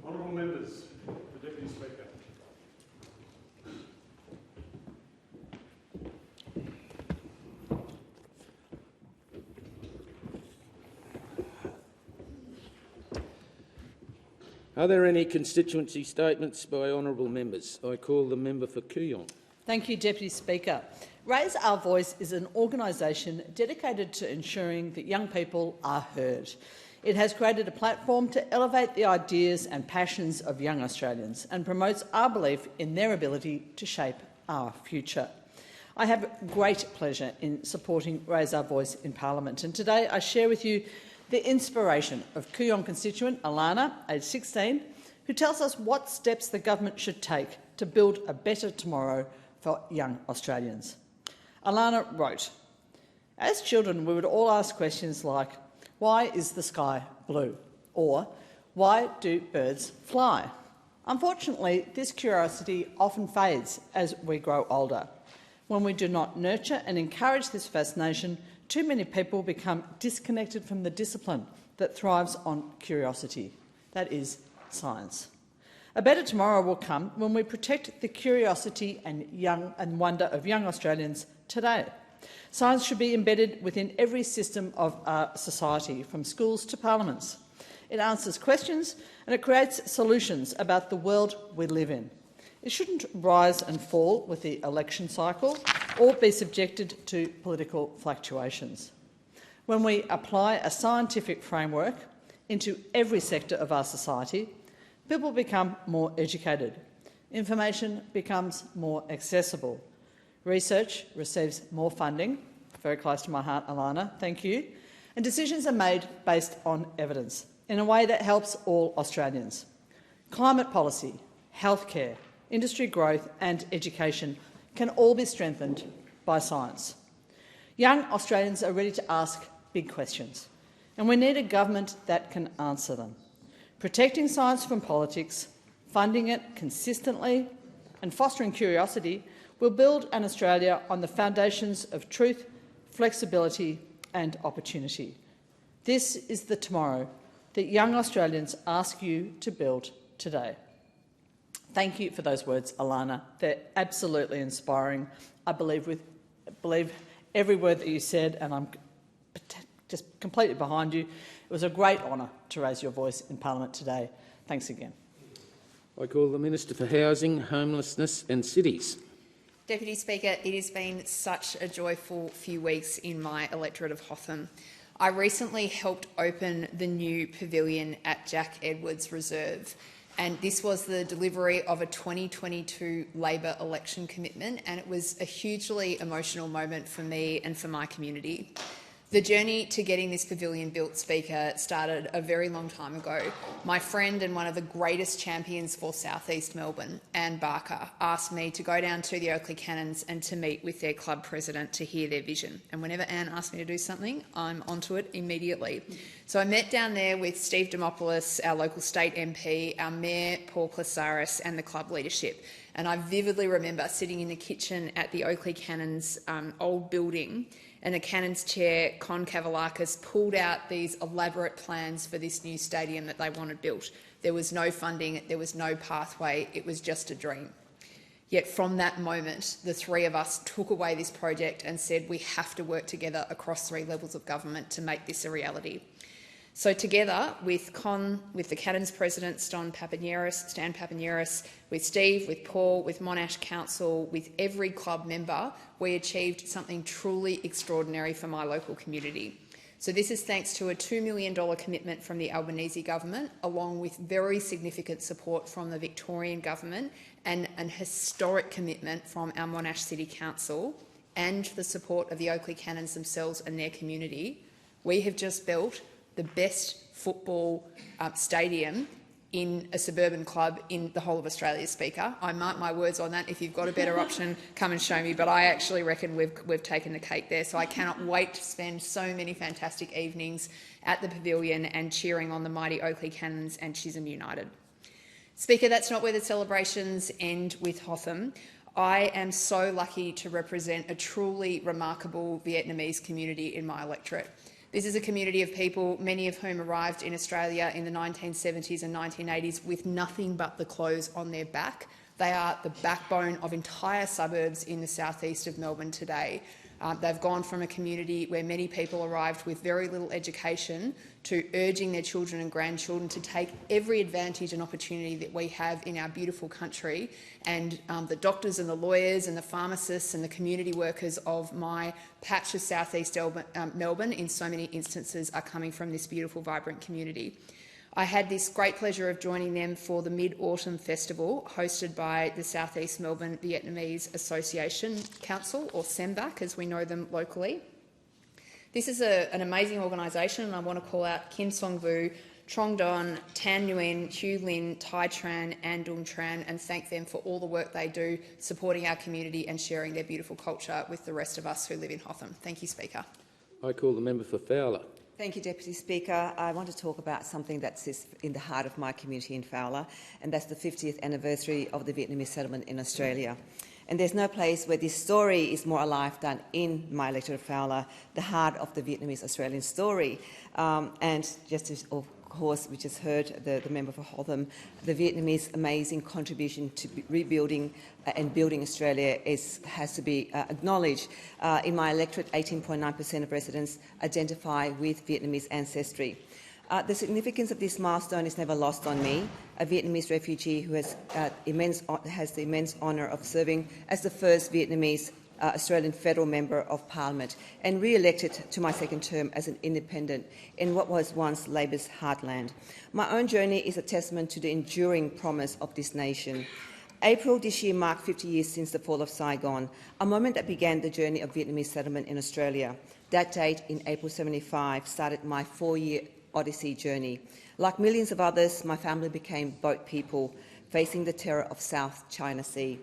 Honourable Members, the Deputy Speaker. Are there any constituency statements by honourable members? I call the member for Kooyong. Thank you, Deputy Speaker. Raise Our Voice is an organisation dedicated to ensuring that young people are heard. It has created a platform to elevate the ideas and passions of young Australians and promotes our belief in their ability to shape our future. I have great pleasure in supporting Raise Our Voice in Parliament, and today I share with you the inspiration of Kooyong constituent Alana, aged 16, who tells us what steps the government should take to build a better tomorrow for young Australians. Alana wrote, "As children, we would all ask questions like, why is the sky blue? Or, why do birds fly? Unfortunately, this curiosity often fades as we grow older. When we do not nurture and encourage this fascination, too many people become disconnected from the discipline that thrives on curiosity, that is, science. A better tomorrow will come when we protect the curiosity and wonder of young Australians today. Science should be embedded within every system of our society, from schools to parliaments. It answers questions and it creates solutions about the world we live in. It shouldn't rise and fall with the election cycle or be subjected to political fluctuations. When we apply a scientific framework into every sector of our society, people become more educated. Information becomes more accessible. Research receives more funding, very close to my heart, Alana, thank you, and decisions are made based on evidence in a way that helps all Australians. Climate policy, healthcare, industry growth and education can all be strengthened by science. Young Australians are ready to ask big questions, and we need a government that can answer them. Protecting science from politics, funding it consistently and fostering curiosity will build an Australia on the foundations of truth, flexibility and opportunity. This is the tomorrow that young Australians ask you to build today." Thank you for those words, Alana. They're absolutely inspiring. I believe every word that you said, and I'm just completely behind you. It was a great honour to raise your voice in Parliament today. Thanks again. I call the Minister for Housing, Homelessness and Cities. Deputy Speaker, it has been such a joyful few weeks in my electorate of Hotham. I recently helped open the new pavilion at Jack Edwards Reserve, and this was the delivery of a 2022 Labor election commitment, and it was a hugely emotional moment for me and for my community. The journey to getting this pavilion built, Speaker, started a very long time ago. My friend and one of the greatest champions for South East Melbourne, Anne Barker, asked me to go down to the Oakley Cannons and to meet with their club president to hear their vision. And whenever Anne asks me to do something, I'm onto it immediately. So I met down there with Steve Demopoulos, our local state MP, our Mayor Paul Klasaris and the club leadership. And I vividly remember sitting in the kitchen at the Oakley Cannons old building, and the Cannons chair, Con Kavallakis, pulled out these elaborate plans for this new stadium that they wanted built. There was no funding, there was no pathway, it was just a dream. Yet from that moment, the three of us took away this project and said we have to work together across three levels of government to make this a reality. So together with the Cannons president, Stan Papanieris, with Steve, with Paul, with Monash Council, with every club member, we achieved something truly extraordinary for my local community. So this is thanks to a $2 million commitment from the Albanese government, along with very significant support from the Victorian government and an historic commitment from our Monash City Council and the support of the Oakley Cannons themselves and their community. We have just built the best football stadium in a suburban club in the whole of Australia, Speaker. I mark my words on that. If you've got a better option, come and show me. But I actually reckon we've taken the cake there. So I cannot wait to spend so many fantastic evenings at the pavilion and cheering on the mighty Oakley Cannons and Chisholm United. Speaker, that's not where the celebrations end with Hotham. I am so lucky to represent a truly remarkable Vietnamese community in my electorate. This is a community of people, many of whom arrived in Australia in the 1970s and 1980s with nothing but the clothes on their back. They are the backbone of entire suburbs in the southeast of Melbourne today. They've gone from a community where many people arrived with very little education to urging their children and grandchildren to take every advantage and opportunity that we have in our beautiful country. And the doctors and the lawyers and the pharmacists and the community workers of my patch of southeast Melbourne in so many instances are coming from this beautiful, vibrant community. I had this great pleasure of joining them for the Mid-Autumn Festival hosted by the South East Melbourne Vietnamese Association Council, or SEMVAC as we know them locally. This is an amazing organisation, and I want to call out Kim Song Vu, Trong Don, Tan Nguyen, Hugh Lin, Tai Tran and Dung Tran, and thank them for all the work they do supporting our community and sharing their beautiful culture with the rest of us who live in Hotham. Thank you, Speaker. I call the member for Fowler. Thank you, Deputy Speaker. I want to talk about something that sits in the heart of my community in Fowler, and that's the 50th anniversary of the Vietnamese settlement in Australia. And there's no place where this story is more alive than in my electorate of Fowler, the heart of the Vietnamese Australian story. And just as, of course, we just heard the member for Hotham, the Vietnamese amazing contribution to rebuilding and building Australia has to be acknowledged. In my electorate, 18.9% of residents identify with Vietnamese ancestry. The significance of this milestone is never lost on me, a Vietnamese refugee who has the immense honour of serving as the first Vietnamese Australian Federal Member of Parliament and re-elected to my second term as an independent in what was once Labor's heartland. My own journey is a testament to the enduring promise of this nation. April this year marked 50 years since the fall of Saigon, a moment that began the journey of Vietnamese settlement in Australia. That date, in April 1975, started my 4-year Odyssey journey. Like millions of others, my family became boat people, facing the terror of South China Sea.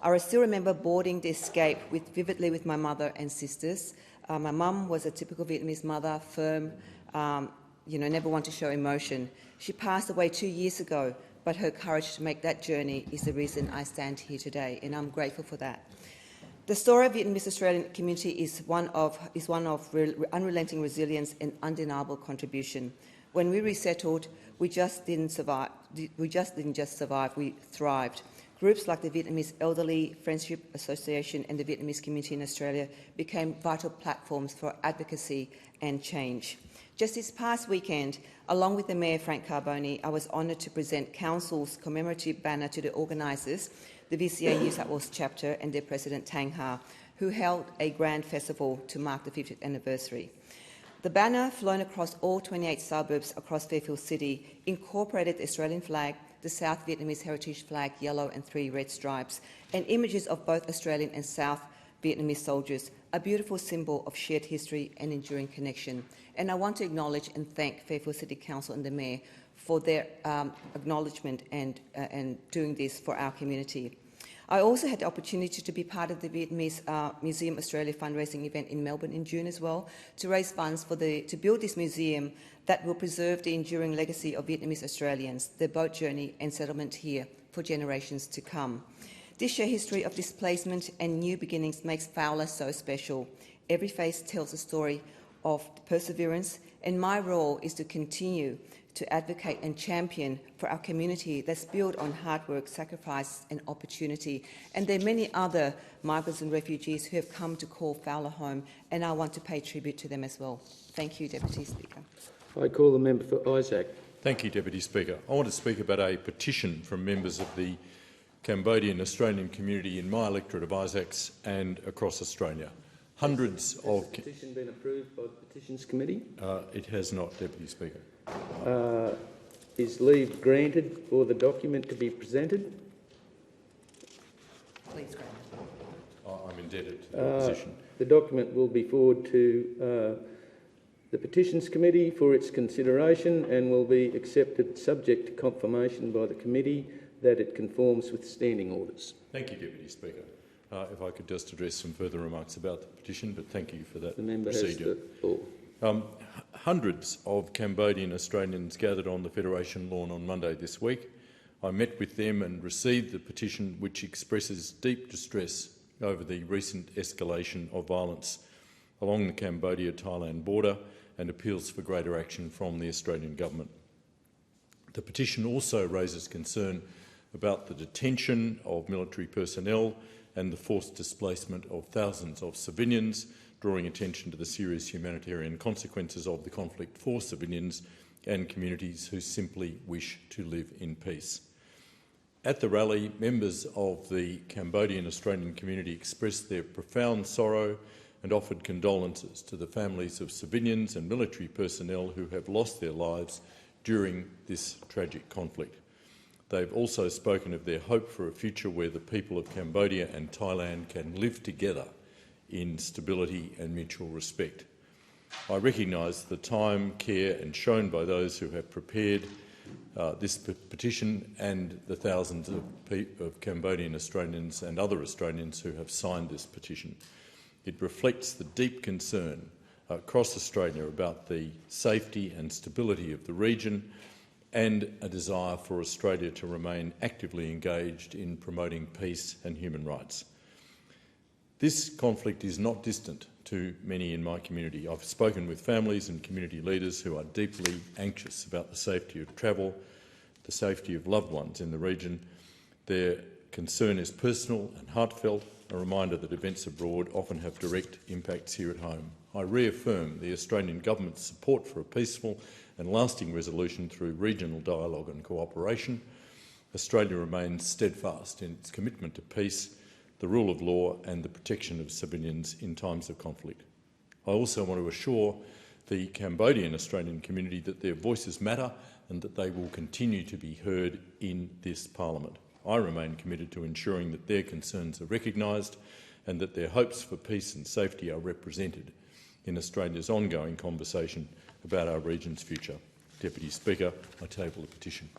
I still remember boarding the Escape vividly with my mother and sisters. My mum was a typical Vietnamese mother, firm, never one to show emotion. She passed away 2 years ago, but her courage to make that journey is the reason I stand here today, and I'm grateful for that. The story of Vietnamese Australian community is one of unrelenting resilience and undeniable contribution. When we resettled, we just didn't survive. We thrived. Groups like the Vietnamese Elderly Friendship Association and the Vietnamese community in Australia became vital platforms for advocacy and change. Just this past weekend, along with the Mayor Frank Carbone, I was honoured to present Council's commemorative banner to the organisers, the VCA New South Wales chapter and their President Tang Ha, who held a grand festival to mark the 50th anniversary. The banner, flown across all 28 suburbs across Fairfield City, incorporated the Australian flag, the South Vietnamese heritage flag, yellow and 3 red stripes, and images of both Australian and South Vietnamese soldiers, a beautiful symbol of shared history and enduring connection. And I want to acknowledge and thank Fairfield City Council and the Mayor for their acknowledgement and doing this for our community. I also had the opportunity to be part of the Vietnamese Museum Australia fundraising event in Melbourne in June as well, to raise funds to build this museum that will preserve the enduring legacy of Vietnamese Australians, their boat journey and settlement here for generations to come. This shared history of displacement and new beginnings makes Fowler so special. Every face tells a story of perseverance, and my role is to continue to advocate and champion for our community that's built on hard work, sacrifice and opportunity. And there are many other migrants and refugees who have come to call Fowler home, and I want to pay tribute to them as well. Thank you, Deputy Speaker. I call the member for Isaac. Thank you, Deputy Speaker. I want to speak about a petition from members of the Cambodian Australian community in my electorate of Isaacs and across Australia. Hundreds of... Has the petition been approved by the Petitions Committee? It has not, Deputy Speaker. Is leave granted for the document to be presented? Please grant. I'm indebted to the position. The document will be forwarded to the Petitions Committee for its consideration and will be accepted subject to confirmation by the committee that it conforms with standing orders. Thank you, Deputy Speaker. If I could just address some further remarks about the petition, but thank you for that procedure. Hundreds of Cambodian Australians gathered on the Federation lawn on Monday this week. I met with them and received the petition, which expresses deep distress over the recent escalation of violence along the Cambodia-Thailand border and appeals for greater action from the Australian Government. The petition also raises concern about the detention of military personnel and the forced displacement of thousands of civilians, drawing attention to the serious humanitarian consequences of the conflict for civilians and communities who simply wish to live in peace. At the rally, members of the Cambodian Australian community expressed their profound sorrow and offered condolences to the families of civilians and military personnel who have lost their lives during this tragic conflict. They've also spoken of their hope for a future where the people of Cambodia and Thailand can live together in stability and mutual respect. I recognise the time, care and shown by those who have prepared this petition and the thousands of Cambodian Australians and other Australians who have signed this petition. It reflects the deep concern across Australia about the safety and stability of the region and a desire for Australia to remain actively engaged in promoting peace and human rights. This conflict is not distant to many in my community. I've spoken with families and community leaders who are deeply anxious about the safety of travel, the safety of loved ones in the region. Their concern is personal and heartfelt, a reminder that events abroad often have direct impacts here at home. I reaffirm the Australian Government's support for a peaceful and lasting resolution through regional dialogue and cooperation. Australia remains steadfast in its commitment to peace, the rule of law and the protection of civilians in times of conflict. I also want to assure the Cambodian Australian community that their voices matter and that they will continue to be heard in this Parliament. I remain committed to ensuring that their concerns are recognised and that their hopes for peace and safety are represented in Australia's ongoing conversation about our region's future. Deputy Speaker, I table the petition.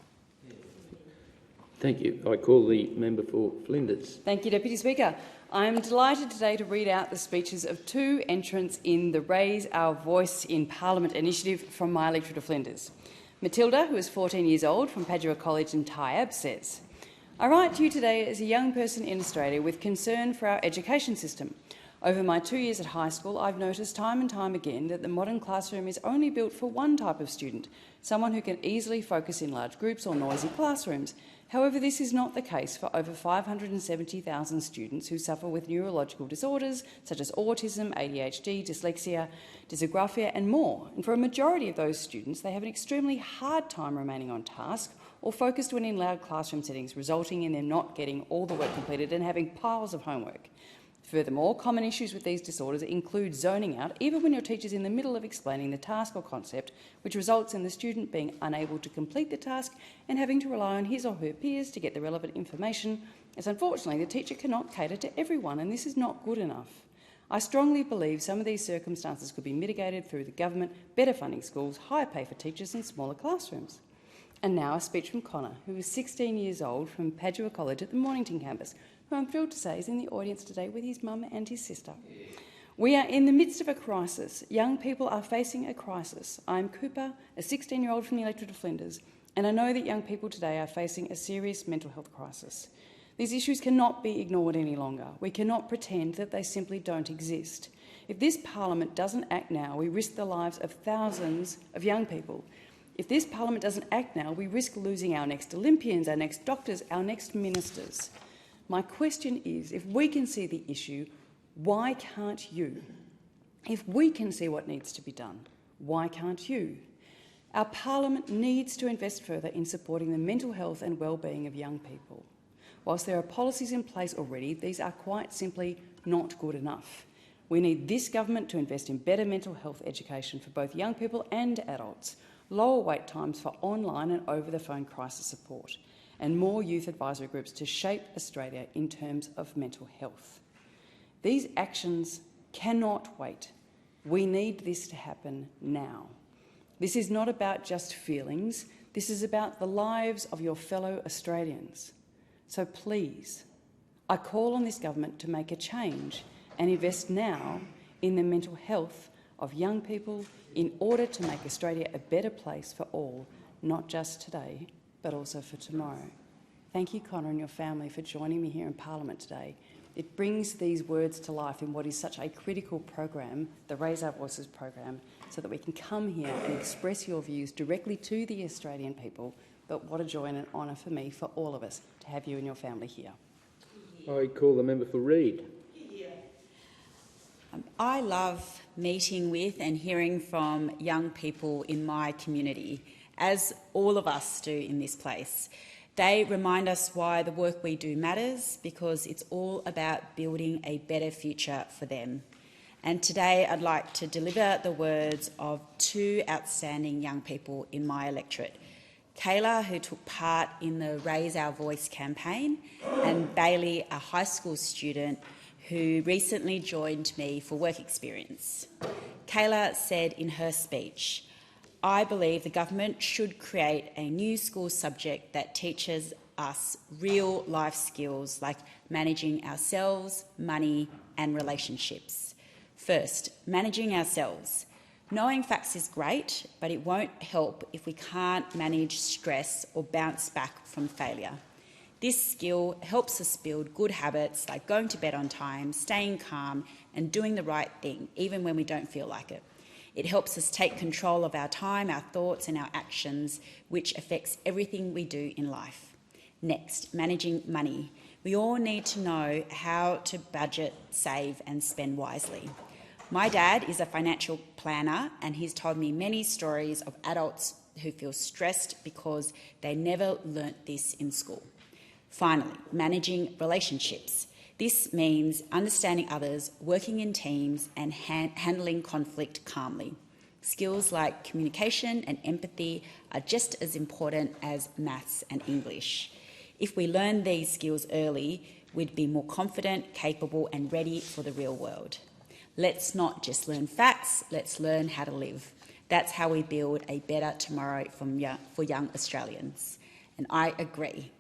Thank you. I call the member for Flinders. Thank you, Deputy Speaker. I am delighted today to read out the speeches of two entrants in the Raise Our Voice in Parliament initiative from my electorate of Flinders. Matilda, who is 14 years old from Padua College in Taiab, says, "I write to you today as a young person in Australia with concern for our education system. Over my 2 years at high school, I've noticed time and time again that the modern classroom is only built for one type of student, someone who can easily focus in large groups or noisy classrooms. However, this is not the case for over 570,000 students who suffer with neurological disorders such as autism, ADHD, dyslexia, dysgraphia and more. And for a majority of those students, they have an extremely hard time remaining on task or focused when in loud classroom settings, resulting in them not getting all the work completed and having piles of homework. Furthermore, common issues with these disorders include zoning out, even when your teacher is in the middle of explaining the task or concept, which results in the student being unable to complete the task and having to rely on his or her peers to get the relevant information, as unfortunately the teacher cannot cater to everyone, and this is not good enough. I strongly believe some of these circumstances could be mitigated through the government better funding schools, higher pay for teachers and smaller classrooms." And now a speech from Connor, who is 16 years old from Padua College at the Mornington campus, who I'm thrilled to say is in the audience today with his mum and his sister. "We are in the midst of a crisis. Young people are facing a crisis. I'm Cooper, a 16-year-old from the electorate of Flinders, and I know that young people today are facing a serious mental health crisis. These issues cannot be ignored any longer. We cannot pretend that they simply don't exist. If this Parliament doesn't act now, we risk the lives of thousands of young people. If this Parliament doesn't act now, we risk losing our next Olympians, our next doctors, our next ministers. My question is, if we can see the issue, why can't you? If we can see what needs to be done, why can't you? Our Parliament needs to invest further in supporting the mental health and well-being of young people. Whilst there are policies in place already, these are quite simply not good enough. We need this government to invest in better mental health education for both young people and adults, lower wait times for online and over-the-phone crisis support, and more youth advisory groups to shape Australia in terms of mental health. These actions cannot wait. We need this to happen now. This is not about just feelings. This is about the lives of your fellow Australians. So please, I call on this government to make a change and invest now in the mental health of young people in order to make Australia a better place for all, not just today, but also for tomorrow. Thank you, Connor, and your family for joining me here in Parliament today. It brings these words to life in what is such a critical program, the Raise Our Voices program, so that we can come here and express your views directly to the Australian people. But what a joy and an honour for me, for all of us, to have you and your family here. I call the member for Reid. I love meeting with and hearing from young people in my community, as all of us do in this place. They remind us why the work we do matters, because it's all about building a better future for them. And today I'd like to deliver the words of two outstanding young people in my electorate. Kayla, who took part in the Raise Our Voice campaign, and Bailey, a high school student who recently joined me for work experience. Kayla said in her speech, "I believe the government should create a new school subject that teaches us real life skills like managing ourselves, money and relationships. First, managing ourselves. Knowing facts is great, but it won't help if we can't manage stress or bounce back from failure. This skill helps us build good habits like going to bed on time, staying calm and doing the right thing, even when we don't feel like it. It helps us take control of our time, our thoughts and our actions, which affects everything we do in life. Next, managing money. We all need to know how to budget, save and spend wisely. My dad is a financial planner and he's told me many stories of adults who feel stressed because they never learnt this in school. Finally, managing relationships. This means understanding others, working in teams and handling conflict calmly. Skills like communication and empathy are just as important as maths and English. If we learn these skills early, we'd be more confident, capable and ready for the real world. Let's not just learn facts, let's learn how to live. That's how we build a better tomorrow for young Australians. And I agree.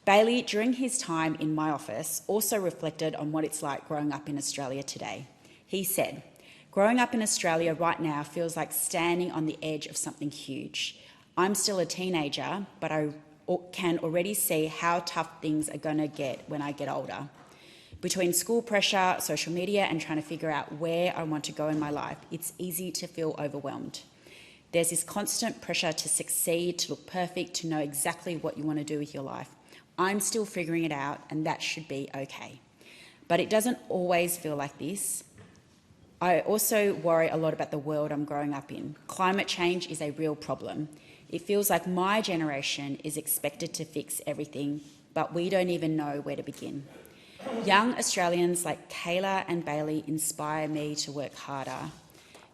Bailey, during his time in my office, also reflected on what it's like growing up in Australia today. He said, "Growing up in Australia right now feels like standing on the edge of something huge. I'm still a teenager, but I can already see how tough things are going to get when I get older. Between school pressure, social media, and trying to figure out where I want to go in my life, it's easy to feel overwhelmed. There's this constant pressure to succeed, to look perfect, to know exactly what you want to do with your life. I'm still figuring it out, and that should be okay. But it doesn't always feel like this. I also worry a lot about the world I'm growing up in. Climate change is a real problem. It feels like my generation is expected to fix everything, but we don't even know where to begin. Young Australians like Kayla and Bailey inspire me to work harder.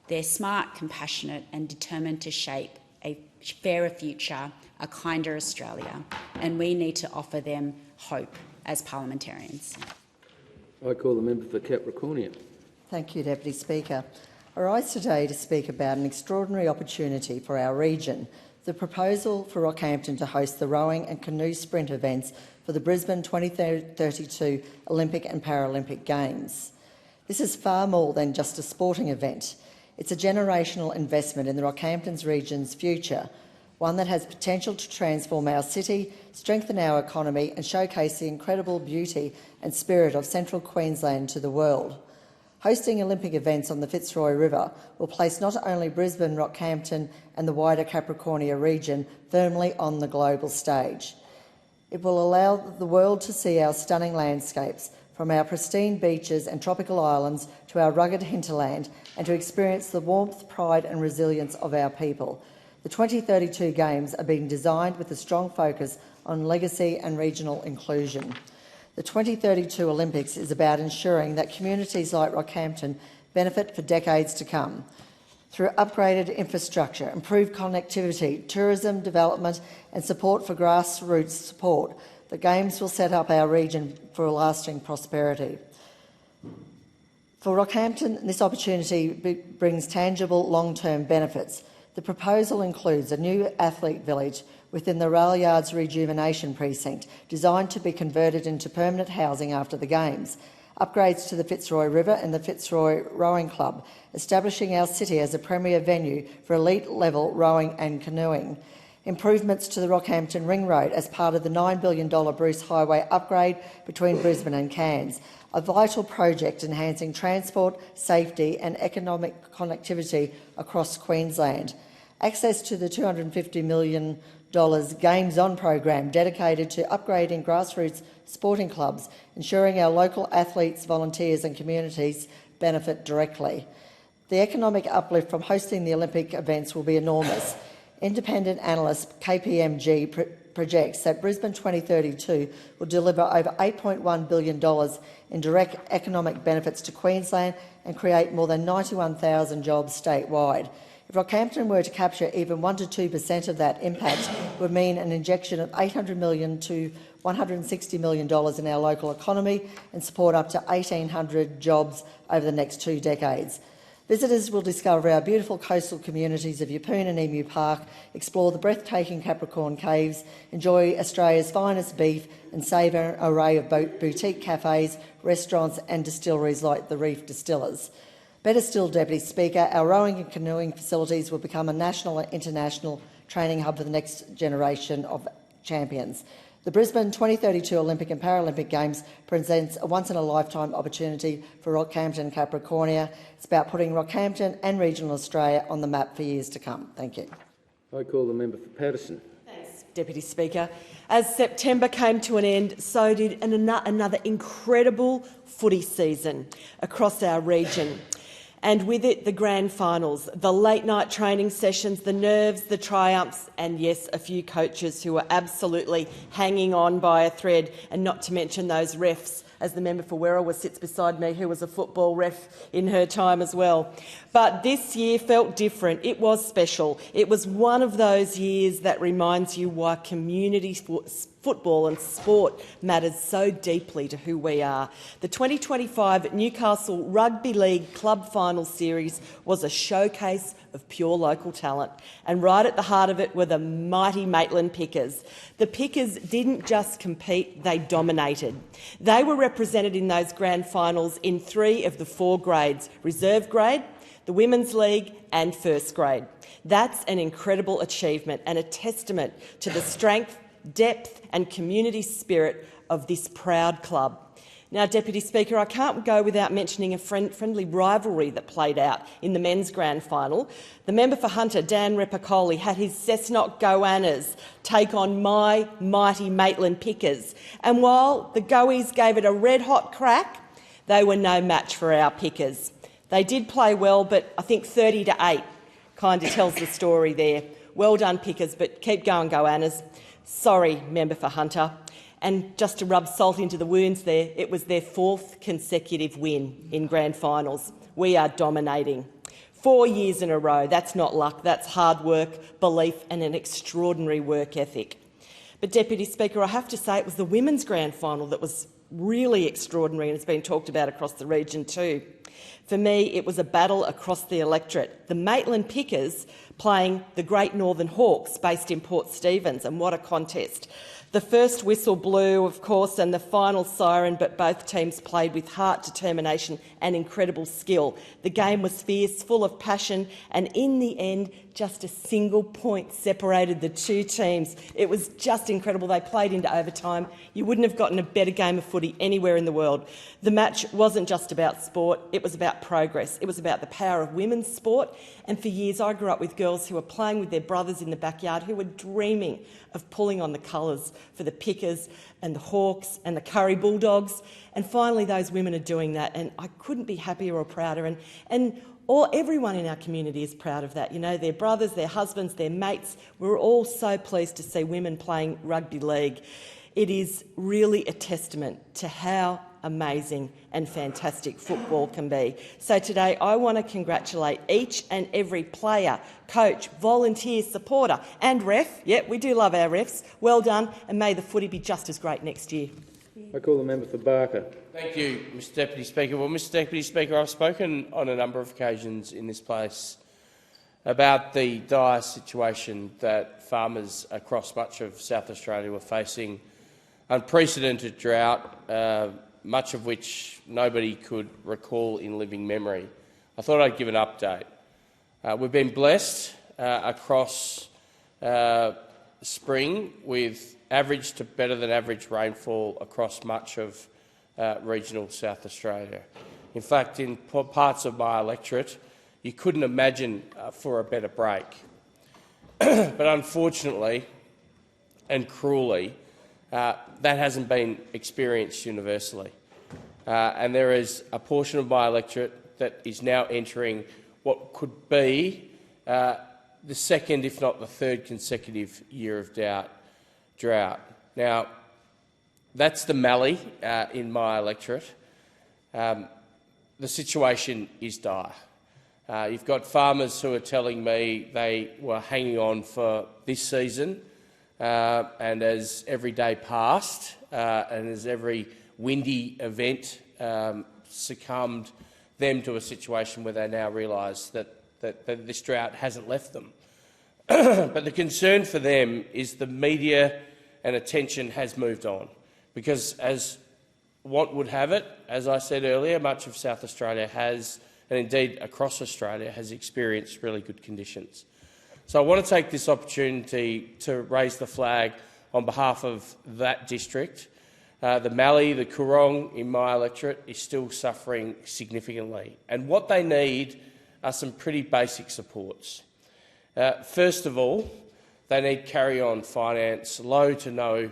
They're smart, compassionate and determined to shape a fairer future, a kinder Australia, and we need to offer them hope as parliamentarians." I call the member for Capricornia. Thank you, Deputy Speaker. I rise today to speak about an extraordinary opportunity for our region, the proposal for Rockhampton to host the rowing and canoe sprint events for the Brisbane 2032 Olympic and Paralympic Games. This is far more than just a sporting event. It's a generational investment in the Rockhampton region's future, one that has potential to transform our city, strengthen our economy and showcase the incredible beauty and spirit of central Queensland to the world. Hosting Olympic events on the Fitzroy River will place not only Brisbane, Rockhampton and the wider Capricornia region firmly on the global stage. It will allow the world to see our stunning landscapes, from our pristine beaches and tropical islands to our rugged hinterland, and to experience the warmth, pride and resilience of our people. The 2032 Games are being designed with a strong focus on legacy and regional inclusion. The 2032 Olympics is about ensuring that communities like Rockhampton benefit for decades to come. Through upgraded infrastructure, improved connectivity, tourism development and support for grassroots support, the Games will set up our region for lasting prosperity. For Rockhampton, this opportunity brings tangible long-term benefits. The proposal includes a new athlete village within the Rail Yards Rejuvenation Precinct, designed to be converted into permanent housing after the Games, upgrades to the Fitzroy River and the Fitzroy Rowing Club, establishing our city as a premier venue for elite-level rowing and canoeing, improvements to the Rockhampton Ring Road as part of the $9 billion Bruce Highway upgrade between Brisbane and Cairns, a vital project enhancing transport, safety and economic connectivity across Queensland. Access to the $250 million Games On program dedicated to upgrading grassroots sporting clubs, ensuring our local athletes, volunteers and communities benefit directly. The economic uplift from hosting the Olympic events will be enormous. Independent analyst KPMG projects that Brisbane 2032 will deliver over $8.1 billion in direct economic benefits to Queensland and create more than 91,000 jobs statewide. If Rockhampton were to capture even 1 to 2% of that impact, it would mean an injection of $800 million to $160 million in our local economy and support up to 1,800 jobs over the next 2 decades. Visitors will discover our beautiful coastal communities of Yeppoon and Emu Park, explore the breathtaking Capricorn Caves, enjoy Australia's finest beef and savour an array of boutique cafes, restaurants and distilleries like the Reef Distillers. Better still, Deputy Speaker, our rowing and canoeing facilities will become a national and international training hub for the next generation of champions. The Brisbane 2032 Olympic and Paralympic Games presents a once-in-a-lifetime opportunity for Rockhampton and Capricornia. It's about putting Rockhampton and regional Australia on the map for years to come. Thank you. I call the member for Patterson. Thanks, Deputy Speaker. As September came to an end, so did another incredible footy season across our region. And with it, the grand finals, the late-night training sessions, the nerves, the triumphs, and yes, a few coaches who were absolutely hanging on by a thread, and not to mention those refs, as the member for Werriwa sits beside me, who was a football ref in her time as well. But this year felt different. It was special. It was one of those years that reminds you why community football and sport matters so deeply to who we are. The 2025 Newcastle Rugby League Club Final Series was a showcase of pure local talent, and right at the heart of it were the mighty Maitland Pickers. The Pickers didn't just compete, they dominated. They were represented in those grand finals in 3 of the 4 grades: reserve grade, the Women's League and first grade. That's an incredible achievement and a testament to the strength, depth and community spirit of this proud club. Now, Deputy Speaker, I can't go without mentioning a friendly rivalry that played out in the men's grand final. The member for Hunter, Dan Repicoli, had his Cessnock Goannas take on my mighty Maitland Pickers. And while the Goies gave it a red-hot crack, they were no match for our Pickers. They did play well, but I think 30-8 kind of tells the story there. Well done, Pickers, but keep going, Goannas. Sorry, member for Hunter. And just to rub salt into the wounds there, it was their 4th consecutive win in grand finals. We are dominating. 4 years in a row. That's not luck. That's hard work, belief and an extraordinary work ethic. But, Deputy Speaker, I have to say it was the women's grand final that was really extraordinary and has been talked about across the region too. For me, it was a battle across the electorate. The Maitland Pickers playing the Great Northern Hawks based in Port Stephens, and what a contest. The first whistle blew, of course, and the final siren, but both teams played with heart, determination and incredible skill. The game was fierce, full of passion, and in the end, just a single point separated the 2 teams. It was just incredible. They played into overtime. You wouldn't have gotten a better game of footy anywhere in the world. The match wasn't just about sport, it was about progress. It was about the power of women's sport, and for years I grew up with girls who were playing with their brothers in the backyard who were dreaming of pulling on the colours for the Pickers and the Hawks and the Curry Bulldogs. And finally those women are doing that, and I couldn't be happier or prouder. And everyone in our community is proud of that. You know, their brothers, their husbands, their mates. We're all so pleased to see women playing rugby league. It is really a testament to how amazing and fantastic football can be. So today I want to congratulate each and every player, coach, volunteer, supporter and ref. Yep, we do love our refs. Well done, and may the footy be just as great next year. I call the member for Barker. Thank you, Mr Deputy Speaker. Well, Mr Deputy Speaker, I've spoken on a number of occasions in this place about the dire situation that farmers across much of South Australia were facing. Unprecedented drought, much of which nobody could recall in living memory. I thought I'd give an update. We've been blessed across spring with average to better than average rainfall across much of regional South Australia. In fact, in parts of my electorate, you couldn't imagine for a better break. But unfortunately and cruelly, that hasn't been experienced universally. And there is a portion of my electorate that is now entering what could be the second, if not the third consecutive year of drought. Now, that's the Mallee in my electorate. The situation is dire. You've got farmers who are telling me they were hanging on for this season, and as every day passed and as every windy event succumbed them to a situation where they now realise that this drought hasn't left them. But the concern for them is the media and attention has moved on, because as what would have it, as I said earlier, much of South Australia has, and indeed across Australia, has experienced really good conditions. So I want to take this opportunity to raise the flag on behalf of that district. The Mallee, the Coorong in my electorate is still suffering significantly, and what they need are some pretty basic supports. First of all, they need carry-on finance, low to no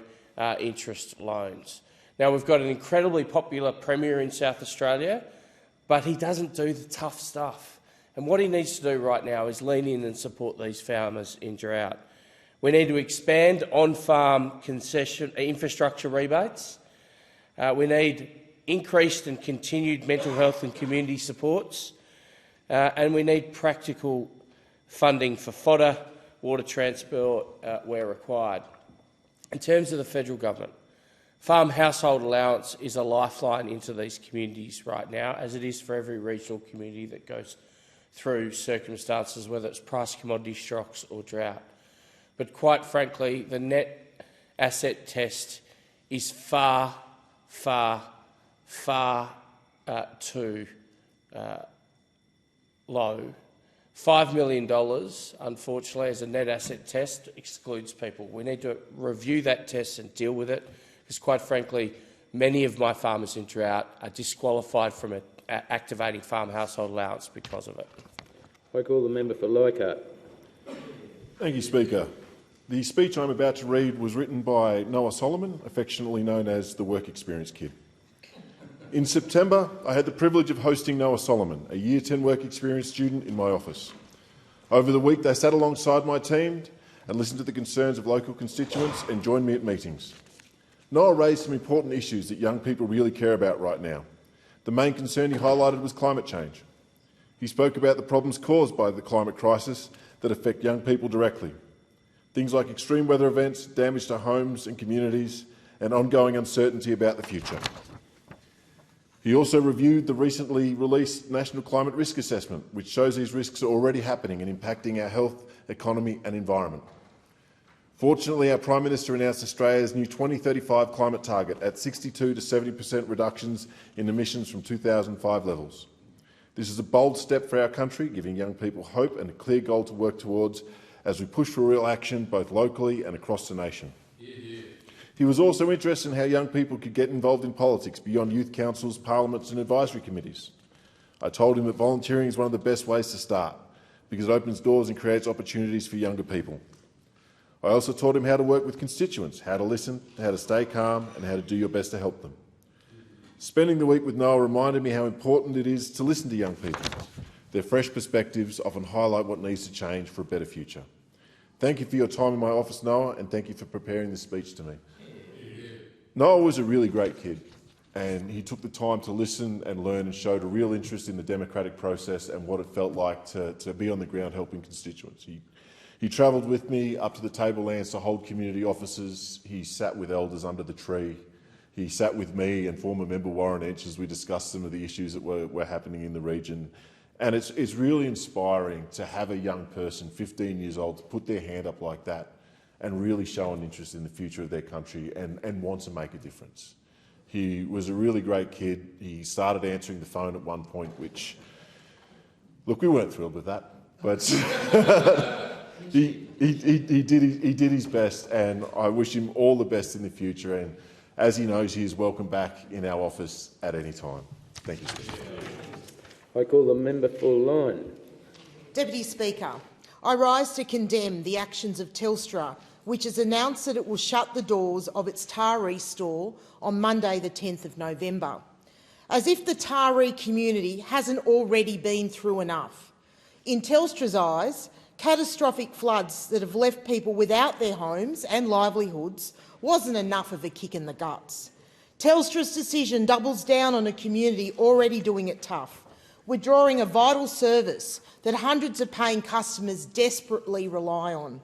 interest loans. Now, we've got an incredibly popular Premier in South Australia, but he doesn't do the tough stuff. And what he needs to do right now is lean in and support these farmers in drought. We need to expand on-farm concession infrastructure rebates. We need increased and continued mental health and community supports. And we need practical funding for fodder, water transport where required. In terms of the federal government, farm household allowance is a lifeline into these communities right now, as it is for every regional community that goes through circumstances, whether it's price commodity shocks or drought. But quite frankly, the net asset test is far too low. $5 million, unfortunately, as a net asset test excludes people. We need to review that test and deal with it, because quite frankly, many of my farmers in drought are disqualified from activating farm household allowance because of it. I call the member for Leichhardt. Thank you, Speaker. The speech I'm about to read was written by Noah Solomon, affectionately known as the Work Experience Kid. In September, I had the privilege of hosting Noah Solomon, a Year 10 Work Experience student, in my office. Over the week, they sat alongside my team and listened to the concerns of local constituents and joined me at meetings. Noah raised some important issues that young people really care about right now. The main concern he highlighted was climate change. He spoke about the problems caused by the climate crisis that affect young people directly. Things like extreme weather events, damage to homes and communities, and ongoing uncertainty about the future. He also reviewed the recently released National Climate Risk Assessment, which shows these risks are already happening and impacting our health, economy and environment. Fortunately, our Prime Minister announced Australia's new 2035 climate target at 62 to 70% reductions in emissions from 2005 levels. This is a bold step for our country, giving young people hope and a clear goal to work towards as we push for real action both locally and across the nation. He was also interested in how young people could get involved in politics beyond youth councils, parliaments and advisory committees. I told him that volunteering is one of the best ways to start, because it opens doors and creates opportunities for younger people. I also taught him how to work with constituents, how to listen, how to stay calm and how to do your best to help them. Spending the week with Noah reminded me how important it is to listen to young people. Their fresh perspectives often highlight what needs to change for a better future. Thank you for your time in my office, Noah, and thank you for preparing this speech to me. Noah was a really great kid, and he took the time to listen and learn and showed a real interest in the democratic process and what it felt like to be on the ground helping constituents. He travelled with me up to the tablelands to hold community offices. He sat with elders under the tree. He sat with me and former member Warren Edge as we discussed some of the issues that were happening in the region. And it's really inspiring to have a young person, 15 years old, to put their hand up like that and really show an interest in the future of their country and want to make a difference. He was a really great kid. He started answering the phone at one point, which, look, we weren't thrilled with that, but He did his best, and I wish him all the best in the future. And as he knows, he is welcome back in our office at any time. Thank you, Speaker. I call the member for Lyne. Deputy Speaker, I rise to condemn the actions of Telstra, which has announced that it will shut the doors of its Taree store on Monday the 10th of November. As if the Taree community hasn't already been through enough. In Telstra's eyes, catastrophic floods that have left people without their homes and livelihoods wasn't enough of a kick in the guts. Telstra's decision doubles down on a community already doing it tough, withdrawing a vital service that hundreds of paying customers desperately rely on.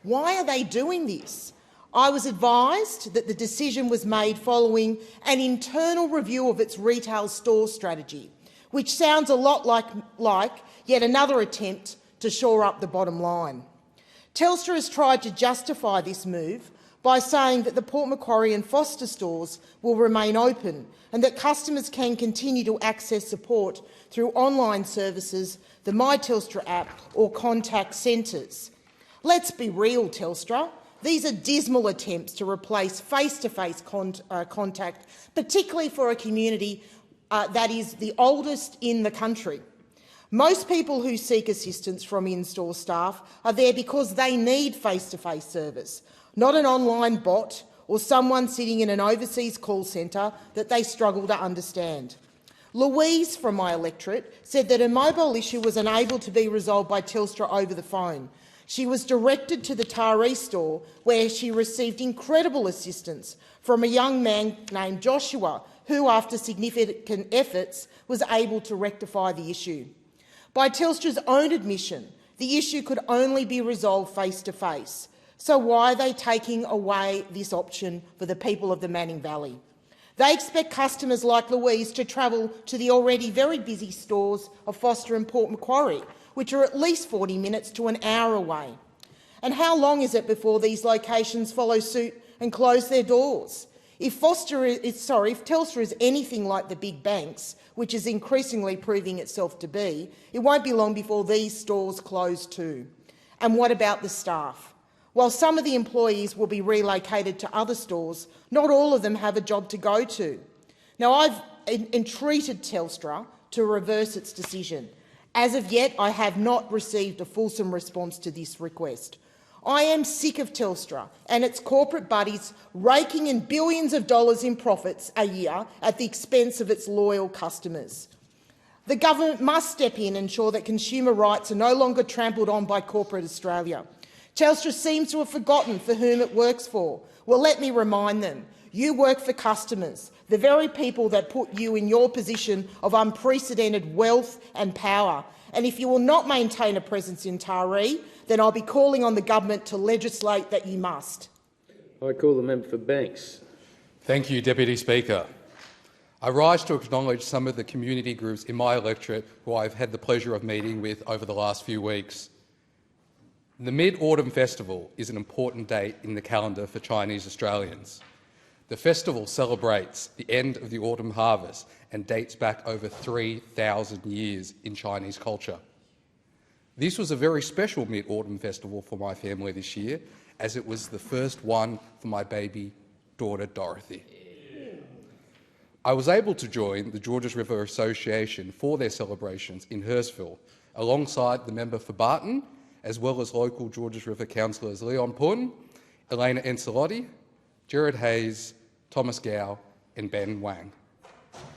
Why are they doing this? I was advised that the decision was made following an internal review of its retail store strategy, which sounds a lot like yet another attempt to shore up the bottom line. Telstra has tried to justify this move by saying that the Port Macquarie and Foster stores will remain open and that customers can continue to access support through online services, the My Telstra app or contact centres. Let's be real, Telstra. These are dismal attempts to replace face-to-face contact, particularly for a community that is the oldest in the country. Most people who seek assistance from in-store staff are there because they need face-to-face service, not an online bot or someone sitting in an overseas call centre that they struggle to understand. Louise from my electorate said that a mobile issue was unable to be resolved by Telstra over the phone. She was directed to the Taree store, where she received incredible assistance from a young man named Joshua, who, after significant efforts, was able to rectify the issue. By Telstra's own admission, the issue could only be resolved face-to-face. So why are they taking away this option for the people of the Manning Valley? They expect customers like Louise to travel to the already very busy stores of Foster and Port Macquarie, which are at least 40 minutes to an hour away. And how long is it before these locations follow suit and close their doors? If Telstra is anything like the big banks, which is increasingly proving itself to be, it won't be long before these stores close too. And what about the staff? While some of the employees will be relocated to other stores, not all of them have a job to go to. Now, I've entreated Telstra to reverse its decision. As of yet, I have not received a fulsome response to this request. I am sick of Telstra and its corporate buddies raking in billions of dollars in profits a year at the expense of its loyal customers. The government must step in and ensure that consumer rights are no longer trampled on by corporate Australia. Telstra seems to have forgotten for whom it works for. Well, let me remind them. You work for customers, the very people that put you in your position of unprecedented wealth and power. And if you will not maintain a presence in Taree, then I'll be calling on the government to legislate that you must. I call the member for Banks. Thank you, Deputy Speaker. I rise to acknowledge some of the community groups in my electorate who I've had the pleasure of meeting with over the last few weeks. The Mid-Autumn Festival is an important date in the calendar for Chinese Australians. The festival celebrates the end of the autumn harvest and dates back over 3,000 years in Chinese culture. This was a very special Mid-Autumn Festival for my family this year, as it was the first one for my baby daughter Dorothy. I was able to join the Georges River Association for their celebrations in Hurstville, alongside the member for Barton, as well as local Georges River councillors Leon Pun, Elena Encelotti, Gerard Hayes, Thomas Gow and Ben Wang.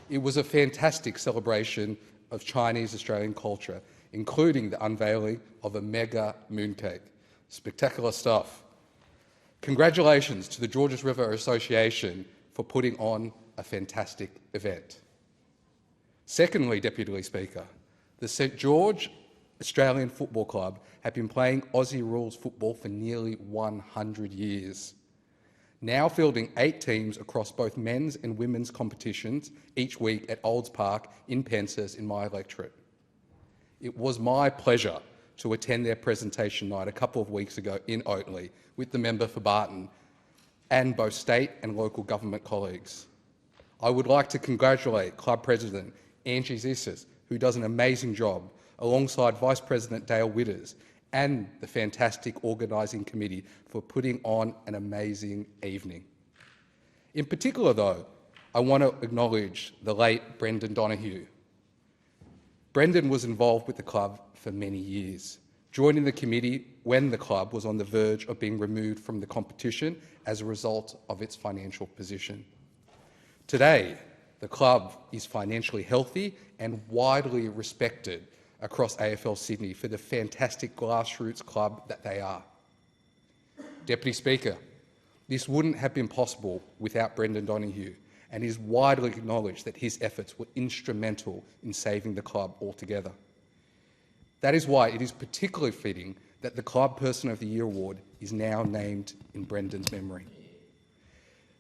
It was a fantastic celebration of Chinese Australian culture, including the unveiling of a mega mooncake. Spectacular stuff. Congratulations to the Georges River Association for putting on a fantastic event. Secondly, Deputy Speaker, the St George Australian Football Club have been playing Aussie rules football for nearly 100 years, now fielding 8 teams across both men's and women's competitions each week at Olds Park in Penshurst in my electorate. It was my pleasure to attend their presentation night a couple of weeks ago in Oatley with the member for Barton and both state and local government colleagues. I would like to congratulate Club President Angie Zissis, who does an amazing job, alongside Vice President Dale Witters and the fantastic organising committee for putting on an amazing evening. In particular, though, I want to acknowledge the late Brendan Donohue. Brendan was involved with the club for many years, joining the committee when the club was on the verge of being removed from the competition as a result of its financial position. Today, the club is financially healthy and widely respected across AFL Sydney for the fantastic grassroots club that they are. Deputy Speaker, this wouldn't have been possible without Brendan Donohue, and it is widely acknowledged that his efforts were instrumental in saving the club altogether. That is why it is particularly fitting that the Club Person of the Year award is now named in Brendan's memory.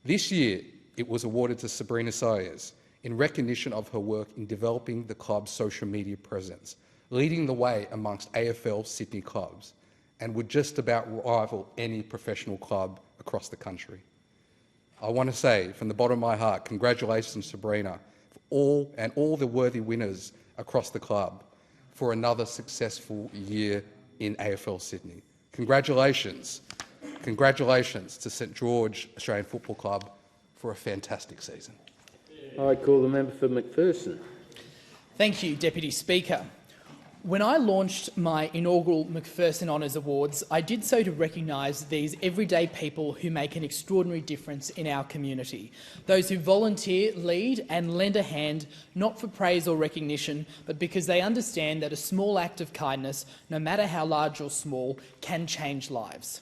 This year, it was awarded to Sabrina Sayers in recognition of her work in developing the club's social media presence, leading the way amongst AFL Sydney clubs, and would just about rival any professional club across the country. I want to say from the bottom of my heart, congratulations, Sabrina, for all the worthy winners across the club for another successful year in AFL Sydney. Congratulations. Congratulations to St George Australian Football Club for a fantastic season. I call the member for McPherson. Thank you, Deputy Speaker. When I launched my inaugural McPherson Honours Awards, I did so to recognise these everyday people who make an extraordinary difference in our community. Those who volunteer, lead and lend a hand, not for praise or recognition, but because they understand that a small act of kindness, no matter how large or small, can change lives.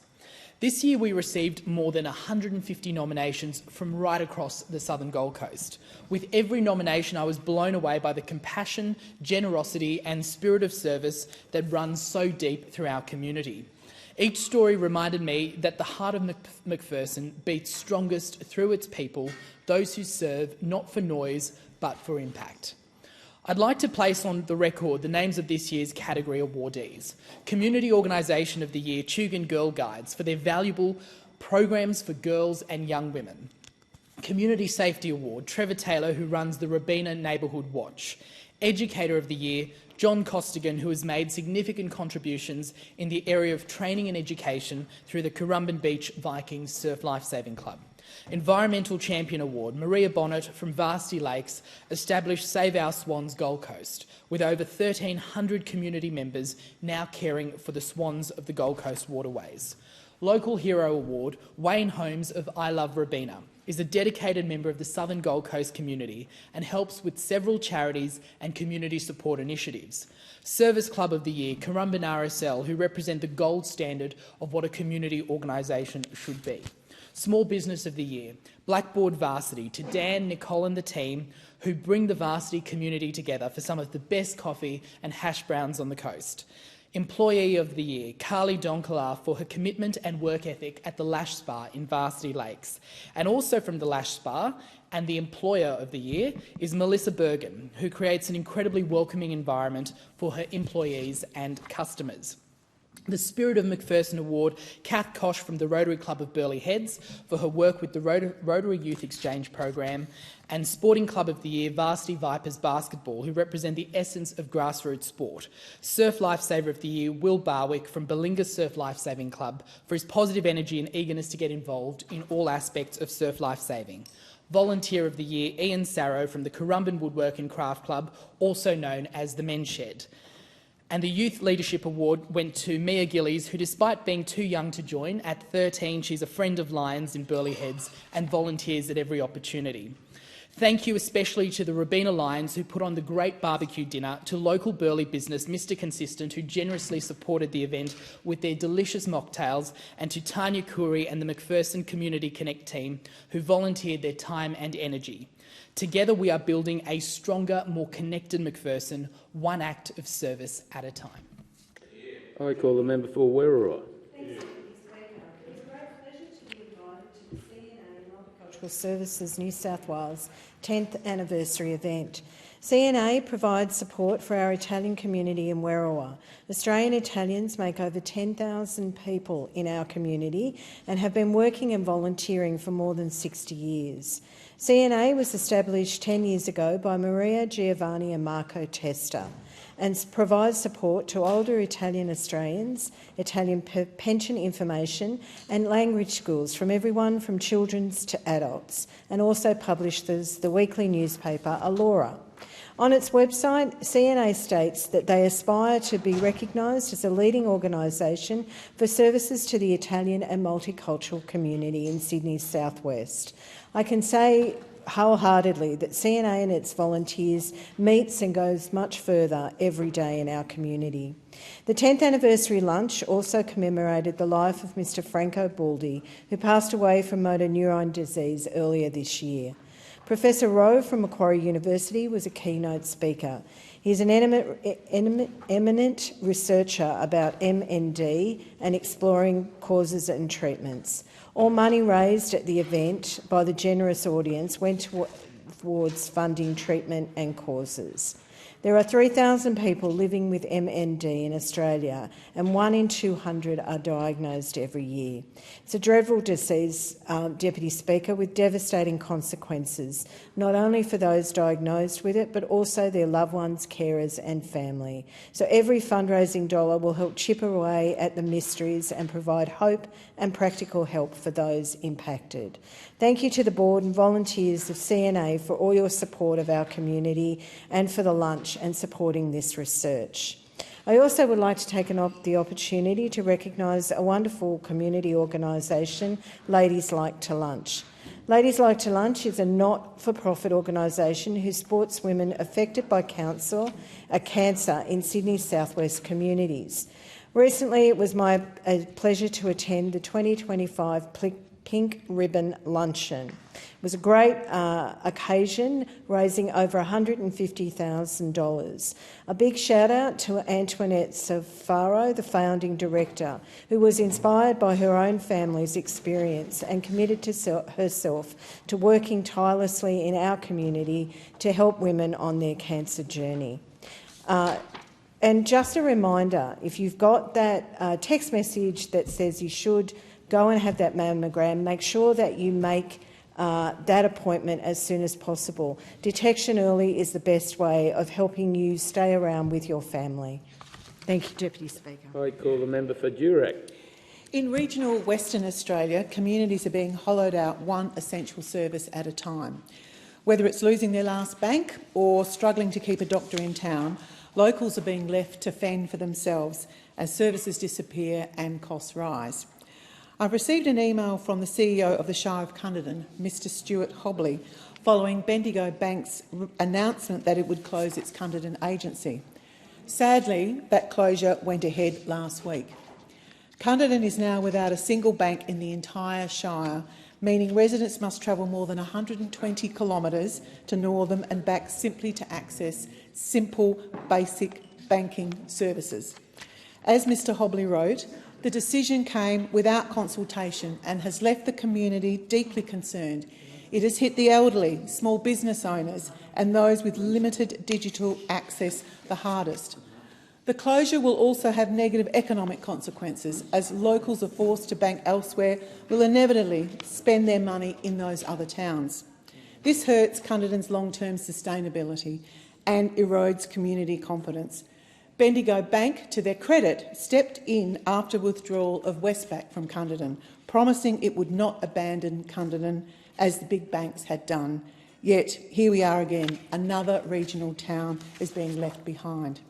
This year we received more than 150 nominations from right across the southern Gold Coast. With every nomination I was blown away by the compassion, generosity and spirit of service that runs so deep through our community. Each story reminded me that the heart of McPherson beats strongest through its people, those who serve not for noise but for impact. I'd like to place on the record the names of this year's category awardees. Community Organisation of the Year Tugun Girl Guides for their valuable programs for girls and young women. Community Safety Award, Trevor Taylor, who runs the Robina Neighbourhood Watch. Educator of the Year, John Costigan, who has made significant contributions in the area of training and education through the Currumbin Beach Vikings Surf Lifesaving Club. Environmental Champion Award, Maria Bonnet from Varsity Lakes established Save Our Swans Gold Coast, with over 1,300 community members now caring for the swans of the Gold Coast waterways. Local Hero Award, Wayne Holmes of I Love Robina, is a dedicated member of the Southern Gold Coast community and helps with several charities and community support initiatives. Service Club of the Year, Currumbin RSL, who represent the gold standard of what a community organisation should be. Small Business of the Year, Blackboard Varsity, to Dan, Nicole and the team who bring the varsity community together for some of the best coffee and hash browns on the coast. Employee of the Year, Carly Donkelar, for her commitment and work ethic at the Lash Spa in Varsity Lakes. And also from the Lash Spa, and the Employer of the Year, is Melissa Bergen, who creates an incredibly welcoming environment for her employees and customers. The Spirit of McPherson Award, Kath Kosh from the Rotary Club of Burleigh Heads for her work with the Rotary Youth Exchange Program, and Sporting Club of the Year, Varsity Vipers Basketball, who represent the essence of grassroots sport. Surf Lifesaver of the Year, Will Barwick from Balinga Surf Lifesaving Club for his positive energy and eagerness to get involved in all aspects of surf lifesaving. Volunteer of the Year, Ian Sarrow from the Currumbin Woodwork and Craft Club, also known as the Men's Shed. And the Youth Leadership Award went to Mia Gillies, who, despite being too young to join, at 13 she's a friend of Lions in Burleigh Heads and volunteers at every opportunity. Thank you especially to the Robina Lions, who put on the great barbecue dinner, to local Burleigh business Mr Consistent, who generously supported the event with their delicious mocktails, and to Tanya Khoury and the McPherson Community Connect team, who volunteered their time and energy. Together we are building a stronger, more connected McPherson, one act of service at a time. I call the member for Werriwa. Services New South Wales 10th anniversary event. CNA provides support for our Italian community in Werriwa. Australian Italians make over 10,000 people in our community and have been working and volunteering for more than 60 years. CNA was established 10 years ago by Maria Giovanni and Marco Testa. and provides support to older Italian Australians, Italian pension information and language schools from everyone from children to adults, and also publishes the weekly newspaper Allora. On its website, CNA states that they aspire to be recognised as a leading organisation for services to the Italian and multicultural community in Sydney's southwest. I can say wholeheartedly that CNA and its volunteers meets and goes much further every day in our community. The 10th anniversary lunch also commemorated the life of Mr Franco Baldi, who passed away from motor neurone disease earlier this year. Professor Rowe from Macquarie University was a keynote speaker. He is an eminent researcher about MND and exploring causes and treatments. All money raised at the event by the generous audience went towards funding treatment and causes. There are 3,000 people living with MND in Australia, and 1 in 200 are diagnosed every year. It's a dreadful disease, Deputy Speaker, with devastating consequences, not only for those diagnosed with it, but also their loved ones, carers and family. So every fundraising dollar will help chip away at the mysteries and provide hope and practical help for those impacted. Thank you to the board and volunteers of CNA for all your support of our community and for the lunch and supporting this research. I also would like to take the opportunity to recognise a wonderful community organisation, Ladies Like to Lunch. Ladies Like to Lunch is a not-for-profit organisation who supports women affected by cancer in Sydney's southwest communities. Recently, it was my pleasure to attend the 2025 Pink Ribbon Luncheon. It was a great occasion, raising over $150,000. A big shout out to Antoinette Safaro, the founding director, who was inspired by her own family's experience and committed herself to working tirelessly in our community to help women on their cancer journey. And just a reminder, if you've got that text message that says you should go and have that mammogram, make sure that you make that appointment as soon as possible. Detection early is the best way of helping you stay around with your family. Thank you, Deputy Speaker. I call the member for Durack. In regional Western Australia, communities are being hollowed out one essential service at a time. Whether it's losing their last bank or struggling to keep a doctor in town, locals are being left to fend for themselves as services disappear and costs rise. I've received an email from the CEO of the Shire of Cunderdin, Mr Stuart Hobley, following Bendigo Bank's announcement that it would close its Cunderdin agency. Sadly, that closure went ahead last week. Cunderdin is now without a single bank in the entire Shire, meaning residents must travel more than 120 kilometres to Northam and back simply to access simple, basic banking services. As Mr Hobley wrote, the decision came without consultation and has left the community deeply concerned. It has hit the elderly, small business owners and those with limited digital access the hardest. The closure will also have negative economic consequences, as locals are forced to bank elsewhere will inevitably spend their money in those other towns. This hurts Cunderdin's long-term sustainability and erodes community confidence. Bendigo Bank, to their credit, stepped in after withdrawal of Westpac from Cunderdin, promising it would not abandon Cunderdin as the big banks had done. Yet here we are again, another regional town is being left behind.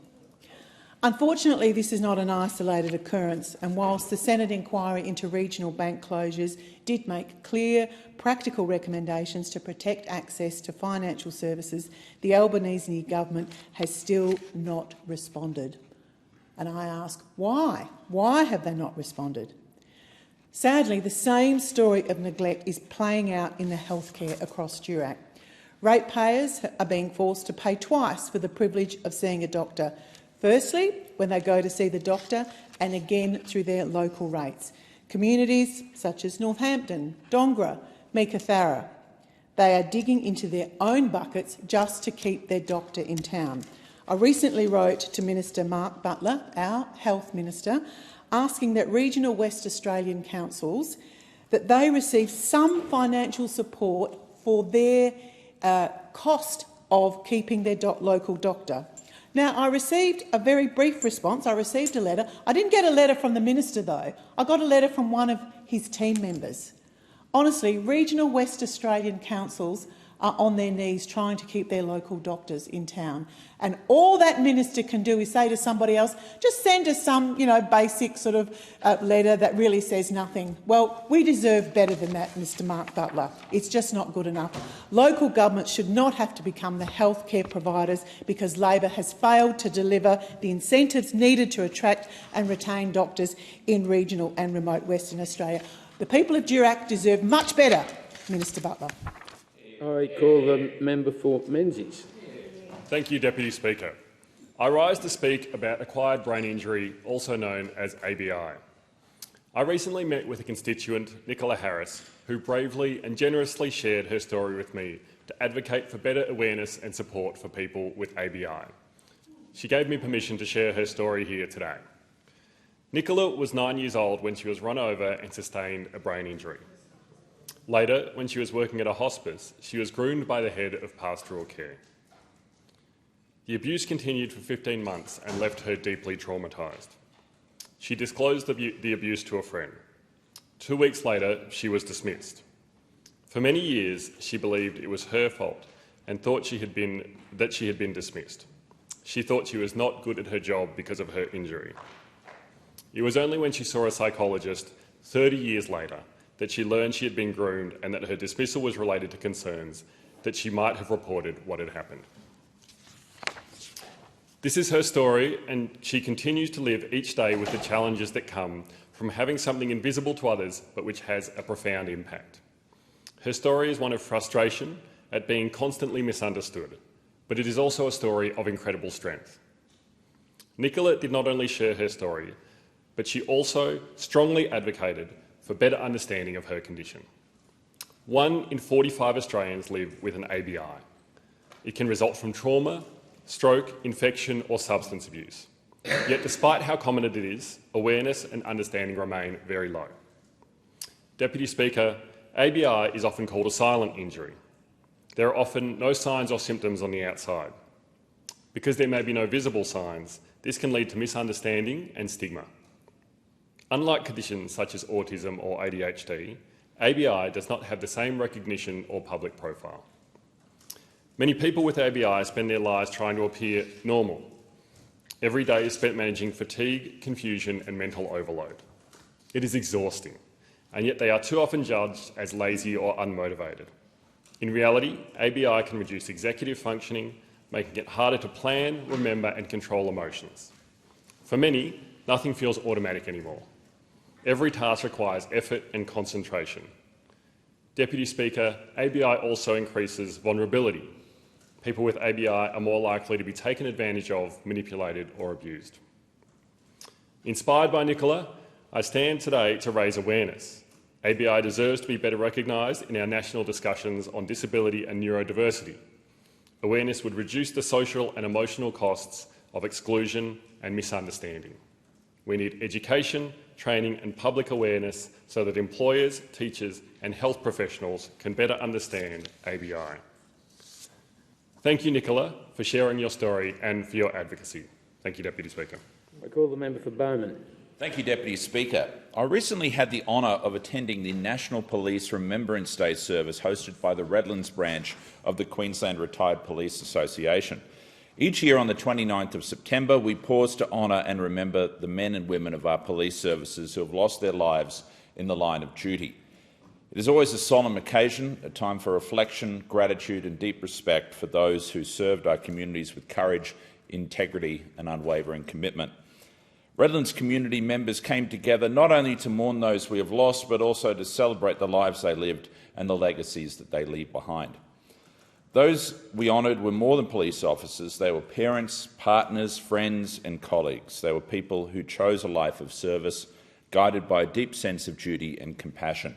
Unfortunately, this is not an isolated occurrence, and whilst the Senate inquiry into regional bank closures did make clear, practical recommendations to protect access to financial services, the Albanese government has still not responded. And I ask, why? Why have they not responded? Sadly, the same story of neglect is playing out in the healthcare across Durack. Ratepayers are being forced to pay twice for the privilege of seeing a doctor. Firstly, when they go to see the doctor, and again through their local rates. Communities such as Northampton, Dongra, Meekatharra, they are digging into their own buckets just to keep their doctor in town. I recently wrote to Minister Mark Butler, our Health Minister, asking that regional West Australian councils that they receive some financial support for their cost of keeping their local doctor. Now, I received a very brief response. I received a letter. I didn't get a letter from the minister, though. I got a letter from one of his team members. Honestly, regional West Australian councils are on their knees trying to keep their local doctors in town. And all that minister can do is say to somebody else, just send us some, basic sort of letter that really says nothing. Well, we deserve better than that, Mr Mark Butler. It's just not good enough. Local governments should not have to become the healthcare providers because Labor has failed to deliver the incentives needed to attract and retain doctors in regional and remote Western Australia. The people of Durack deserve much better, Minister Butler. I call the member for Menzies. Thank you, Deputy Speaker. I rise to speak about acquired brain injury, also known as ABI. I recently met with a constituent, Nicola Harris, who bravely and generously shared her story with me to advocate for better awareness and support for people with ABI. She gave me permission to share her story here today. Nicola was 9 years old when she was run over and sustained a brain injury. Later, when she was working at a hospice, she was groomed by the head of pastoral care. The abuse continued for 15 months and left her deeply traumatised. She disclosed the abuse to a friend. 2 weeks later, she was dismissed. For many years, she believed it was her fault and thought she had been dismissed. She thought she was not good at her job because of her injury. It was only when she saw a psychologist 30 years later that she learned she had been groomed and that her dismissal was related to concerns that she might have reported what had happened. This is her story, and she continues to live each day with the challenges that come from having something invisible to others but which has a profound impact. Her story is one of frustration at being constantly misunderstood, but it is also a story of incredible strength. Nicola did not only share her story, but she also strongly advocated for better understanding of her condition. 1 in 45 Australians live with an ABI. It can result from trauma, stroke, infection or substance abuse. Yet despite how common it is, awareness and understanding remain very low. Deputy Speaker, ABI is often called a silent injury. There are often no signs or symptoms on the outside. Because there may be no visible signs, this can lead to misunderstanding and stigma. Unlike conditions such as autism or ADHD, ABI does not have the same recognition or public profile. Many people with ABI spend their lives trying to appear normal. Every day is spent managing fatigue, confusion and mental overload. It is exhausting, and yet they are too often judged as lazy or unmotivated. In reality, ABI can reduce executive functioning, making it harder to plan, remember and control emotions. For many, nothing feels automatic anymore. Every task requires effort and concentration. Deputy Speaker, ABI also increases vulnerability. People with ABI are more likely to be taken advantage of, manipulated or abused. Inspired by Nicola, I stand today to raise awareness. ABI deserves to be better recognised in our national discussions on disability and neurodiversity. Awareness would reduce the social and emotional costs of exclusion and misunderstanding. We need education, training and public awareness so that employers, teachers and health professionals can better understand ABI. Thank you, Nicola, for sharing your story and for your advocacy. Thank you, Deputy Speaker. I call the member for Bowman. Thank you, Deputy Speaker. I recently had the honour of attending the National Police Remembrance Day service hosted by the Redlands branch of the Queensland Retired Police Association. Each year on the 29th of September, we pause to honour and remember the men and women of our police services who have lost their lives in the line of duty. It is always a solemn occasion, a time for reflection, gratitude and deep respect for those who served our communities with courage, integrity and unwavering commitment. Redlands community members came together not only to mourn those we have lost, but also to celebrate the lives they lived and the legacies that they leave behind. Those we honoured were more than police officers. They were parents, partners, friends and colleagues. They were people who chose a life of service, guided by a deep sense of duty and compassion.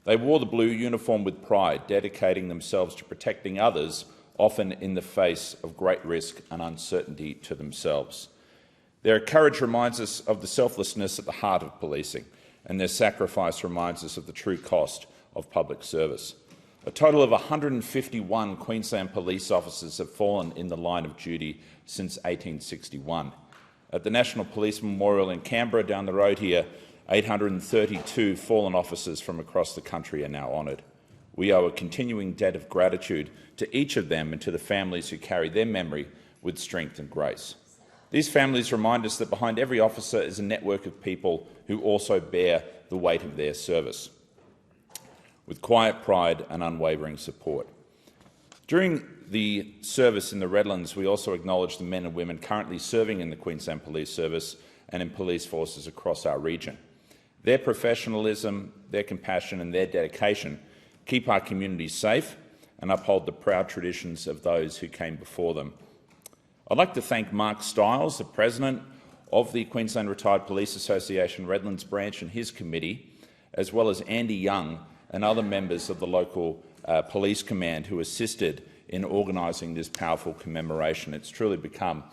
They wore the blue uniform with pride, dedicating themselves to protecting others, often in the face of great risk and uncertainty to themselves. Their courage reminds us of the selflessness at the heart of policing, and their sacrifice reminds us of the true cost of public service. A total of 151 Queensland police officers have fallen in the line of duty since 1861. At the National Police Memorial in Canberra, down the road here, 832 fallen officers from across the country are now honoured. We owe a continuing debt of gratitude to each of them and to the families who carry their memory with strength and grace. These families remind us that behind every officer is a network of people who also bear the weight of their service, with quiet pride and unwavering support. During the service in the Redlands, we also acknowledge the men and women currently serving in the Queensland Police Service and in police forces across our region. Their professionalism, their compassion and their dedication keep our communities safe and uphold the proud traditions of those who came before them. I'd like to thank Mark Stiles, the President of the Queensland Retired Police Association Redlands branch, and his committee, as well as Andy Young and other members of the local police command who assisted in organising this powerful commemoration. It's truly become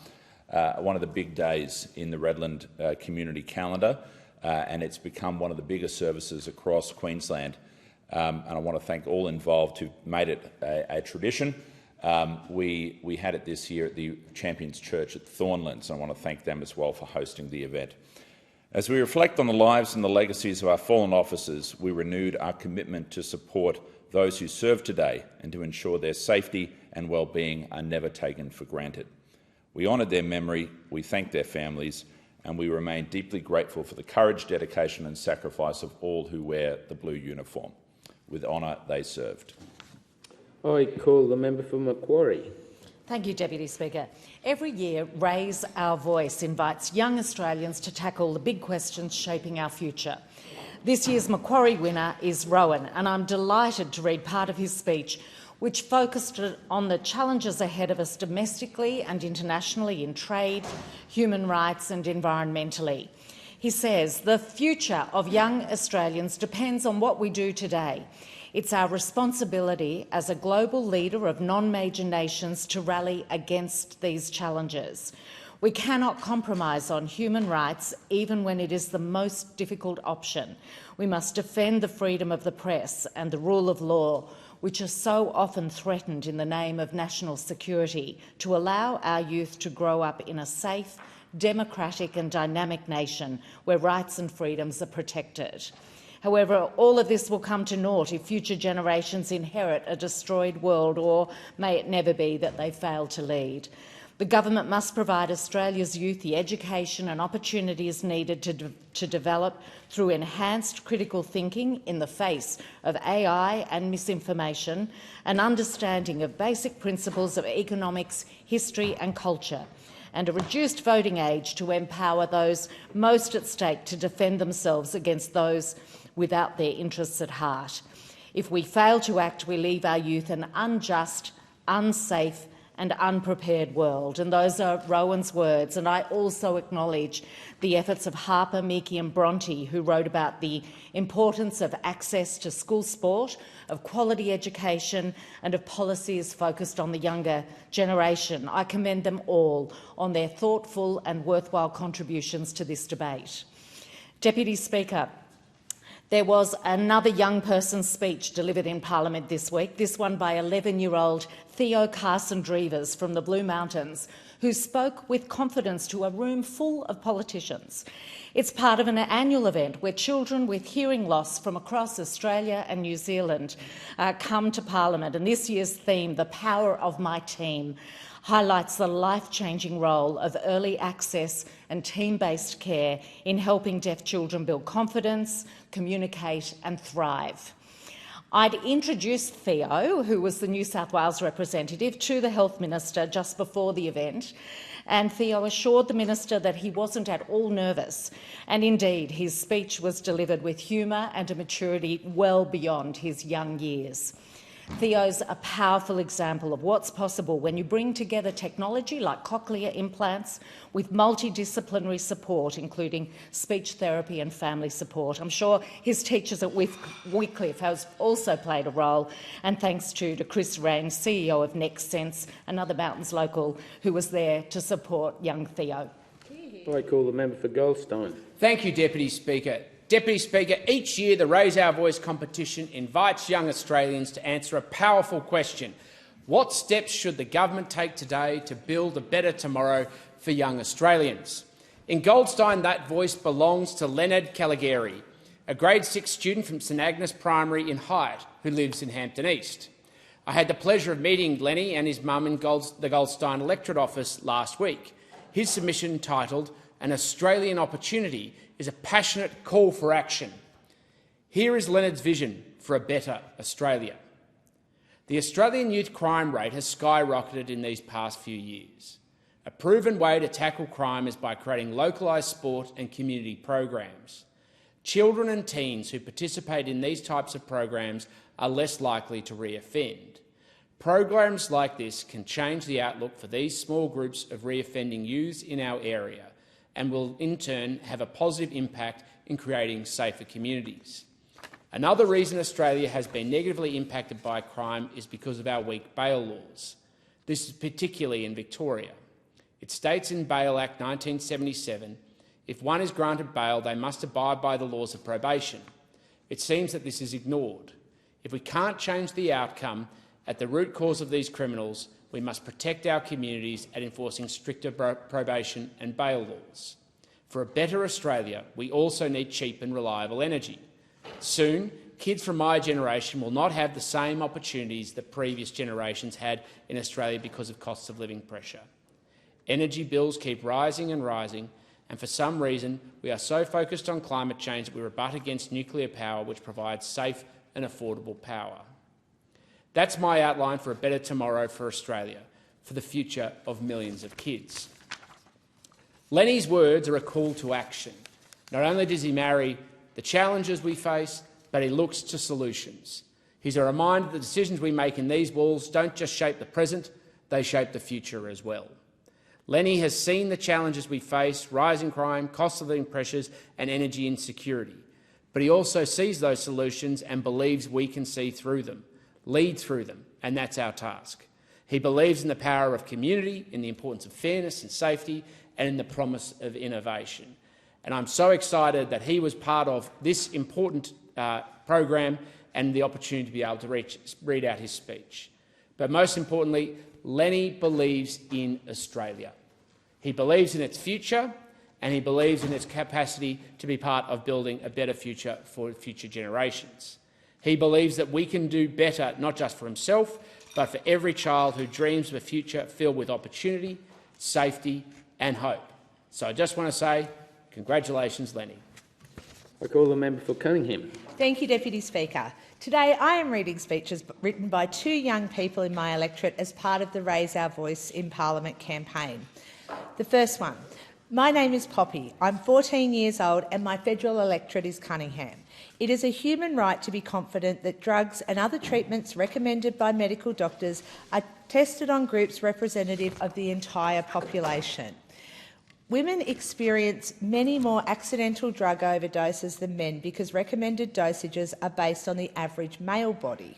one of the big days in the Redland community calendar, and it's become one of the biggest services across Queensland. And I want to thank all involved who made it a tradition. We had it this year at the Champions Church at Thornlands, and I want to thank them as well for hosting the event. As we reflect on the lives and the legacies of our fallen officers, we renewed our commitment to support those who serve today and to ensure their safety and well-being are never taken for granted. We honoured their memory, we thank their families, and we remain deeply grateful for the courage, dedication and sacrifice of all who wear the blue uniform. With honour they served. I call the member for Macquarie. Thank you, Deputy Speaker. Every year, Raise Our Voice invites young Australians to tackle the big questions shaping our future. This year's Macquarie winner is Rowan, and I'm delighted to read part of his speech, which focused on the challenges ahead of us domestically and internationally in trade, human rights and environmentally. He says, "The future of young Australians depends on what we do today. It's our responsibility as a global leader of non-major nations to rally against these challenges. We cannot compromise on human rights, even when it is the most difficult option. We must defend the freedom of the press and the rule of law, which are so often threatened in the name of national security, to allow our youth to grow up in a safe, democratic and dynamic nation where rights and freedoms are protected. However, all of this will come to naught if future generations inherit a destroyed world, or may it never be that they fail to lead. The government must provide Australia's youth the education and opportunities needed to develop through enhanced critical thinking in the face of AI and misinformation, an understanding of basic principles of economics, history and culture, and a reduced voting age to empower those most at stake to defend themselves against those without their interests at heart. If we fail to act, we leave our youth an unjust, unsafe and unprepared world. And those are Rowan's words. And I also acknowledge the efforts of Harper, Meekie and Bronte, who wrote about the importance of access to school sport, of quality education and of policies focused on the younger generation. I commend them all on their thoughtful and worthwhile contributions to this debate. Deputy Speaker, there was another young person's speech delivered in Parliament this week, this one by 11-year-old Theo Carson-Drevers from the Blue Mountains, who spoke with confidence to a room full of politicians. It's part of an annual event where children with hearing loss from across Australia and New Zealand come to Parliament, and this year's theme, The Power of My Team, highlights the life-changing role of early access and team-based care in helping deaf children build confidence, communicate and thrive. I'd introduced Theo, who was the New South Wales representative, to the Health Minister just before the event, and Theo assured the Minister that he wasn't at all nervous, and indeed his speech was delivered with humour and a maturity well beyond his young years. Theo's a powerful example of what's possible when you bring together technology like cochlear implants with multidisciplinary support, including speech therapy and family support. I'm sure his teachers at Wycliffe have also played a role, and thanks to Chris Rain, CEO of Next Sense, another Mountains local who was there to support young Theo. I call the member for Goldstein. Thank you, Deputy Speaker. Deputy Speaker, each year the Raise Our Voice competition invites young Australians to answer a powerful question. What steps should the government take today to build a better tomorrow for young Australians? In Goldstein, that voice belongs to Leonard Caligari, a grade 6 student from St Agnes Primary in Hyatt who lives in Hampton East. I had the pleasure of meeting Lenny and his mum in the Goldstein electorate office last week. His submission, titled "An Australian Opportunity," is a passionate call for action. Here is Leonard's vision for a better Australia. The Australian youth crime rate has skyrocketed in these past few years. A proven way to tackle crime is by creating localised sport and community programs. Children and teens who participate in these types of programs are less likely to reoffend. Programs like this can change the outlook for these small groups of reoffending youths in our area and will in turn have a positive impact in creating safer communities. Another reason Australia has been negatively impacted by crime is because of our weak bail laws. This is particularly in Victoria. It states in Bail Act 1977, if one is granted bail, they must abide by the laws of probation. It seems that this is ignored. If we can't change the outcome at the root cause of these criminals, we must protect our communities at enforcing stricter probation and bail laws. For a better Australia, we also need cheap and reliable energy. Soon, kids from my generation will not have the same opportunities that previous generations had in Australia because of costs of living pressure. Energy bills keep rising and rising, and for some reason we are so focused on climate change that we rebut against nuclear power, which provides safe and affordable power. That's my outline for a better tomorrow for Australia, for the future of millions of kids. Lenny's words are a call to action. Not only does he marry the challenges we face, but he looks to solutions. He's a reminder that the decisions we make in these walls don't just shape the present, they shape the future as well. Lenny has seen the challenges we face, rising crime, cost of living pressures and energy insecurity. But he also sees those solutions and believes we can see through them, lead through them, and that's our task. He believes in the power of community, in the importance of fairness and safety, and in the promise of innovation. And I'm so excited that he was part of this important program and the opportunity to be able to read out his speech. But most importantly, Lenny believes in Australia. He believes in its future, and he believes in its capacity to be part of building a better future for future generations. He believes that we can do better, not just for himself, but for every child who dreams of a future filled with opportunity, safety and hope. So I just want to say, congratulations, Lenny. I call the member for Cunningham. Thank you, Deputy Speaker. Today I am reading speeches written by two young people in my electorate as part of the Raise Our Voice in Parliament campaign. The first one. My name is Poppy. I'm 14 years old and my federal electorate is Cunningham. It is a human right to be confident that drugs and other treatments recommended by medical doctors are tested on groups representative of the entire population. Women experience many more accidental drug overdoses than men because recommended dosages are based on the average male body.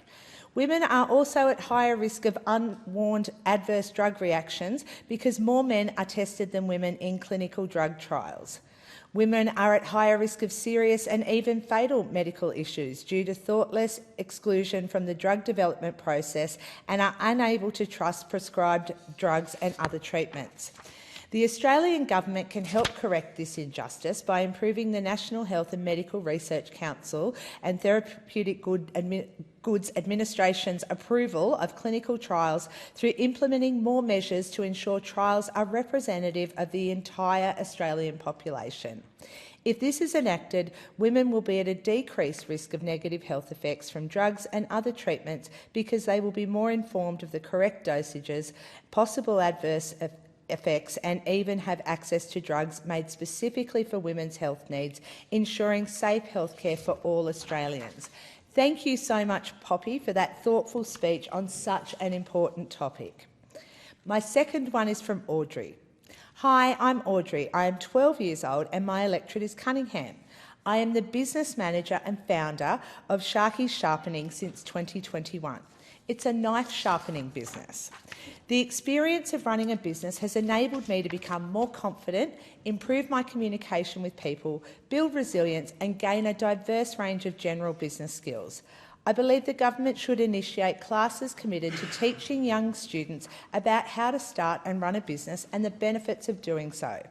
Women are also at higher risk of unwarned adverse drug reactions because more men are tested than women in clinical drug trials. Women are at higher risk of serious and even fatal medical issues due to thoughtless exclusion from the drug development process and are unable to trust prescribed drugs and other treatments. The Australian Government can help correct this injustice by improving the National Health and Medical Research Council and Therapeutic Goods Administration's approval of clinical trials through implementing more measures to ensure trials are representative of the entire Australian population. If this is enacted, women will be at a decreased risk of negative health effects from drugs and other treatments because they will be more informed of the correct dosages, possible adverse effects and even have access to drugs made specifically for women's health needs, ensuring safe healthcare for all Australians. Thank you so much, Poppy, for that thoughtful speech on such an important topic. My second one is from Audrey. Hi, I'm Audrey. I am 12 years old and my electorate is Cunningham. I am the business manager and founder of Sharky's Sharpening since 2021. It's a knife-sharpening business. The experience of running a business has enabled me to become more confident, improve my communication with people, build resilience and gain a diverse range of general business skills. I believe the government should initiate classes committed to teaching young students about how to start and run a business and the benefits of doing so.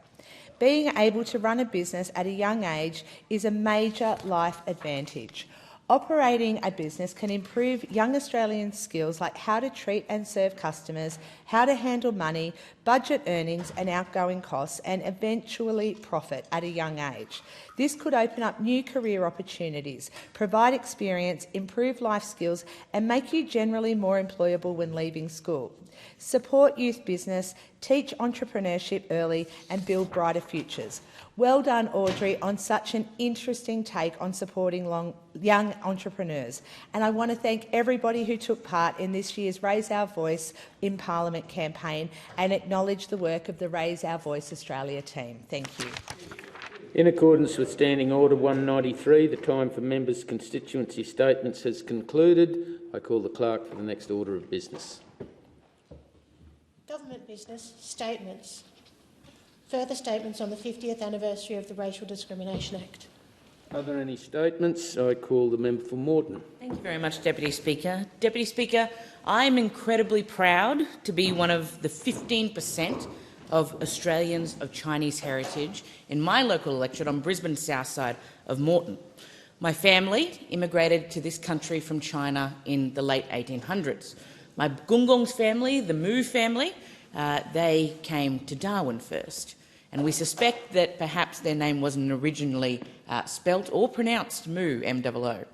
Being able to run a business at a young age is a major life advantage. Operating a business can improve young Australians' skills like how to treat and serve customers, how to handle money, budget earnings and outgoing costs, and eventually profit at a young age. This could open up new career opportunities, provide experience, improve life skills, and make you generally more employable when leaving school. Support youth business, teach entrepreneurship early, and build brighter futures. Well done, Audrey, on such an interesting take on supporting young entrepreneurs. And I want to thank everybody who took part in this year's Raise Our Voice in Parliament campaign and acknowledge the work of the Raise Our Voice Australia team. Thank you. In accordance with Standing Order 193, the time for members' constituency statements has concluded. I call the clerk for the next order of business. Government business statements. Further statements on the 50th anniversary of the Racial Discrimination Act. Are there any statements? I call the member for Moreton. Thank you very much, Deputy Speaker. Deputy Speaker, I am incredibly proud to be one of the 15% of Australians of Chinese heritage in my local electorate on Brisbane's south side of Moreton. My family immigrated to this country from China in the late 1800s. My Gungong's family, the Mu family, they came to Darwin first. And we suspect that perhaps their name wasn't originally spelt or pronounced Mu, M-O-O.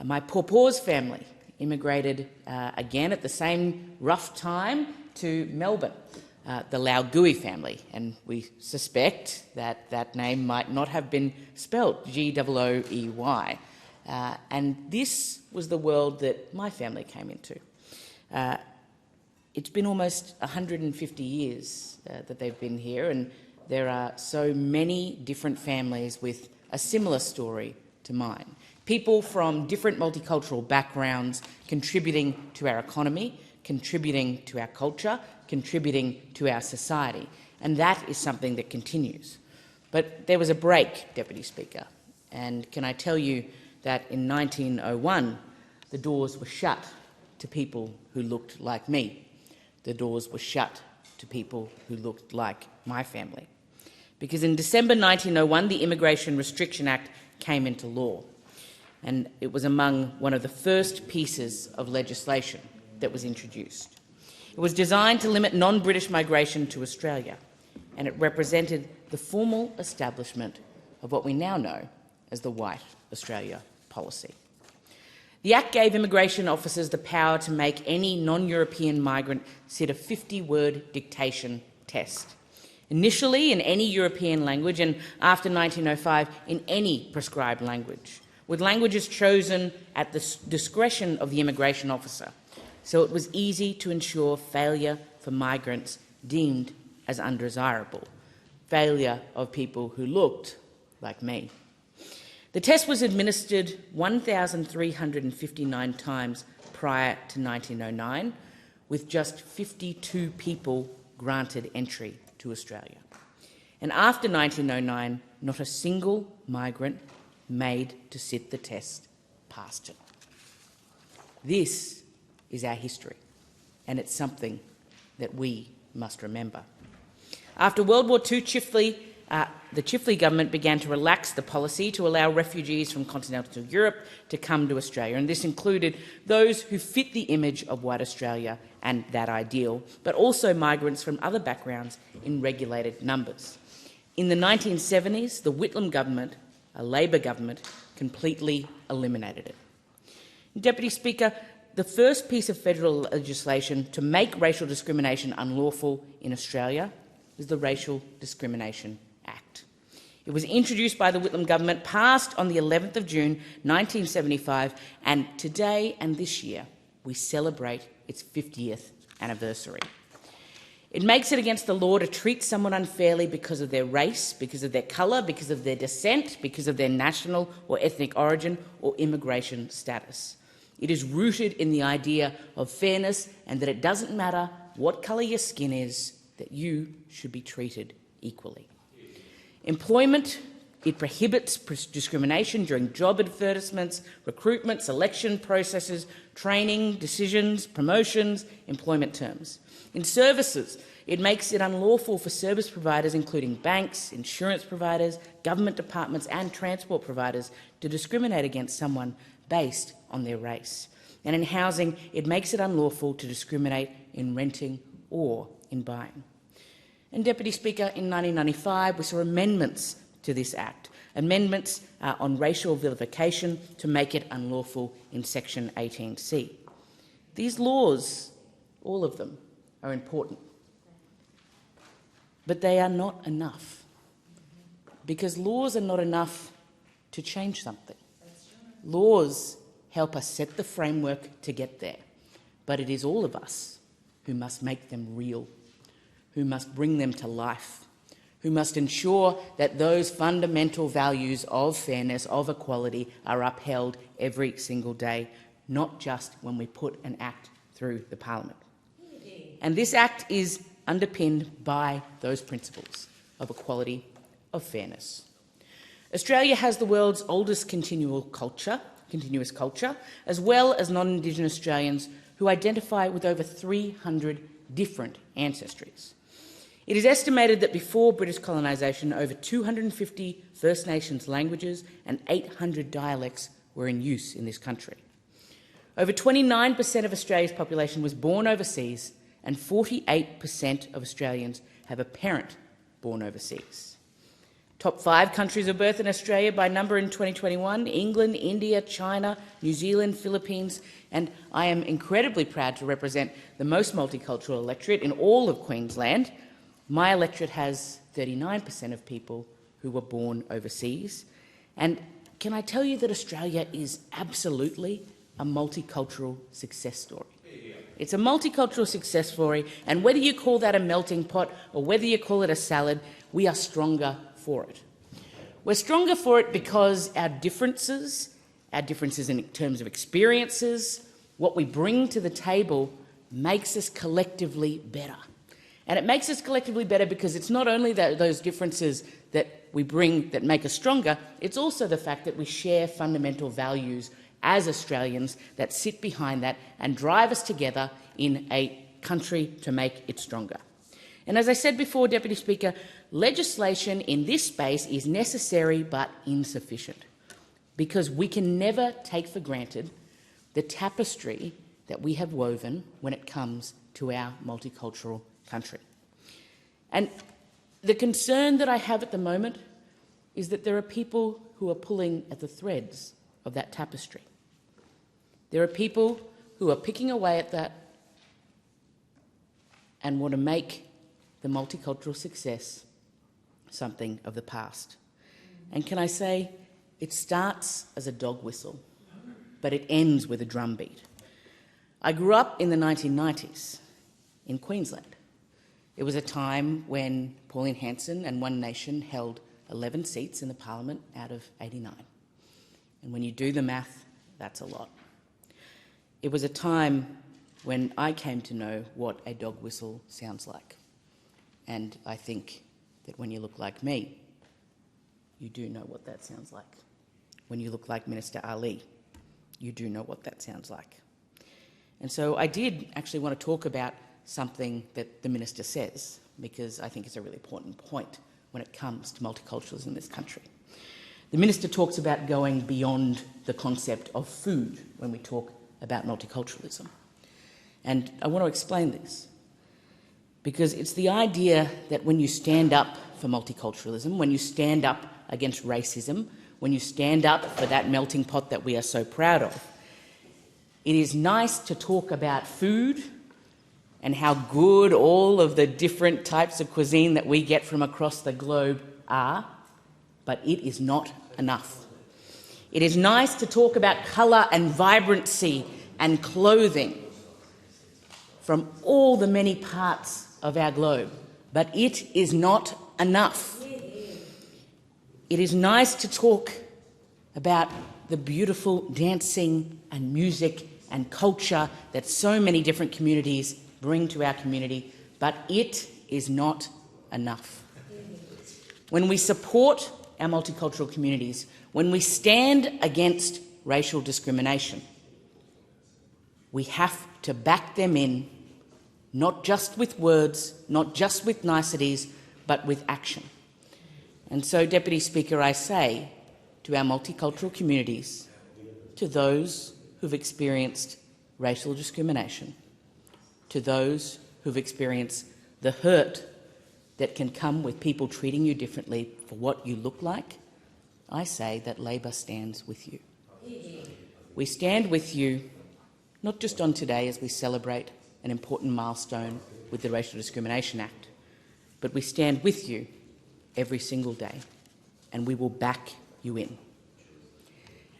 My Pawpaw's family immigrated again at the same rough time to Melbourne, the Laogui family, and we suspect that that name might not have been spelt G-O-O-E-Y. And this was the world that my family came into. It's been almost 150 years that they've been here, and there are so many different families with a similar story to mine. People from different multicultural backgrounds contributing to our economy, contributing to our culture, contributing to our society. And that is something that continues. But there was a break, Deputy Speaker, and can I tell you that in 1901 the doors were shut to people who looked like me. The doors were shut to people who looked like my family. Because in December 1901, the Immigration Restriction Act came into law, and it was among one of the first pieces of legislation that was introduced. It was designed to limit non-British migration to Australia, and it represented the formal establishment of what we now know as the White Australia policy. The Act gave immigration officers the power to make any non-European migrant sit a 50-word dictation test, initially in any European language and after 1905 in any prescribed language, with languages chosen at the discretion of the immigration officer, so it was easy to ensure failure for migrants deemed as undesirable, failure of people who looked like me. The test was administered 1,359 times prior to 1909, with just 52 people granted entry to Australia. And after 1909, not a single migrant made to sit the test passed it. This is our history, and it's something that we must remember. After World War II, the Chifley government began to relax the policy to allow refugees from continental Europe to come to Australia, and this included those who fit the image of white Australia and that ideal, but also migrants from other backgrounds in regulated numbers. In the 1970s, the Whitlam government, a Labor government, completely eliminated it. Deputy Speaker, the first piece of federal legislation to make racial discrimination unlawful in Australia was the Racial Discrimination Act. It was introduced by the Whitlam government, passed on the 11th of June 1975, and today and this year we celebrate its 50th anniversary. It makes it against the law to treat someone unfairly because of their race, because of their colour, because of their descent, because of their national or ethnic origin or immigration status. It is rooted in the idea of fairness and that it doesn't matter what colour your skin is, that you should be treated equally. Employment, it prohibits discrimination during job advertisements, recruitment, selection processes, training, decisions, promotions, employment terms. In services, it makes it unlawful for service providers, including banks, insurance providers, government departments and transport providers, to discriminate against someone based on their race. And in housing, it makes it unlawful to discriminate in renting or in buying. And, Deputy Speaker, in 1995 we saw amendments to this Act, amendments on racial vilification to make it unlawful in Section 18C. These laws, all of them, are important. But they are not enough, because laws are not enough to change something. Laws help us set the framework to get there, but it is all of us who must make them real, who must bring them to life, who must ensure that those fundamental values of fairness, of equality, are upheld every single day, not just when we put an Act through the Parliament. And this Act is underpinned by those principles of equality, of fairness. Australia has the world's oldest continuous culture, as well as non-Indigenous Australians who identify with over 300 different ancestries. It is estimated that before British colonisation, over 250 First Nations languages and 800 dialects were in use in this country. Over 29% of Australia's population was born overseas, and 48% of Australians have a parent born overseas. Top 5 countries of birth in Australia by number in 2021: England, India, China, New Zealand, Philippines, and I am incredibly proud to represent the most multicultural electorate in all of Queensland. My electorate has 39% of people who were born overseas. And can I tell you that Australia is absolutely a multicultural success story? It's a multicultural success story, and whether you call that a melting pot or whether you call it a salad, we are stronger for it. We're stronger for it because our differences in terms of experiences, what we bring to the table, makes us collectively better. And it makes us collectively better because it's not only those differences that we bring that make us stronger, it's also the fact that we share fundamental values as Australians that sit behind that and drive us together in a country to make it stronger. And as I said before, Deputy Speaker, legislation in this space is necessary but insufficient, because we can never take for granted the tapestry that we have woven when it comes to our multicultural country. And the concern that I have at the moment is that there are people who are pulling at the threads of that tapestry. There are people who are picking away at that and want to make the multicultural success something of the past. And can I say, it starts as a dog whistle, but it ends with a drumbeat. I grew up in the 1990s in Queensland. It was a time when Pauline Hanson and One Nation held 11 seats in the Parliament out of 89. And when you do the math, that's a lot. It was a time when I came to know what a dog whistle sounds like. And I think that when you look like me, you do know what that sounds like. When you look like Minister Ali, you do know what that sounds like. And so I did actually want to talk about something that the Minister says, because I think it's a really important point when it comes to multiculturalism in this country. The Minister talks about going beyond the concept of food when we talk about multiculturalism. And I want to explain this, because it's the idea that when you stand up for multiculturalism, when you stand up against racism, when you stand up for that melting pot that we are so proud of, it is nice to talk about food and how good all of the different types of cuisine that we get from across the globe are, but it is not enough. It is nice to talk about colour and vibrancy and clothing from all the many parts of our globe, but it is not enough. It is nice to talk about the beautiful dancing and music and culture that so many different communities bring to our community, but it is not enough. When we support our multicultural communities, when we stand against racial discrimination, we have to back them in, not just with words, not just with niceties, but with action. And so, Deputy Speaker, I say to our multicultural communities, to those who've experienced racial discrimination, to those who've experienced the hurt that can come with people treating you differently for what you look like, I say that Labor stands with you. We stand with you not just on today as we celebrate an important milestone with the Racial Discrimination Act, but we stand with you every single day, and we will back you in.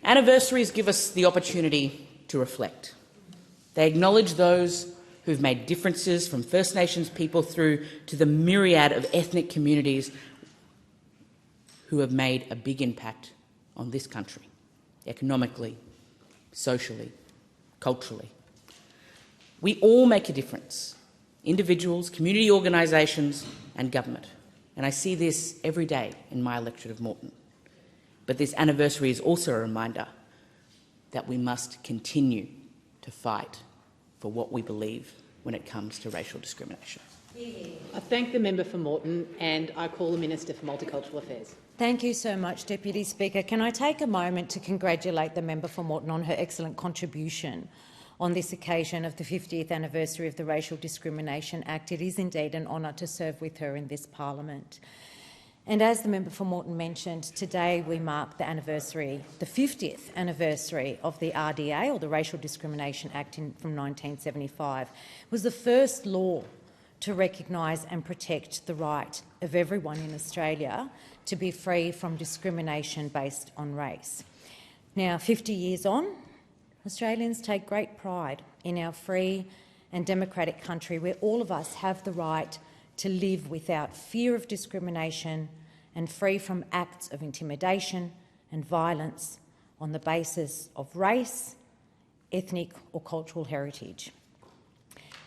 Anniversaries give us the opportunity to reflect. They acknowledge those who've made differences, from First Nations people through to the myriad of ethnic communities who have made a big impact on this country, economically, socially, culturally. We all make a difference, individuals, community organisations and government, and I see this every day in my electorate of Moreton. But this anniversary is also a reminder that we must continue to fight for what we believe when it comes to racial discrimination. I thank the member for Moreton and I call the Minister for Multicultural Affairs. Thank you so much, Deputy Speaker. Can I take a moment to congratulate the member for Moreton on her excellent contribution on this occasion of the 50th anniversary of the Racial Discrimination Act. It is indeed an honour to serve with her in this parliament. And as the member for Moreton mentioned, today we mark the anniversary, the 50th anniversary of the RDA, or the Racial Discrimination Act from 1975. It was the first law to recognise and protect the right of everyone in Australia to be free from discrimination based on race. Now, 50 years on, Australians take great pride in our free and democratic country where all of us have the right to live without fear of discrimination and free from acts of intimidation and violence on the basis of race, ethnic or cultural heritage.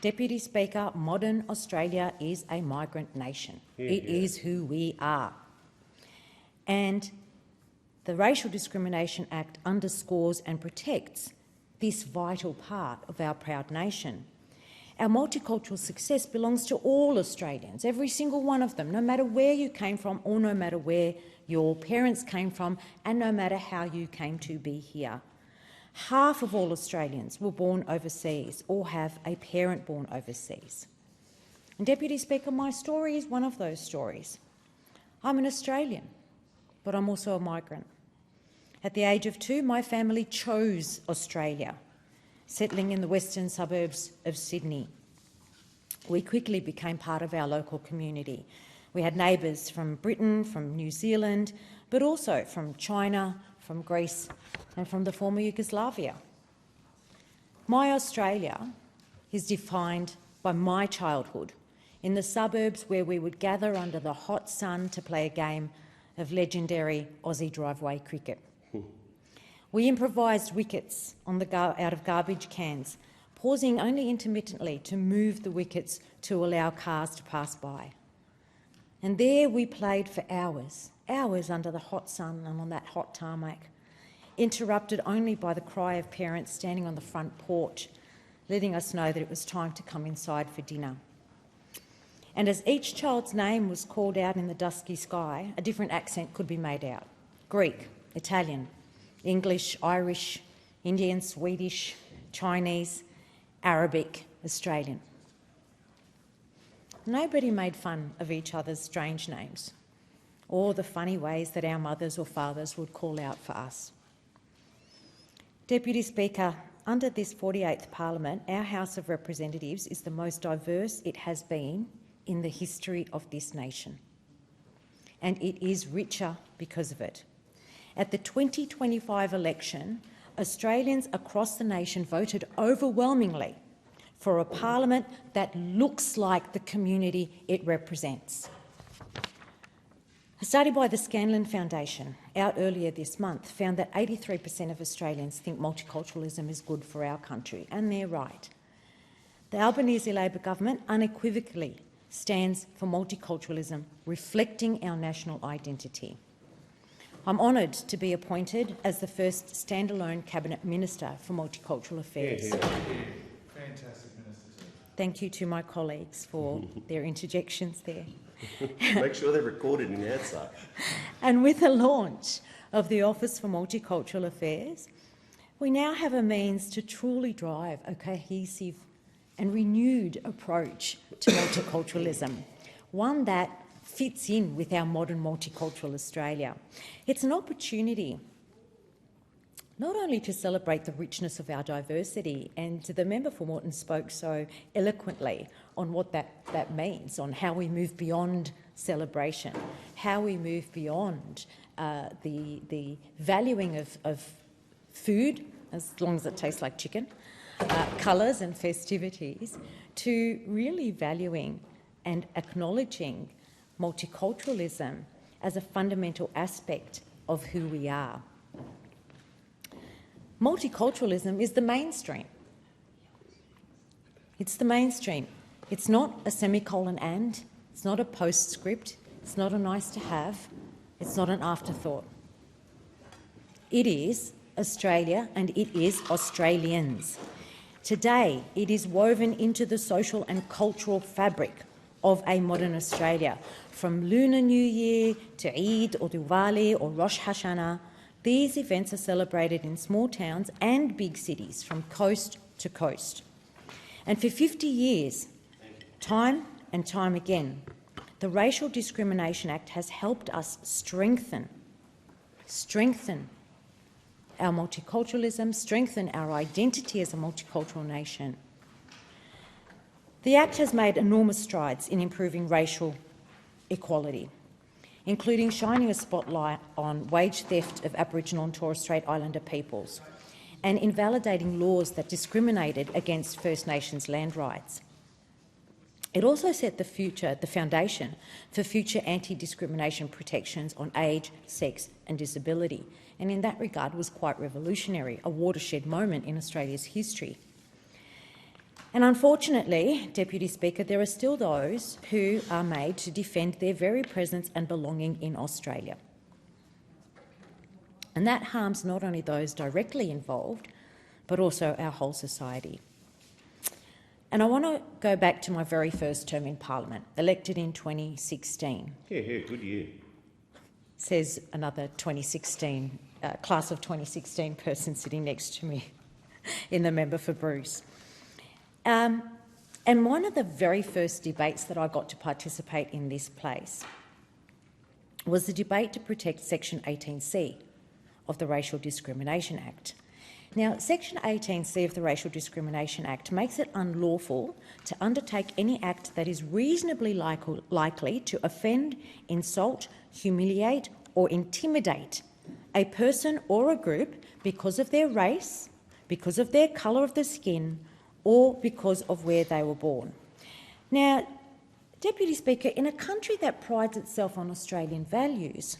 Deputy Speaker, modern Australia is a migrant nation. It is who we are. And the Racial Discrimination Act underscores and protects this vital part of our proud nation. Our multicultural success belongs to all Australians, every single one of them, no matter where you came from or no matter where your parents came from and no matter how you came to be here. Half of all Australians were born overseas or have a parent born overseas. And Deputy Speaker, my story is one of those stories. I'm an Australian, but I'm also a migrant. At the age of 2, my family chose Australia, settling in the western suburbs of Sydney. We quickly became part of our local community. We had neighbours from Britain, from New Zealand, but also from China, from Greece and from the former Yugoslavia. My Australia is defined by my childhood in the suburbs where we would gather under the hot sun to play a game of legendary Aussie driveway cricket. We improvised wickets out of garbage cans, pausing only intermittently to move the wickets to allow cars to pass by. And there we played for hours, hours under the hot sun and on that hot tarmac, interrupted only by the cry of parents standing on the front porch, letting us know that it was time to come inside for dinner. And as each child's name was called out in the dusky sky, a different accent could be made out: Greek, Italian, English, Irish, Indian, Swedish, Chinese, Arabic, Australian. Nobody made fun of each other's strange names or the funny ways that our mothers or fathers would call out for us. Deputy Speaker, under this 48th Parliament, our House of Representatives is the most diverse it has been in the history of this nation, and it is richer because of it. At the 2025 election, Australians across the nation voted overwhelmingly for a parliament that looks like the community it represents. A study by the Scanlon Foundation out earlier this month found that 83% of Australians think multiculturalism is good for our country, and they're right. The Albanese Labor government unequivocally stands for multiculturalism, reflecting our national identity. I'm honoured to be appointed as the first standalone Cabinet Minister for Multicultural Affairs. Fantastic, Minister. Thank you to my colleagues for their interjections there. Make sure they're recorded in answer. And with the launch of the Office for Multicultural Affairs, we now have a means to truly drive a cohesive and renewed approach to multiculturalism, one that fits in with our modern multicultural Australia. It's an opportunity not only to celebrate the richness of our diversity, and the member for Moreton spoke so eloquently on what that means, on how we move beyond celebration, how we move beyond the valuing of food, as long as it tastes like chicken, colours and festivities, to really valuing and acknowledging multiculturalism as a fundamental aspect of who we are. Multiculturalism is the mainstream. It's the mainstream. It's not a semicolon and, it's not a postscript, it's not a nice to have, it's not an afterthought. It is Australia and it is Australians. Today, it is woven into the social and cultural fabric of a modern Australia. From Lunar New Year to Eid or Diwali or Rosh Hashanah, these events are celebrated in small towns and big cities from coast to coast. And for 50 years, time and time again, the Racial Discrimination Act has helped us strengthen our multiculturalism, strengthen our identity as a multicultural nation. The Act has made enormous strides in improving racial equality, including shining a spotlight on wage theft of Aboriginal and Torres Strait Islander peoples and invalidating laws that discriminated against First Nations land rights. It also set the foundation for future anti-discrimination protections on age, sex and disability, and in that regard was quite revolutionary, a watershed moment in Australia's history. And unfortunately, Deputy Speaker, there are still those who are made to defend their very presence and belonging in Australia. And that harms not only those directly involved, but also our whole society. And I want to go back to my very first term in Parliament, elected in 2016. Yeah, good year. Says another 2016, class of 2016 person sitting next to me in the member for Bruce. And one of the very first debates that I got to participate in this place was the debate to protect Section 18C of the Racial Discrimination Act. Now, Section 18C of the Racial Discrimination Act makes it unlawful to undertake any act that is reasonably likely to offend, insult, humiliate or intimidate a person or a group because of their race, because of their colour of the skin, or because of where they were born. Now, Deputy Speaker, in a country that prides itself on Australian values,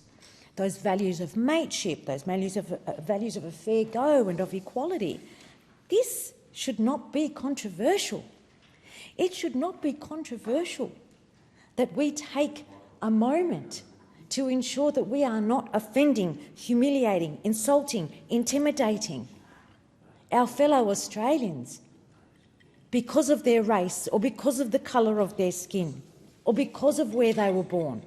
those values of mateship, those values of a fair go and of equality, this should not be controversial. It should not be controversial that we take a moment to ensure that we are not offending, humiliating, insulting, intimidating our fellow Australians because of their race or because of the colour of their skin or because of where they were born.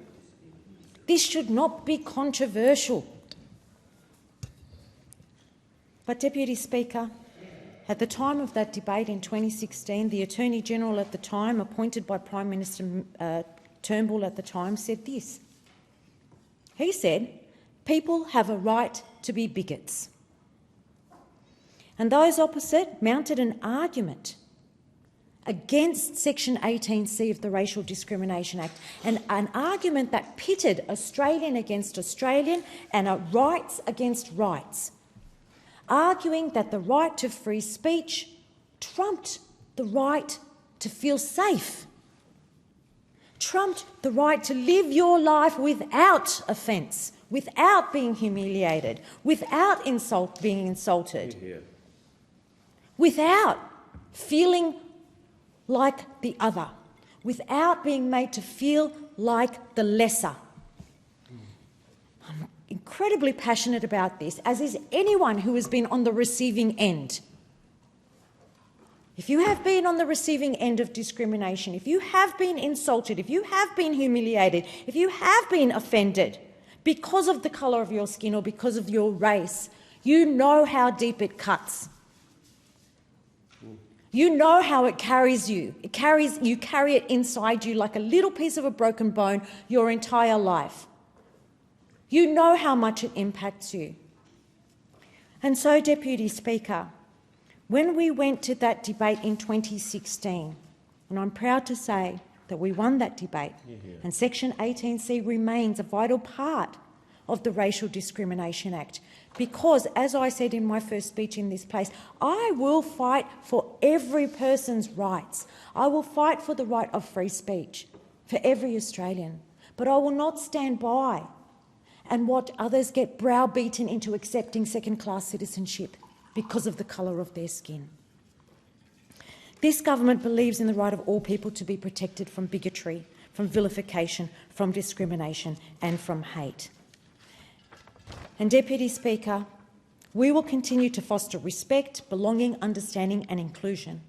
This should not be controversial. But, Deputy Speaker, at the time of that debate in 2016, the Attorney-General at the time, appointed by Prime Minister Turnbull at the time, said this. He said, "People have a right to be bigots." And those opposite mounted an argument against Section 18C of the Racial Discrimination Act, and an argument that pitted Australian against Australian and rights against rights, arguing that the right to free speech trumped the right to feel safe, trumped the right to live your life without offence without being humiliated, without being insulted, without feeling like the other, without being made to feel like the lesser. I'm incredibly passionate about this, as is anyone who has been on the receiving end. If you have been on the receiving end of discrimination, if you have been insulted, if you have been humiliated, if you have been offended because of the colour of your skin or because of your race, you know how deep it cuts. You know how it carries you. You carry it inside you like a little piece of a broken bone your entire life. You know how much it impacts you. And so, Deputy Speaker, when we went to that debate in 2016, and I'm proud to say that we won that debate, and Section 18C remains a vital part of the Racial Discrimination Act, because, as I said in my first speech in this place, I will fight for every person's rights. I will fight for the right of free speech for every Australian, but I will not stand by and watch others get browbeaten into accepting second-class citizenship because of the colour of their skin. This government believes in the right of all people to be protected from bigotry, from vilification, from discrimination and from hate. And, Deputy Speaker, we will continue to foster respect, belonging, understanding and inclusion,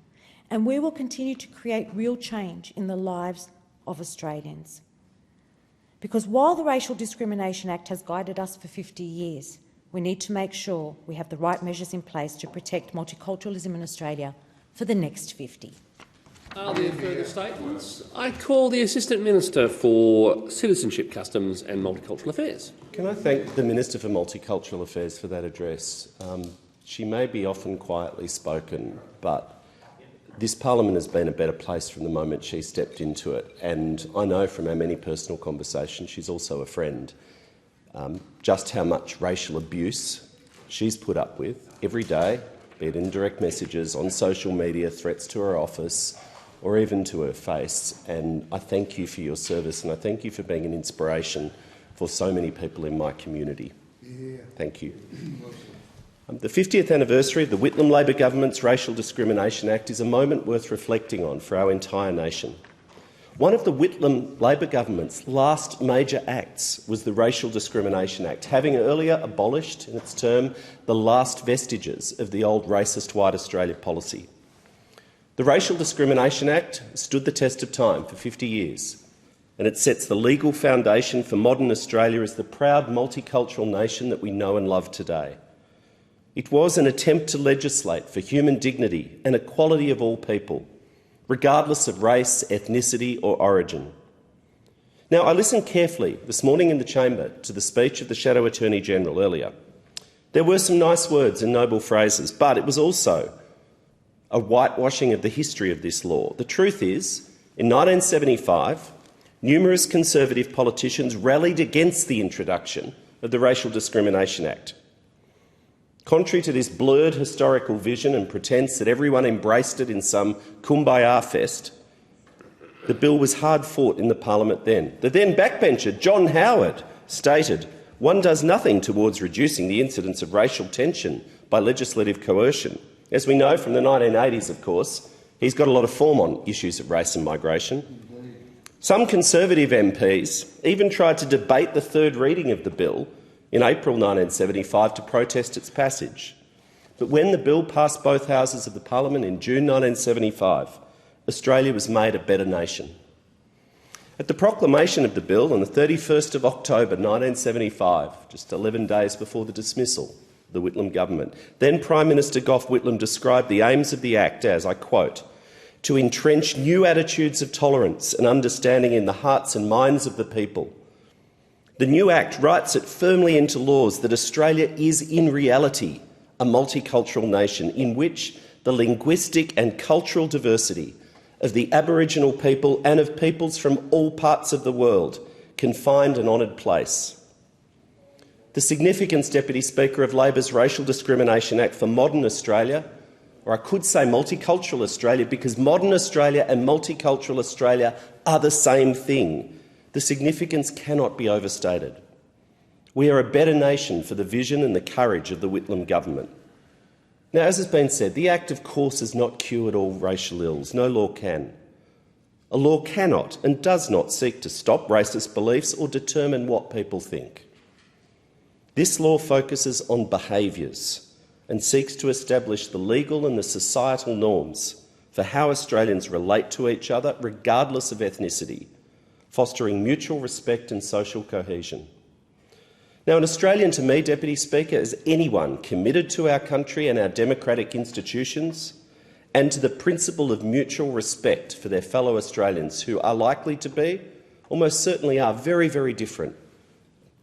and we will continue to create real change in the lives of Australians. Because while the Racial Discrimination Act has guided us for 50 years, we need to make sure we have the right measures in place to protect multiculturalism in Australia for the next 50. Are there further statements? I call the Assistant Minister for Citizenship, Customs and Multicultural Affairs. Can I thank the Minister for Multicultural Affairs for that address? She may be often quietly spoken, but this parliament has been a better place from the moment she stepped into it, and I know from our many personal conversations she's also a friend. Just how much racial abuse she's put up with every day, be it in direct messages, on social media, threats to her office, or even to her face. And I thank you for your service, and I thank you for being an inspiration for so many people in my community. Thank you. The 50th anniversary of the Whitlam Labor government's Racial Discrimination Act is a moment worth reflecting on for our entire nation. One of the Whitlam Labor government's last major acts was the Racial Discrimination Act, having earlier abolished in its term the last vestiges of the old racist White Australia policy. The Racial Discrimination Act stood the test of time for 50 years, and it sets the legal foundation for modern Australia as the proud multicultural nation that we know and love today. It was an attempt to legislate for human dignity and equality of all people, regardless of race, ethnicity or origin. Now, I listened carefully this morning in the chamber to the speech of the Shadow Attorney-General earlier. There were some nice words and noble phrases, but it was also a whitewashing of the history of this law. The truth is, in 1975, numerous Conservative politicians rallied against the introduction of the Racial Discrimination Act. Contrary to this blurred historical vision and pretence that everyone embraced it in some kumbaya fest, the bill was hard fought in the parliament then. The then backbencher, John Howard, stated, "One does nothing towards reducing the incidence of racial tension by legislative coercion." As we know from the 1980s, of course, he's got a lot of form on issues of race and migration. Some Conservative MPs even tried to debate the third reading of the bill in April 1975 to protest its passage. But when the bill passed both houses of the parliament in June 1975, Australia was made a better nation. At the proclamation of the bill on the 31st of October 1975, just 11 days before the dismissal of the Whitlam government, then Prime Minister Gough Whitlam described the aims of the Act as, I quote, "to entrench new attitudes of tolerance and understanding in the hearts and minds of the people. The new Act writes it firmly into laws that Australia is in reality a multicultural nation in which the linguistic and cultural diversity of the Aboriginal people and of peoples from all parts of the world can find an honoured place." The significance, Deputy Speaker, of Labor's Racial Discrimination Act for modern Australia, or I could say multicultural Australia, because modern Australia and multicultural Australia are the same thing. The significance cannot be overstated. We are a better nation for the vision and the courage of the Whitlam government. Now, as has been said, the Act, of course, has not cured all racial ills. No law can. A law cannot and does not seek to stop racist beliefs or determine what people think. This law focuses on behaviours and seeks to establish the legal and the societal norms for how Australians relate to each other, regardless of ethnicity, fostering mutual respect and social cohesion. Now, an Australian to me, Deputy Speaker, is anyone committed to our country and our democratic institutions and to the principle of mutual respect for their fellow Australians who are likely to be, almost certainly are, very, very different,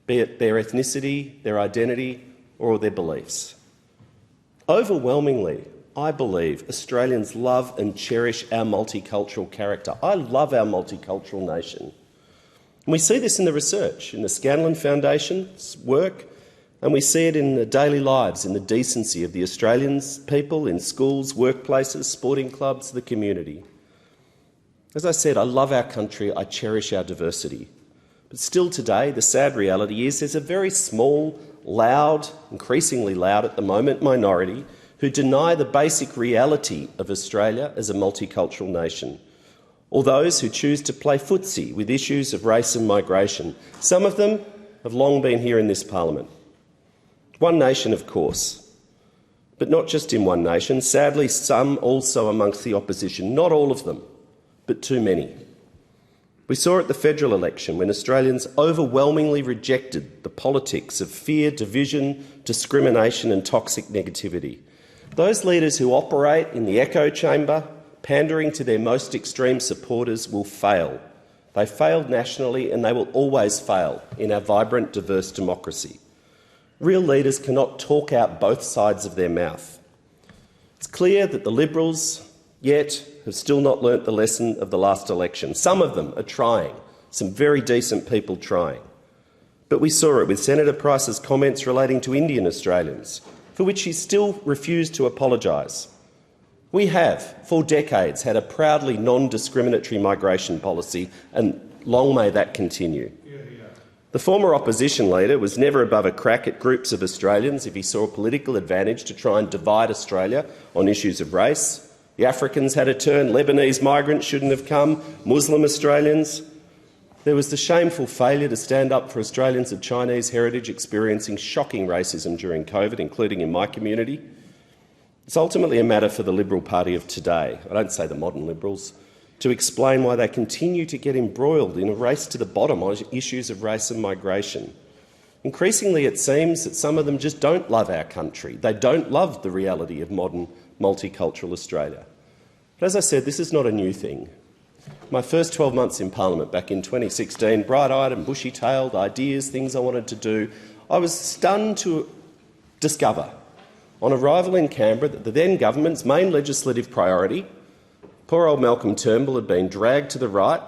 be it their ethnicity, their identity or their beliefs. Overwhelmingly, I believe Australians love and cherish our multicultural character. I love our multicultural nation. And we see this in the research, in the Scanlon Foundation's work, and we see it in the daily lives, in the decency of the Australians, people in schools, workplaces, sporting clubs, the community. As I said, I love our country, I cherish our diversity. But still today, the sad reality is there's a very small, loud, increasingly loud at the moment, minority who deny the basic reality of Australia as a multicultural nation, or those who choose to play footsie with issues of race and migration. Some of them have long been here in this parliament. One nation, of course, but not just in one nation. Sadly, some also amongst the opposition. Not all of them, but too many. We saw at the federal election when Australians overwhelmingly rejected the politics of fear, division, discrimination and toxic negativity. Those leaders who operate in the echo chamber, pandering to their most extreme supporters, will fail. They failed nationally and they will always fail in our vibrant, diverse democracy. Real leaders cannot talk out both sides of their mouth. It's clear that the Liberals, yet, have still not learnt the lesson of the last election. Some of them are trying, some very decent people trying. But we saw it with Senator Price's comments relating to Indian Australians, for which he still refused to apologise. We have, for decades, had a proudly non-discriminatory migration policy, and long may that continue. The former opposition leader was never above a crack at groups of Australians if he saw a political advantage to try and divide Australia on issues of race. The Africans had a turn, Lebanese migrants shouldn't have come, Muslim Australians. There was the shameful failure to stand up for Australians of Chinese heritage experiencing shocking racism during COVID, including in my community. It's ultimately a matter for the Liberal Party of today, I don't say the modern Liberals, to explain why they continue to get embroiled in a race to the bottom on issues of race and migration. Increasingly, it seems that some of them just don't love our country. They don't love the reality of modern multicultural Australia. But as I said, this is not a new thing. My first 12 months in Parliament back in 2016, bright-eyed and bushy-tailed, ideas, things I wanted to do, I was stunned to discover on arrival in Canberra that the then government's main legislative priority, poor old Malcolm Turnbull had been dragged to the right,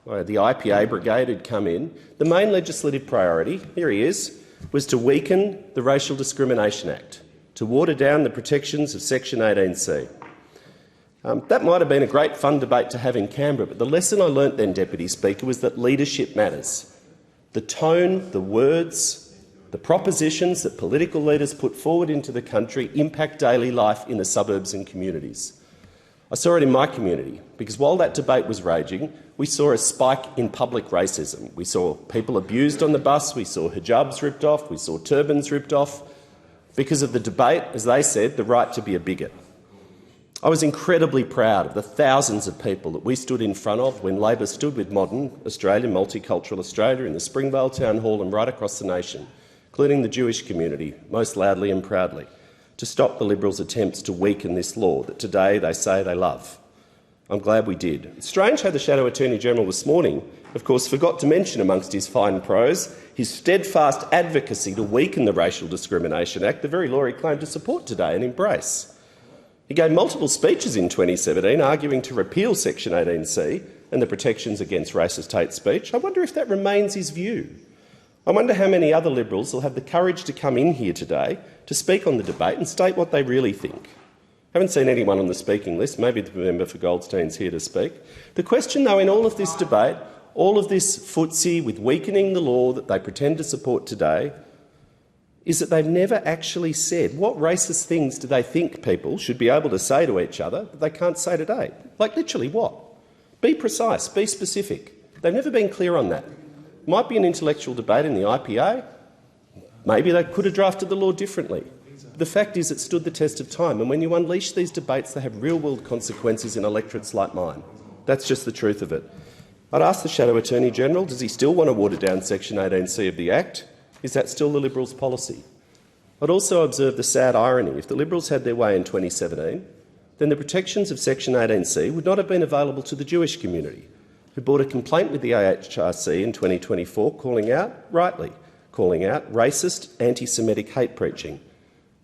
the IPA brigade had come in. The main legislative priority, here he is, was to weaken the Racial Discrimination Act, to water down the protections of Section 18C. That might have been a great fun debate to have in Canberra, but the lesson I learnt then, Deputy Speaker, was that leadership matters. The tone, the words, the propositions that political leaders put forward into the country impact daily life in the suburbs and communities. I saw it in my community, because while that debate was raging, we saw a spike in public racism. We saw people abused on the bus, we saw hijabs ripped off, we saw turbans ripped off, because of the debate, as they said, the right to be a bigot. I was incredibly proud of the thousands of people that we stood in front of when Labor stood with modern Australia, multicultural Australia, in the Springvale Town Hall and right across the nation, including the Jewish community, most loudly and proudly, to stop the Liberals' attempts to weaken this law that today they say they love. I'm glad we did. It's strange how the Shadow Attorney-General this morning, of course, forgot to mention amongst his fine prose his steadfast advocacy to weaken the Racial Discrimination Act, the very law he claimed to support today and embrace. He gave multiple speeches in 2017 arguing to repeal Section 18C and the protections against racist hate speech. I wonder if that remains his view. I wonder how many other Liberals will have the courage to come in here today to speak on the debate and state what they really think. I haven't seen anyone on the speaking list. Maybe the member for Goldstein's here to speak. The question, though, in all of this debate, all of this footsie with weakening the law that they pretend to support today, is that they've never actually said what racist things do they think people should be able to say to each other that they can't say today. Like literally what? Be precise, be specific. They've never been clear on that. Might be an intellectual debate in the IPA. Maybe they could have drafted the law differently. The fact is it stood the test of time, and when you unleash these debates, they have real-world consequences in electorates like mine. That's just the truth of it. I'd ask the Shadow Attorney-General, does he still want to water down Section 18C of the Act? Is that still the Liberals' policy? I'd also observe the sad irony. If the Liberals had their way in 2017, then the protections of Section 18C would not have been available to the Jewish community, who brought a complaint with the AHRC in 2024 rightly calling out racist, anti-Semitic hate preaching.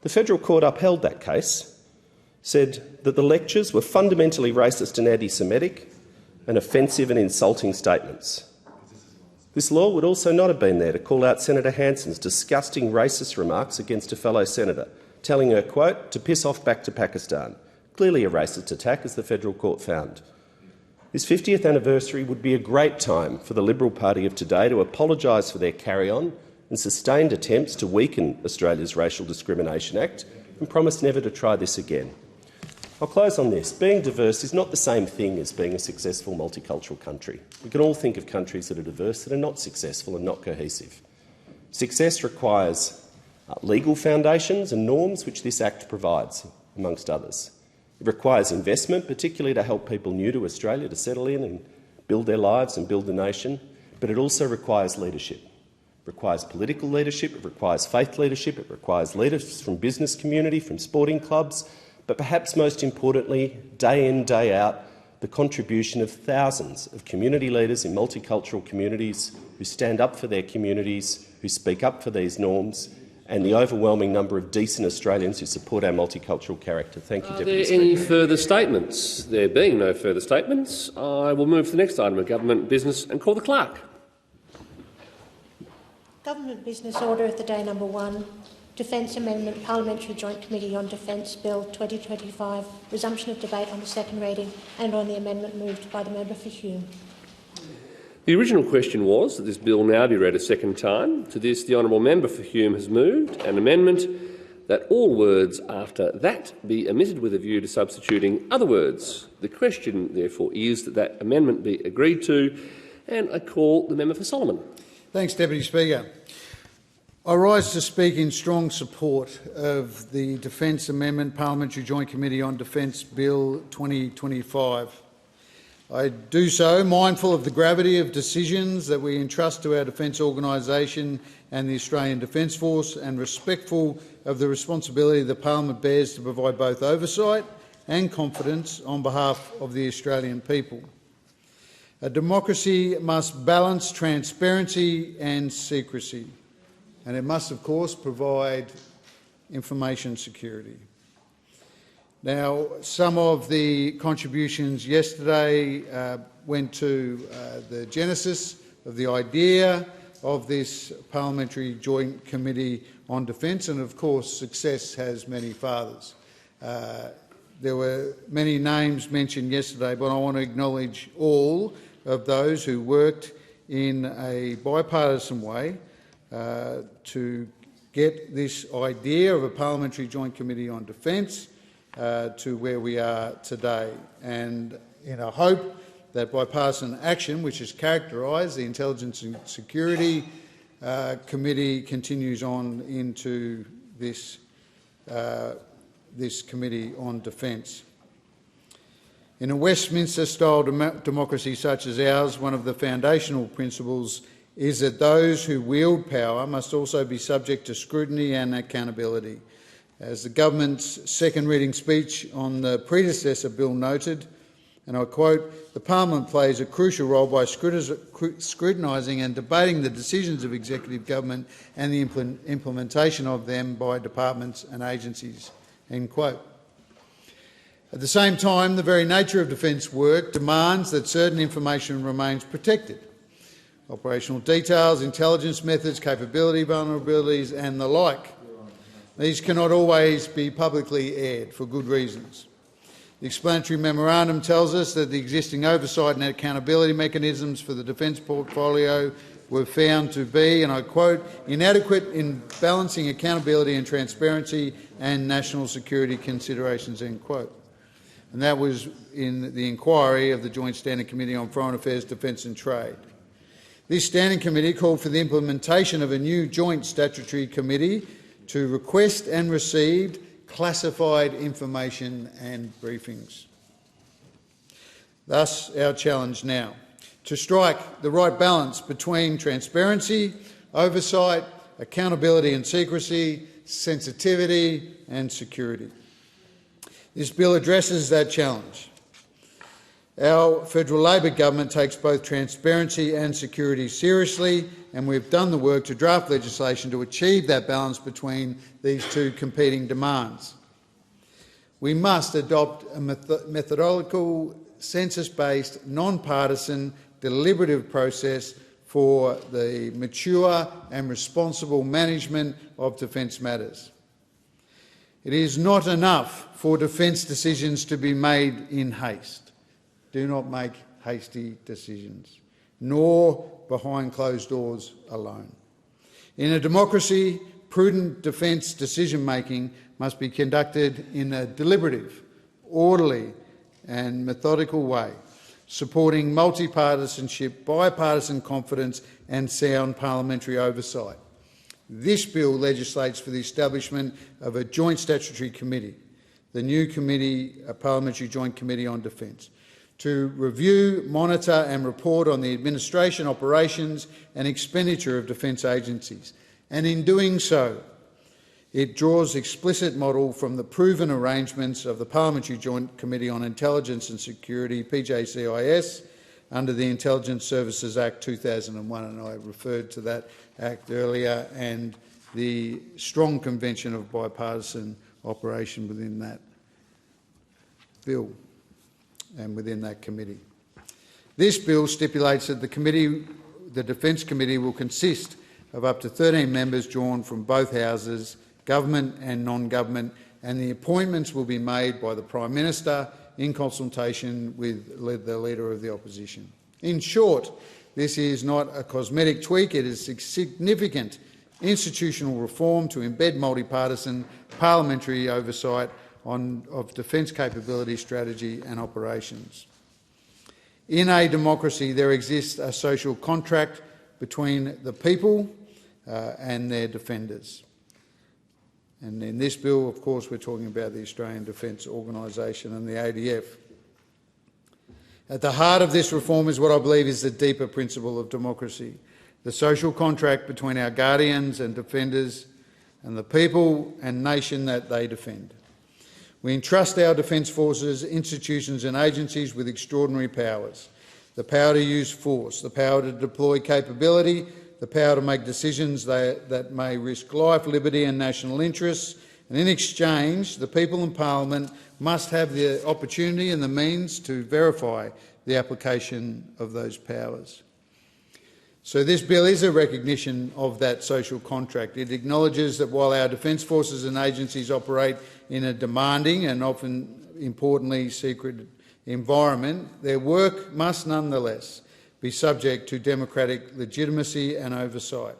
The Federal Court upheld that case, said that the lectures were fundamentally racist and anti-Semitic and offensive and insulting statements. This law would also not have been there to call out Senator Hanson's disgusting racist remarks against a fellow senator, telling her, quote, to piss off back to Pakistan. Clearly a racist attack, as the Federal Court found. This 50th anniversary would be a great time for the Liberal Party of today to apologise for their carry-on and sustained attempts to weaken Australia's Racial Discrimination Act and promise never to try this again. I'll close on this. Being diverse is not the same thing as being a successful multicultural country. We can all think of countries that are diverse that are not successful and not cohesive. Success requires legal foundations and norms, which this Act provides, amongst others. It requires investment, particularly to help people new to Australia to settle in and build their lives and build the nation, but it also requires leadership. It requires political leadership, it requires faith leadership, it requires leaders from business community, from sporting clubs, but perhaps most importantly, day in, day out, the contribution of thousands of community leaders in multicultural communities who stand up for their communities, who speak up for these norms, and the overwhelming number of decent Australians who support our multicultural character. Thank you, Deputy Speaker. Are there any further statements? There being no further statements, I will move to the next item of government business and call the clerk. Government Business Order of the Day number 1, Defence Amendment Parliamentary Joint Committee on Defence Bill 2025, resumption of debate on the second reading and on the amendment moved by the member for Hume. The original question was that this bill now be read a second time. To this, the honourable member for Hume has moved an amendment that all words after that be omitted with a view to substituting other words. The question, therefore, is that that amendment be agreed to, and I call the member for Solomon. Thanks, Deputy Speaker. I rise to speak in strong support of the Defence Amendment Parliamentary Joint Committee on Defence Bill 2025. I do so mindful of the gravity of decisions that we entrust to our defence organisation and the Australian Defence Force, and respectful of the responsibility the Parliament bears to provide both oversight and confidence on behalf of the Australian people. A democracy must balance transparency and secrecy, and it must, of course, provide information security. Now, some of the contributions yesterday went to the genesis of the idea of this Parliamentary Joint Committee on Defence, and of course success has many fathers. There were many names mentioned yesterday, but I want to acknowledge all of those who worked in a bipartisan way to get this idea of a Parliamentary Joint Committee on Defence to where we are today, and in a hope that bipartisan action, which has characterised the Intelligence and Security Committee, continues on into this Committee on Defence. In a Westminster-style democracy such as ours, one of the foundational principles is that those who wield power must also be subject to scrutiny and accountability. As the government's second reading speech on the predecessor bill noted, and I quote, "The Parliament plays a crucial role by scrutinising and debating the decisions of executive government and the implementation of them by departments and agencies." End quote. At the same time, the very nature of defence work demands that certain information remains protected. Operational details, intelligence methods, capability vulnerabilities and the like. These cannot always be publicly aired for good reasons. The explanatory memorandum tells us that the existing oversight and accountability mechanisms for the defence portfolio were found to be, and I quote, inadequate in balancing accountability and transparency and national security considerations, end quote. And that was in the inquiry of the Joint Standing Committee on Foreign Affairs, Defence and Trade. This Standing Committee called for the implementation of a new joint statutory committee to request and receive classified information and briefings. Thus, our challenge now, to strike the right balance between transparency, oversight, accountability and secrecy, sensitivity and security. This bill addresses that challenge. Our federal Labor government takes both transparency and security seriously, and we've done the work to draft legislation to achieve that balance between these two competing demands. We must adopt a methodological, census-based, non-partisan, deliberative process for the mature and responsible management of defence matters. It is not enough for defence decisions to be made in haste. Do not make hasty decisions, nor behind closed doors alone. In a democracy, prudent defence decision-making must be conducted in a deliberative, orderly and methodical way, supporting multi-partisanship, bipartisan confidence and sound parliamentary oversight. This bill legislates for the establishment of a joint statutory committee, the new committee, a Parliamentary Joint Committee on Defence, to review, monitor and report on the administration, operations and expenditure of defence agencies. And in doing so, it draws explicit model from the proven arrangements of the Parliamentary Joint Committee on Intelligence and Security, PJCIS, under the Intelligence Services Act 2001, and I referred to that Act earlier, and the strong convention of bipartisan operation within that bill and within that committee. This bill stipulates that the Defence Committee will consist of up to 13 members drawn from both houses, government and non-government, and the appointments will be made by the Prime Minister in consultation with the Leader of the Opposition. In short, this is not a cosmetic tweak, it is significant institutional reform to embed multi-partisan parliamentary oversight of defence capability, strategy and operations. In a democracy, there exists a social contract between the people and their defenders. And in this bill, of course, we're talking about the Australian Defence Organisation and the ADF. At the heart of this reform is what I believe is the deeper principle of democracy, the social contract between our guardians and defenders and the people and nation that they defend. We entrust our defence forces, institutions and agencies with extraordinary powers: the power to use force, the power to deploy capability, the power to make decisions that may risk life, liberty and national interests, and in exchange, the people in Parliament must have the opportunity and the means to verify the application of those powers. So this bill is a recognition of that social contract. It acknowledges that while our defence forces and agencies operate in a demanding and often, importantly, secret environment, their work must nonetheless be subject to democratic legitimacy and oversight.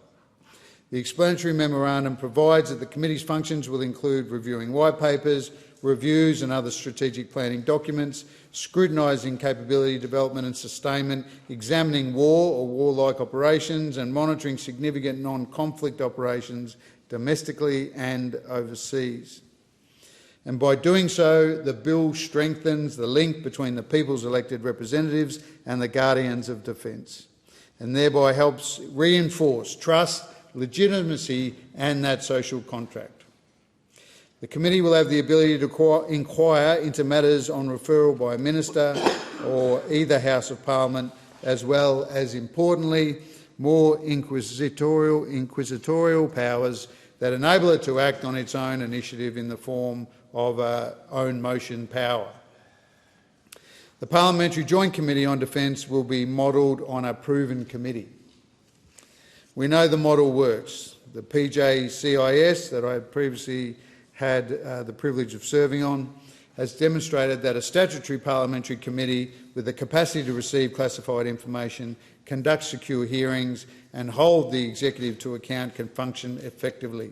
The explanatory memorandum provides that the committee's functions will include reviewing white papers, reviews and other strategic planning documents, scrutinising capability development and sustainment, examining war or warlike operations and monitoring significant non-conflict operations domestically and overseas. And by doing so, the bill strengthens the link between the people's elected representatives and the guardians of defence, and thereby helps reinforce trust, legitimacy and that social contract. The committee will have the ability to inquire into matters on referral by a minister or either House of Parliament, as well as, importantly, more inquisitorial powers that enable it to act on its own initiative in the form of own motion power. The Parliamentary Joint Committee on Defence will be modelled on a proven committee. We know the model works. The PJCIS that I previously had the privilege of serving on has demonstrated that a statutory parliamentary committee with the capacity to receive classified information, conduct secure hearings and hold the executive to account can function effectively.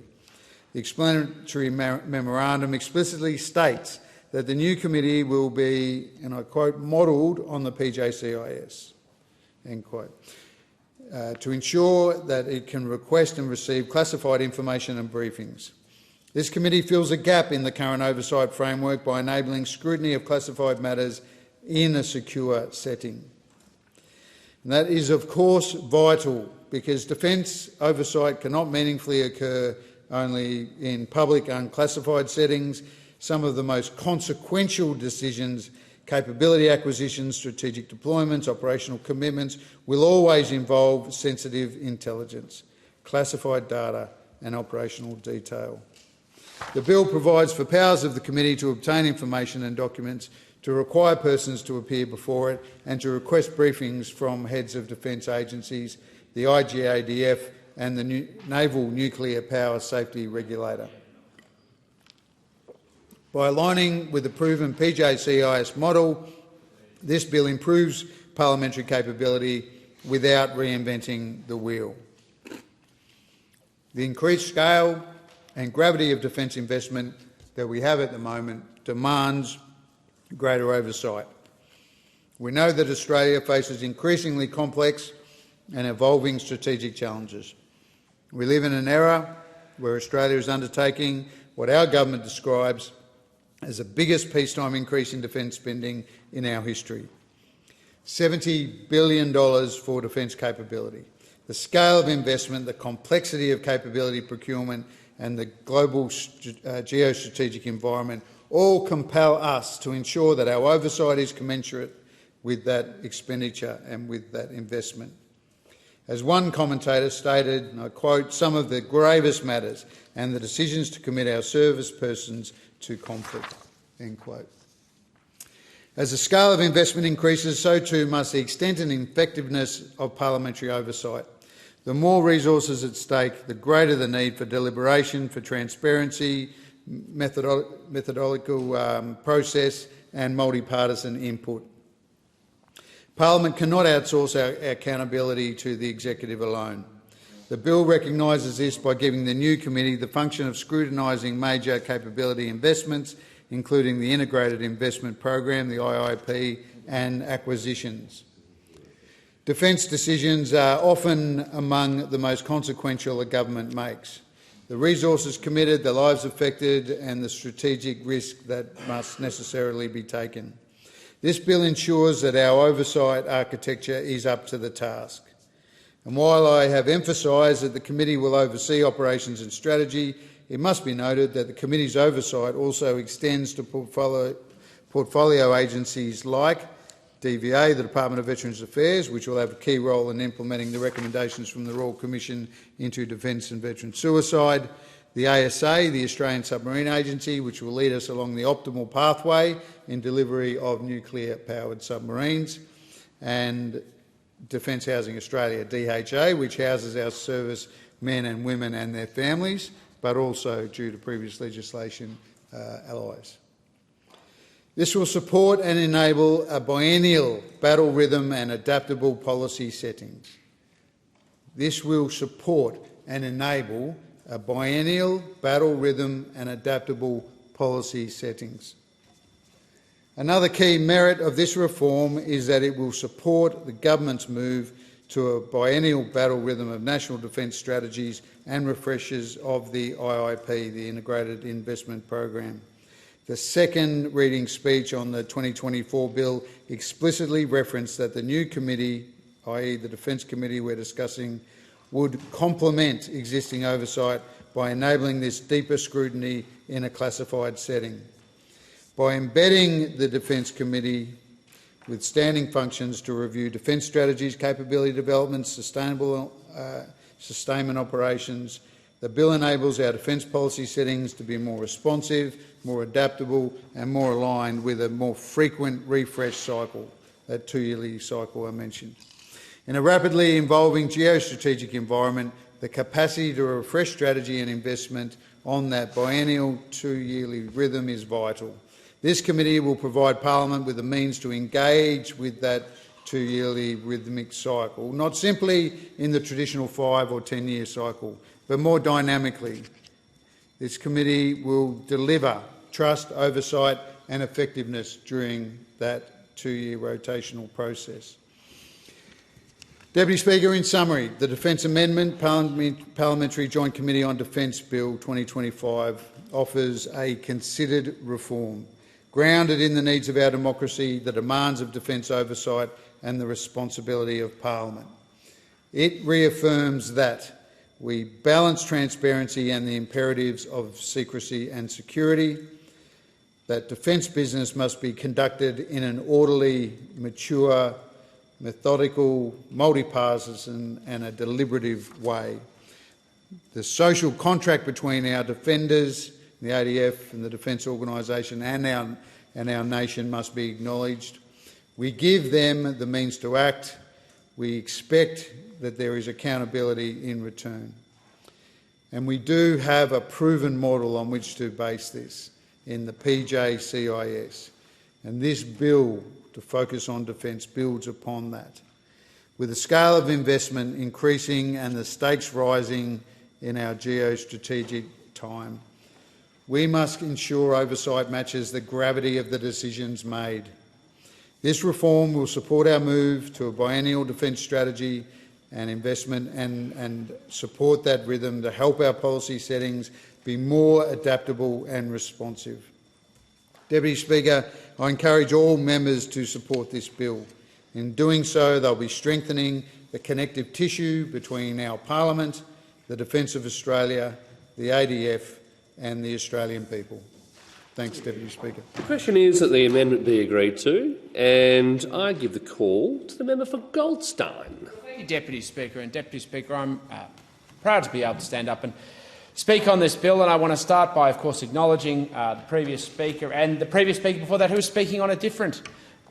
The explanatory memorandum explicitly states that the new committee will be, and I quote, modelled on the PJCIS, end quote, to ensure that it can request and receive classified information and briefings. This committee fills a gap in the current oversight framework by enabling scrutiny of classified matters in a secure setting. And that is, of course, vital because defence oversight cannot meaningfully occur only in public unclassified settings. Some of the most consequential decisions, capability acquisitions, strategic deployments, operational commitments, will always involve sensitive intelligence, classified data and operational detail. The bill provides for powers of the committee to obtain information and documents, to require persons to appear before it and to request briefings from heads of defence agencies, the IGADF and the Naval Nuclear Power Safety Regulator. By aligning with the proven PJCIS model, this bill improves parliamentary capability without reinventing the wheel. The increased scale and gravity of defence investment that we have at the moment demands greater oversight. We know that Australia faces increasingly complex and evolving strategic challenges. We live in an era where Australia is undertaking what our government describes as the biggest peacetime increase in defence spending in our history. $70 billion for defence capability. The scale of investment, the complexity of capability procurement and the global geostrategic environment all compel us to ensure that our oversight is commensurate with that expenditure and with that investment. As one commentator stated, and I quote, "Some of the gravest matters and the decisions to commit our service persons to conflict," end quote. As the scale of investment increases, so too must the extent and effectiveness of parliamentary oversight. The more resources at stake, the greater the need for deliberation, for transparency, methodological process and multi-partisan input. Parliament cannot outsource our accountability to the executive alone. The bill recognises this by giving the new committee the function of scrutinising major capability investments, including the Integrated Investment Program, the IIP, and acquisitions. Defence decisions are often among the most consequential a government makes. The resources committed, the lives affected and the strategic risk that must necessarily be taken. This bill ensures that our oversight architecture is up to the task. And while I have emphasised that the committee will oversee operations and strategy, it must be noted that the committee's oversight also extends to portfolio agencies like DVA, the Department of Veterans Affairs, which will have a key role in implementing the recommendations from the Royal Commission into Defence and Veteran Suicide, the ASA, the Australian Submarine Agency, which will lead us along the optimal pathway in delivery of nuclear-powered submarines, and Defence Housing Australia, DHA, which houses our service men and women and their families, but also, due to previous legislation, allies. This will support and enable a biennial battle rhythm and adaptable policy settings. This will support and enable a biennial battle rhythm and adaptable policy settings. Another key merit of this reform is that it will support the government's move to a biennial battle rhythm of national defence strategies and refreshes of the IIP, the Integrated Investment Program. The second reading speech on the 2024 bill explicitly referenced that the new committee, i.e. the Defence Committee we're discussing, would complement existing oversight by enabling this deeper scrutiny in a classified setting. By embedding the Defence Committee with standing functions to review defence strategies, capability development, sustainment operations, the bill enables our defence policy settings to be more responsive, more adaptable and more aligned with a more frequent refresh cycle, that two-yearly cycle I mentioned. In a rapidly evolving geostrategic environment, the capacity to refresh strategy and investment on that biennial two-yearly rhythm is vital. This committee will provide Parliament with the means to engage with that 2-yearly rhythmic cycle, not simply in the traditional 5 or 10-year cycle, but more dynamically. This committee will deliver trust, oversight and effectiveness during that 2-year rotational process. Deputy Speaker, in summary, the Defence Amendment Parliamentary Joint Committee on Defence Bill 2025 offers a considered reform, grounded in the needs of our democracy, the demands of defence oversight and the responsibility of Parliament. It reaffirms that we balance transparency and the imperatives of secrecy and security, that defence business must be conducted in an orderly, mature, methodical, multipartisan and a deliberative way. The social contract between our defenders, the ADF and the Defence Organisation and our nation must be acknowledged. We give them the means to act. We expect that there is accountability in return. And we do have a proven model on which to base this in the PJCIS. And this bill to focus on defence builds upon that. With the scale of investment increasing and the stakes rising in our geostrategic time, we must ensure oversight matches the gravity of the decisions made. This reform will support our move to a biennial defence strategy and investment and support that rhythm to help our policy settings be more adaptable and responsive. Deputy Speaker, I encourage all members to support this bill. In doing so, they'll be strengthening the connective tissue between our Parliament, the Defence of Australia, the ADF and the Australian people. Thanks, Deputy Speaker. The question is that the amendment be agreed to, and I give the call to the member for Goldstein. Thank you, Deputy Speaker. And Deputy Speaker, I'm proud to be able to stand up and speak on this bill, and I want to start by, of course, acknowledging the previous speaker and the previous speaker before that who was speaking on a different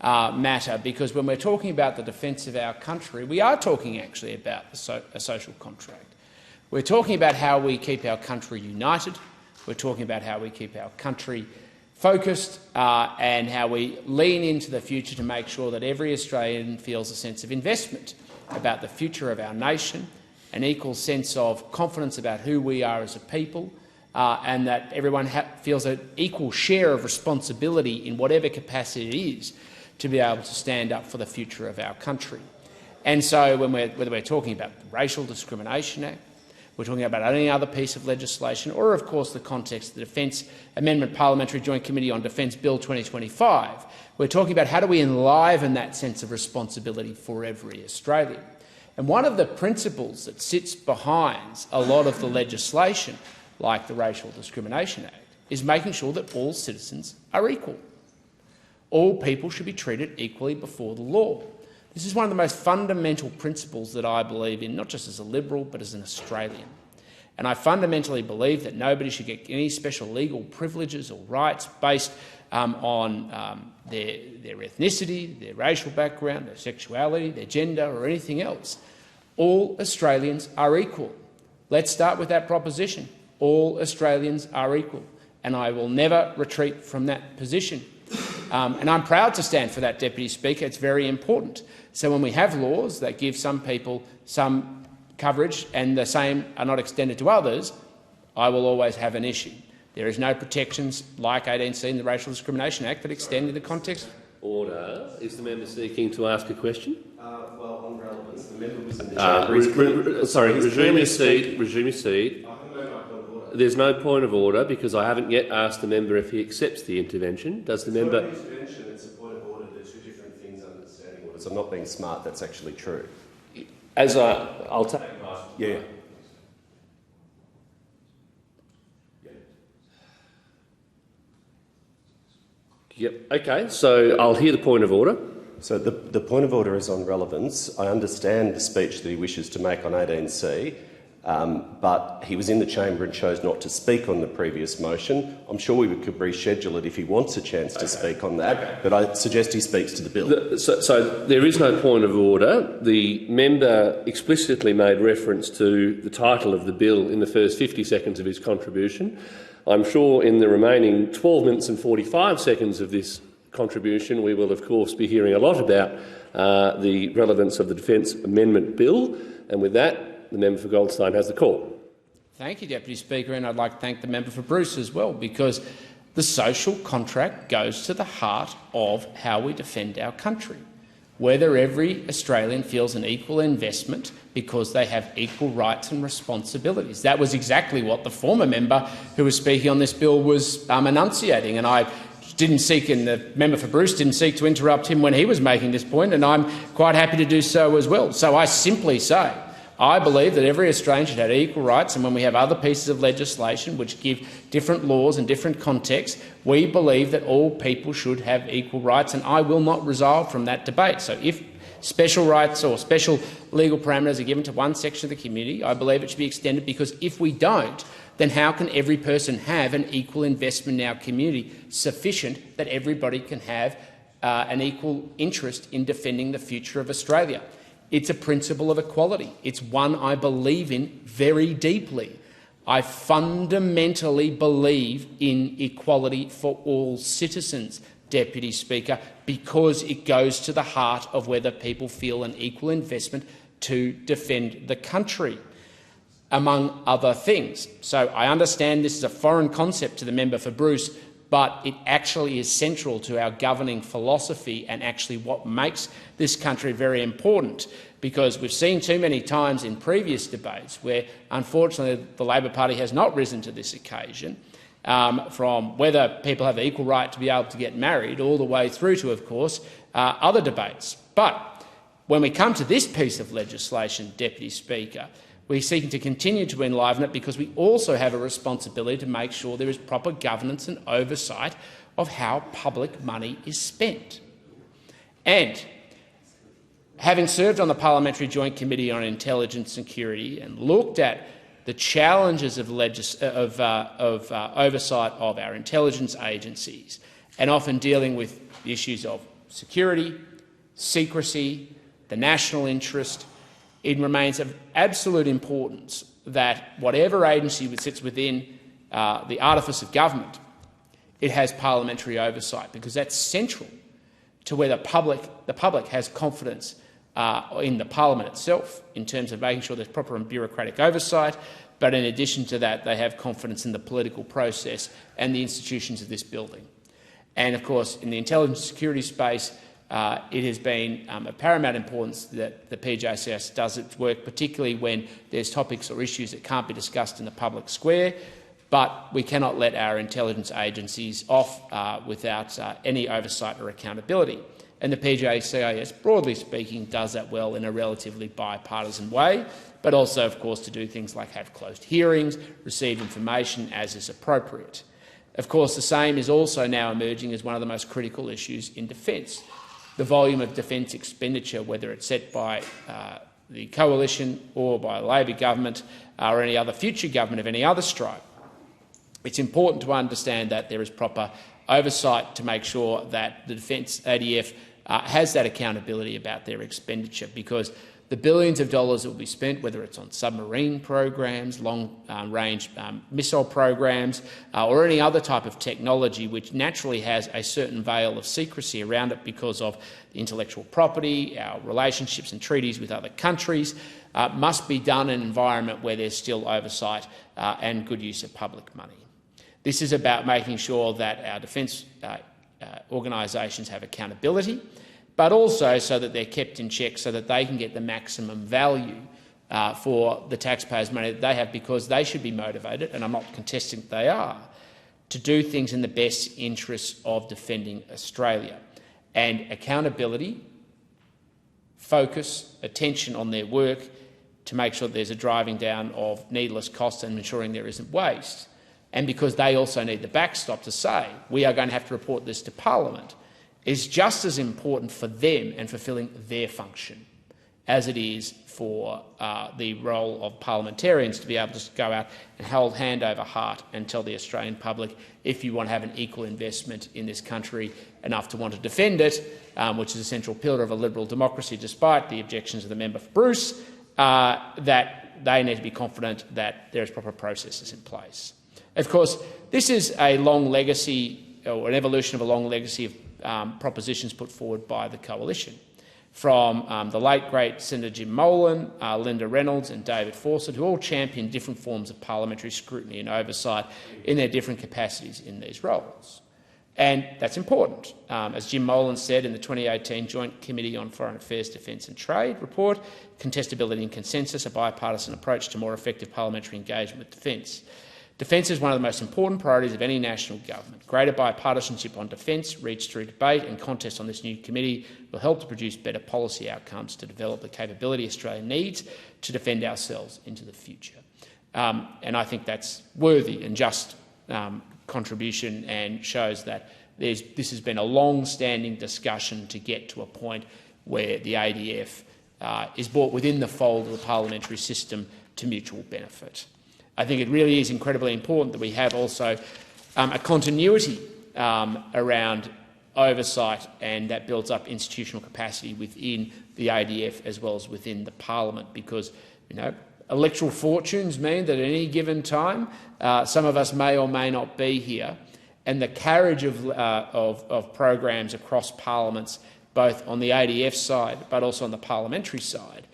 matter, because when we're talking about the defence of our country, we are talking actually about a social contract. We're talking about how we keep our country united. We're talking about how we keep our country focused and how we lean into the future to make sure that every Australian feels a sense of investment about the future of our nation, an equal sense of confidence about who we are as a people, and that everyone feels an equal share of responsibility in whatever capacity it is to be able to stand up for the future of our country. And so whether we're talking about the Racial Discrimination Act, we're talking about any other piece of legislation, or of course the context of the Defence Amendment Parliamentary Joint Committee on Defence Bill 2025, we're talking about how do we enliven that sense of responsibility for every Australian. And one of the principles that sits behind a lot of the legislation, like the Racial Discrimination Act, is making sure that all citizens are equal. All people should be treated equally before the law. This is one of the most fundamental principles that I believe in, not just as a Liberal but as an Australian. And I fundamentally believe that nobody should get any special legal privileges or rights based on their ethnicity, their racial background, their sexuality, their gender or anything else. All Australians are equal. Let's start with that proposition. All Australians are equal. And I will never retreat from that position. And I'm proud to stand for that, Deputy Speaker. It's very important. So when we have laws that give some people some coverage and the same are not extended to others, I will always have an issue. There is no protections like 18C in the Racial Discrimination Act that extend in the context. Order. Is the member seeking to ask a question? Well, on relevance, the member was in the chamber. Sorry, resume your seat. Resume your seat. There's no point of order because I haven't yet asked the member if he accepts the intervention. Does the member? It's not an intervention, it's a point of order. They're two different things under the standing orders. I'm not being smart. That's actually true. I'll take. Yeah. Yep. Okay. So I'll hear the point of order. So the point of order is on relevance. I understand the speech that he wishes to make on 18C. But he was in the chamber and chose not to speak on the previous motion. I'm sure we could reschedule it if he wants a chance to speak on that, but I suggest he speaks to the bill. So there is no point of order. The member explicitly made reference to the title of the bill in the first 50 seconds of his contribution. I'm sure in the remaining 12 minutes and 45 seconds of this contribution we will of course be hearing a lot about the relevance of the Defence Amendment Bill, and with that the member for Goldstein has the call. Thank you, Deputy Speaker, and I'd like to thank the member for Bruce as well, because the social contract goes to the heart of how we defend our country. Whether every Australian feels an equal investment because they have equal rights and responsibilities. That was exactly what the former member who was speaking on this bill was enunciating, and I didn't seek, and the member for Bruce didn't seek to interrupt him when he was making this point, and I'm quite happy to do so as well. So I simply say, I believe that every Australian should have equal rights, and when we have other pieces of legislation which give different laws and different contexts, we believe that all people should have equal rights, and I will not resolve from that debate. So if special rights or special legal parameters are given to one section of the community, I believe it should be extended, because if we don't, then how can every person have an equal investment in our community sufficient that everybody can have an equal interest in defending the future of Australia? It's a principle of equality. It's one I believe in very deeply. I fundamentally believe in equality for all citizens, Deputy Speaker, because it goes to the heart of whether people feel an equal investment to defend the country, among other things. So I understand this is a foreign concept to the member for Bruce, but it actually is central to our governing philosophy and actually what makes this country very important, because we've seen too many times in previous debates where, unfortunately, the Labor Party has not risen to this occasion, from whether people have the equal right to be able to get married all the way through to, of course, other debates. But when we come to this piece of legislation, Deputy Speaker, we're seeking to continue to enliven it because we also have a responsibility to make sure there is proper governance and oversight of how public money is spent. And having served on the Parliamentary Joint Committee on Intelligence and Security and looked at the challenges of oversight of our intelligence agencies, and often dealing with the issues of security, secrecy, the national interest, it remains of absolute importance that whatever agency sits within the artifice of government, it has parliamentary oversight, because that's central to whether the public has confidence in the parliament itself in terms of making sure there's proper and bureaucratic oversight, but in addition to that they have confidence in the political process and the institutions of this building. And of course, in the intelligence security space, it has been of paramount importance that the PJCS does its work, particularly when there's topics or issues that can't be discussed in the public square. But we cannot let our intelligence agencies off without any oversight or accountability. And the PJCIS, broadly speaking, does that well in a relatively bipartisan way, but also, of course, to do things like have closed hearings, receive information as is appropriate. Of course, the same is also now emerging as one of the most critical issues in defence. The volume of defence expenditure, whether it's set by the coalition or by a Labor government or any other future government of any other stripe. It's important to understand that there is proper oversight to make sure that the Defence ADF has that accountability about their expenditure, because the billions of dollars that will be spent, whether it's on submarine programs, long-range missile programs, or any other type of technology which naturally has a certain veil of secrecy around it because of intellectual property, our relationships and treaties with other countries, must be done in an environment where there's still oversight and good use of public money. This is about making sure that our defence organisations have accountability, but also so that they're kept in check so that they can get the maximum value for the taxpayers' money that they have, because they should be motivated, and I'm not contesting that they are, to do things in the best interests of defending Australia. And accountability, focus, attention on their work to make sure there's a driving down of needless costs and ensuring there isn't waste. And because they also need the backstop to say, we are going to have to report this to Parliament, is just as important for them and fulfilling their function as it is for the role of parliamentarians to be able to go out and hold hand over heart and tell the Australian public, if you want to have an equal investment in this country enough to want to defend it, which is a central pillar of a liberal democracy despite the objections of the member for Bruce, that they need to be confident that there is proper processes in place. Of course, this is a long legacy, or an evolution of a long legacy of propositions put forward by the Coalition, from the late, great Senator Jim Molan, Linda Reynolds and David Fawcett, who all championed different forms of parliamentary scrutiny and oversight in their different capacities in these roles. And that's important. As Jim Molan said in the 2018 Joint Committee on Foreign Affairs, Defence and Trade report, contestability and consensus, a bipartisan approach to more effective parliamentary engagement with defence. Defence is one of the most important priorities of any national government. Greater bipartisanship on defence, reached through debate and contest on this new committee, will help to produce better policy outcomes to develop the capability Australia needs to defend ourselves into the future. And I think that's worthy and just contribution, and shows that this has been a long-standing discussion to get to a point where the ADF is brought within the fold of the parliamentary system to mutual benefit. I think it really is incredibly important that we have also a continuity around oversight, and that builds up institutional capacity within the ADF as well as within the parliament, because, you know, electoral fortunes mean that at any given time some of us may or may not be here, and the carriage of programs across parliaments, both on the ADF side but also on the parliamentary side,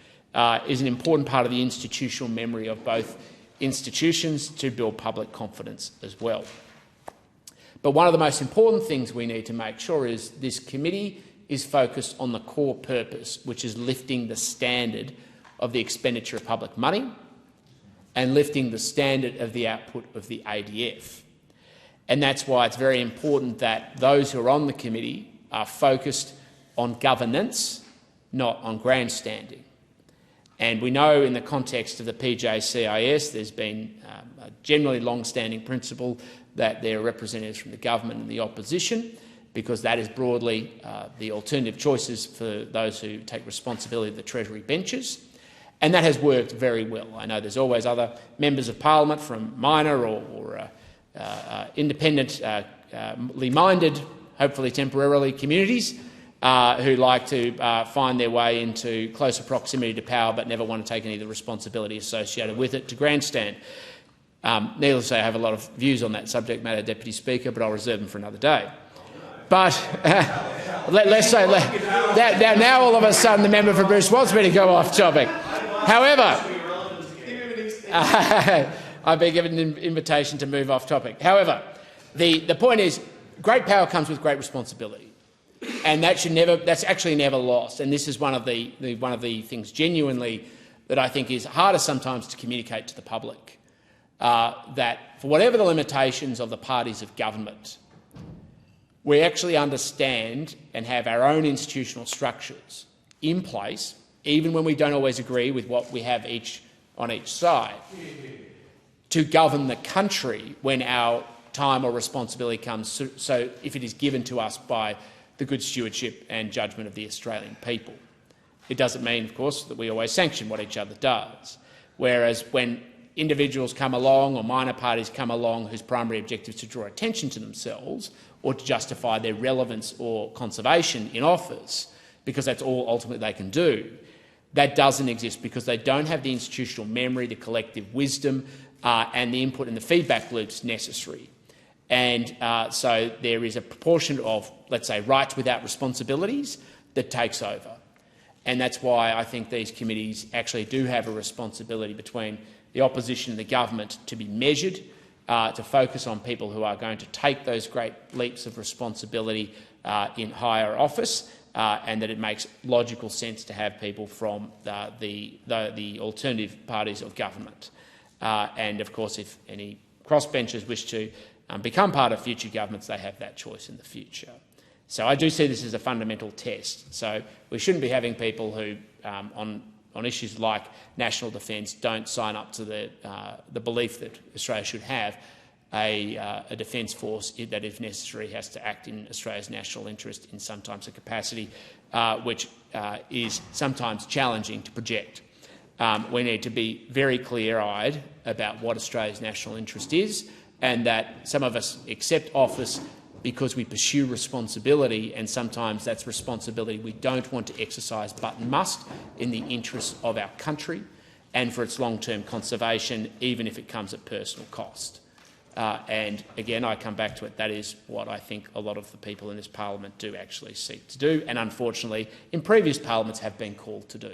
is an important part of the institutional memory of both institutions to build public confidence as well. But one of the most important things we need to make sure is this committee is focused on the core purpose, which is lifting the standard of the expenditure of public money and lifting the standard of the output of the ADF. And that's why it's very important that those who are on the committee are focused on governance, not on grandstanding. And we know in the context of the PJCIS there's been a generally long-standing principle that there are representatives from the government and the opposition, because that is broadly the alternative choices for those who take responsibility of the Treasury benches. And that has worked very well. I know there's always other members of parliament from minor or independently minded, hopefully temporarily, communities who like to find their way into closer proximity to power but never want to take any of the responsibility associated with it to grandstand. Needless to say, I have a lot of views on that subject matter, Deputy Speaker, but I'll reserve them for another day. But let's say that now all of a sudden the member for Bruce wants me to go off topic. However, I've been given an invitation to move off topic. However, the point is, great power comes with great responsibility, and that's actually never lost. And this is one of the things genuinely that I think is harder sometimes to communicate to the public. That for whatever the limitations of the parties of government, we actually understand and have our own institutional structures in place, even when we don't always agree with what we have on each side, to govern the country when our time or responsibility comes, so if it is given to us by the good stewardship and judgment of the Australian people. It doesn't mean, of course, that we always sanction what each other does, whereas when individuals come along or minor parties come along whose primary objective is to draw attention to themselves or to justify their relevance or conservation in office, because that's all ultimately they can do, that doesn't exist because they don't have the institutional memory, the collective wisdom and the input and the feedback loops necessary. And so there is a proportion of, let's say, rights without responsibilities that takes over. And that's why I think these committees actually do have a responsibility between the opposition and the government to be measured, to focus on people who are going to take those great leaps of responsibility in higher office, and that it makes logical sense to have people from the alternative parties of government. And, of course, if any crossbenchers wish to become part of future governments, they have that choice in the future. So I do see this as a fundamental test. So we shouldn't be having people who, on issues like national defence, don't sign up to the belief that Australia should have a defence force that, if necessary, has to act in Australia's national interest in sometimes a capacity which is sometimes challenging to project. We need to be very clear-eyed about what Australia's national interest is, and that some of us accept office because we pursue responsibility, and sometimes that's responsibility we don't want to exercise but must in the interests of our country and for its long-term conservation, even if it comes at personal cost. And again, I come back to it, that is what I think a lot of the people in this parliament do actually seek to do, and unfortunately in previous parliaments have been called to do.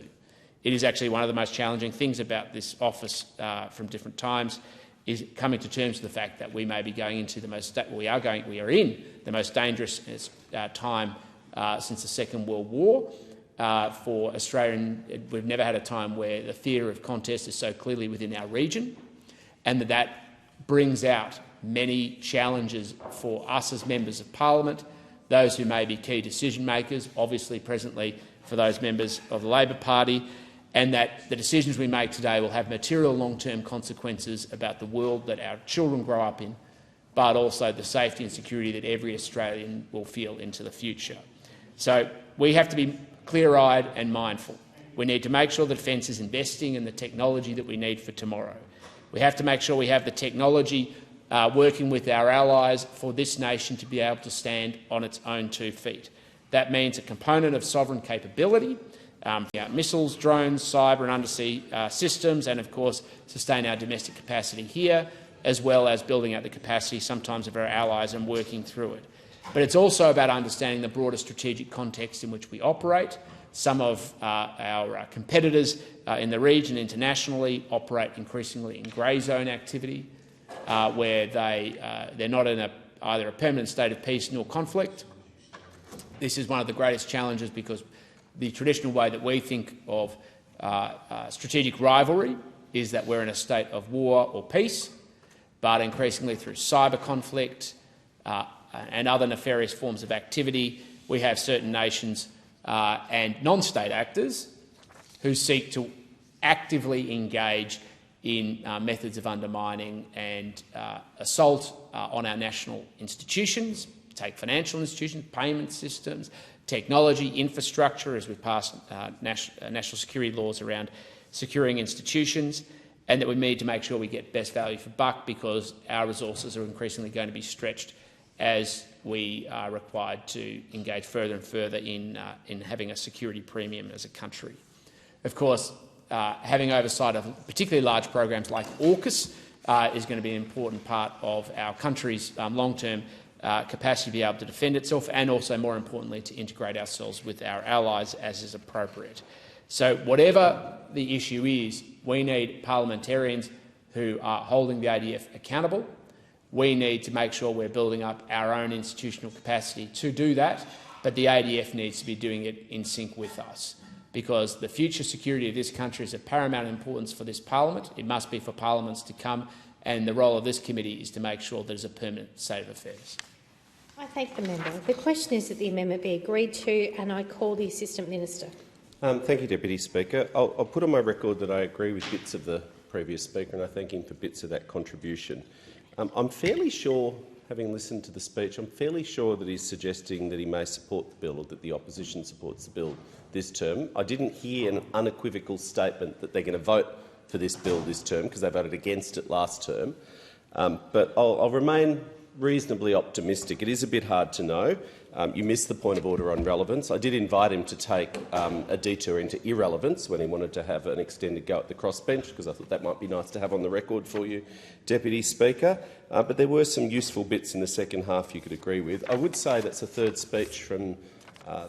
It is actually one of the most challenging things about this office from different times, is coming to terms with the fact that we may be going into the most we are in the most dangerous time since the Second World War for Australia. We've never had a time where the theatre of contest is so clearly within our region, and that brings out many challenges for us as members of parliament, those who may be key decision makers, obviously presently for those members of the Labor Party, and that the decisions we make today will have material long-term consequences about the world that our children grow up in, but also the safety and security that every Australian will feel into the future. So we have to be clear-eyed and mindful. We need to make sure the defence is investing in the technology that we need for tomorrow. We have to make sure we have the technology working with our allies for this nation to be able to stand on its own 2 feet. That means a component of sovereign capability, missiles, drones, cyber and undersea systems, and of course sustain our domestic capacity here, as well as building out the capacity sometimes of our allies and working through it. But it's also about understanding the broader strategic context in which we operate. Some of our competitors in the region internationally operate increasingly in grey zone activity, where they're not in either a permanent state of peace nor conflict. This is one of the greatest challenges because the traditional way that we think of strategic rivalry is that we're in a state of war or peace, but increasingly through cyber conflict and other nefarious forms of activity, we have certain nations and non-state actors who seek to actively engage in methods of undermining and assault on our national institutions, take financial institutions, payment systems, technology, infrastructure, as we've passed national security laws around securing institutions, and that we need to make sure we get best value for buck because our resources are increasingly going to be stretched as we are required to engage further and further in having a security premium as a country. Of course, having oversight of particularly large programs like AUKUS is going to be an important part of our country's long-term capacity to be able to defend itself, and also, more importantly, to integrate ourselves with our allies as is appropriate. So whatever the issue is, we need parliamentarians who are holding the ADF accountable. We need to make sure we're building up our own institutional capacity to do that, but the ADF needs to be doing it in sync with us, because the future security of this country is of paramount importance for this parliament. It must be for parliaments to come, and the role of this committee is to make sure there's a permanent state of affairs. I thank the member. The question is that the amendment be agreed to, and I call the Assistant Minister. Thank you, Deputy Speaker. I'll put on my record that I agree with bits of the previous speaker, and I thank him for bits of that contribution. I'm fairly sure, having listened to the speech, I'm fairly sure that he's suggesting that he may support the bill, or that the opposition supports the bill this term. I didn't hear an unequivocal statement that they're going to vote for this bill this term, because they voted against it last term. But I'll remain reasonably optimistic. It is a bit hard to know. You missed the point of order on relevance. I did invite him to take a detour into irrelevance when he wanted to have an extended go at the crossbench, because I thought that might be nice to have on the record for you, Deputy Speaker. But there were some useful bits in the second half you could agree with. I would say that's a third speech from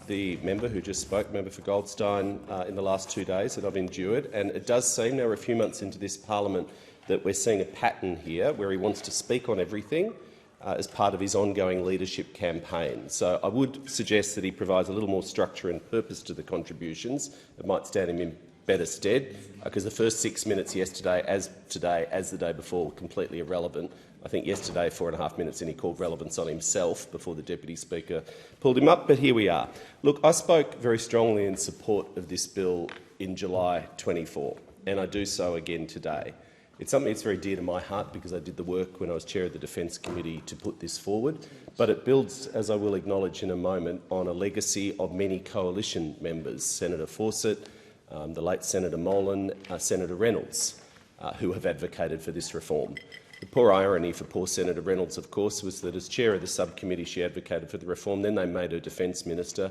the member who just spoke, member for Goldstein, in the last 2 days that I've endured. And it does seem, now we're a few months into this parliament, that we're seeing a pattern here where he wants to speak on everything as part of his ongoing leadership campaign. So I would suggest that he provides a little more structure and purpose to the contributions. It might stand him in better stead, because the first 6 minutes yesterday, as today, as the day before, were completely irrelevant. I think yesterday, 4.5 minutes in, he called relevance on himself before the Deputy Speaker pulled him up, but here we are. Look, I spoke very strongly in support of this bill in July 24, and I do so again today. It's something that's very dear to my heart because I did the work when I was chair of the Defence Committee to put this forward, but it builds, as I will acknowledge in a moment, on a legacy of many coalition members, Senator Fawcett, the late Senator Molan, Senator Reynolds, who have advocated for this reform. The poor irony for poor Senator Reynolds, of course, was that as chair of the subcommittee she advocated for the reform, then they made her Defence Minister,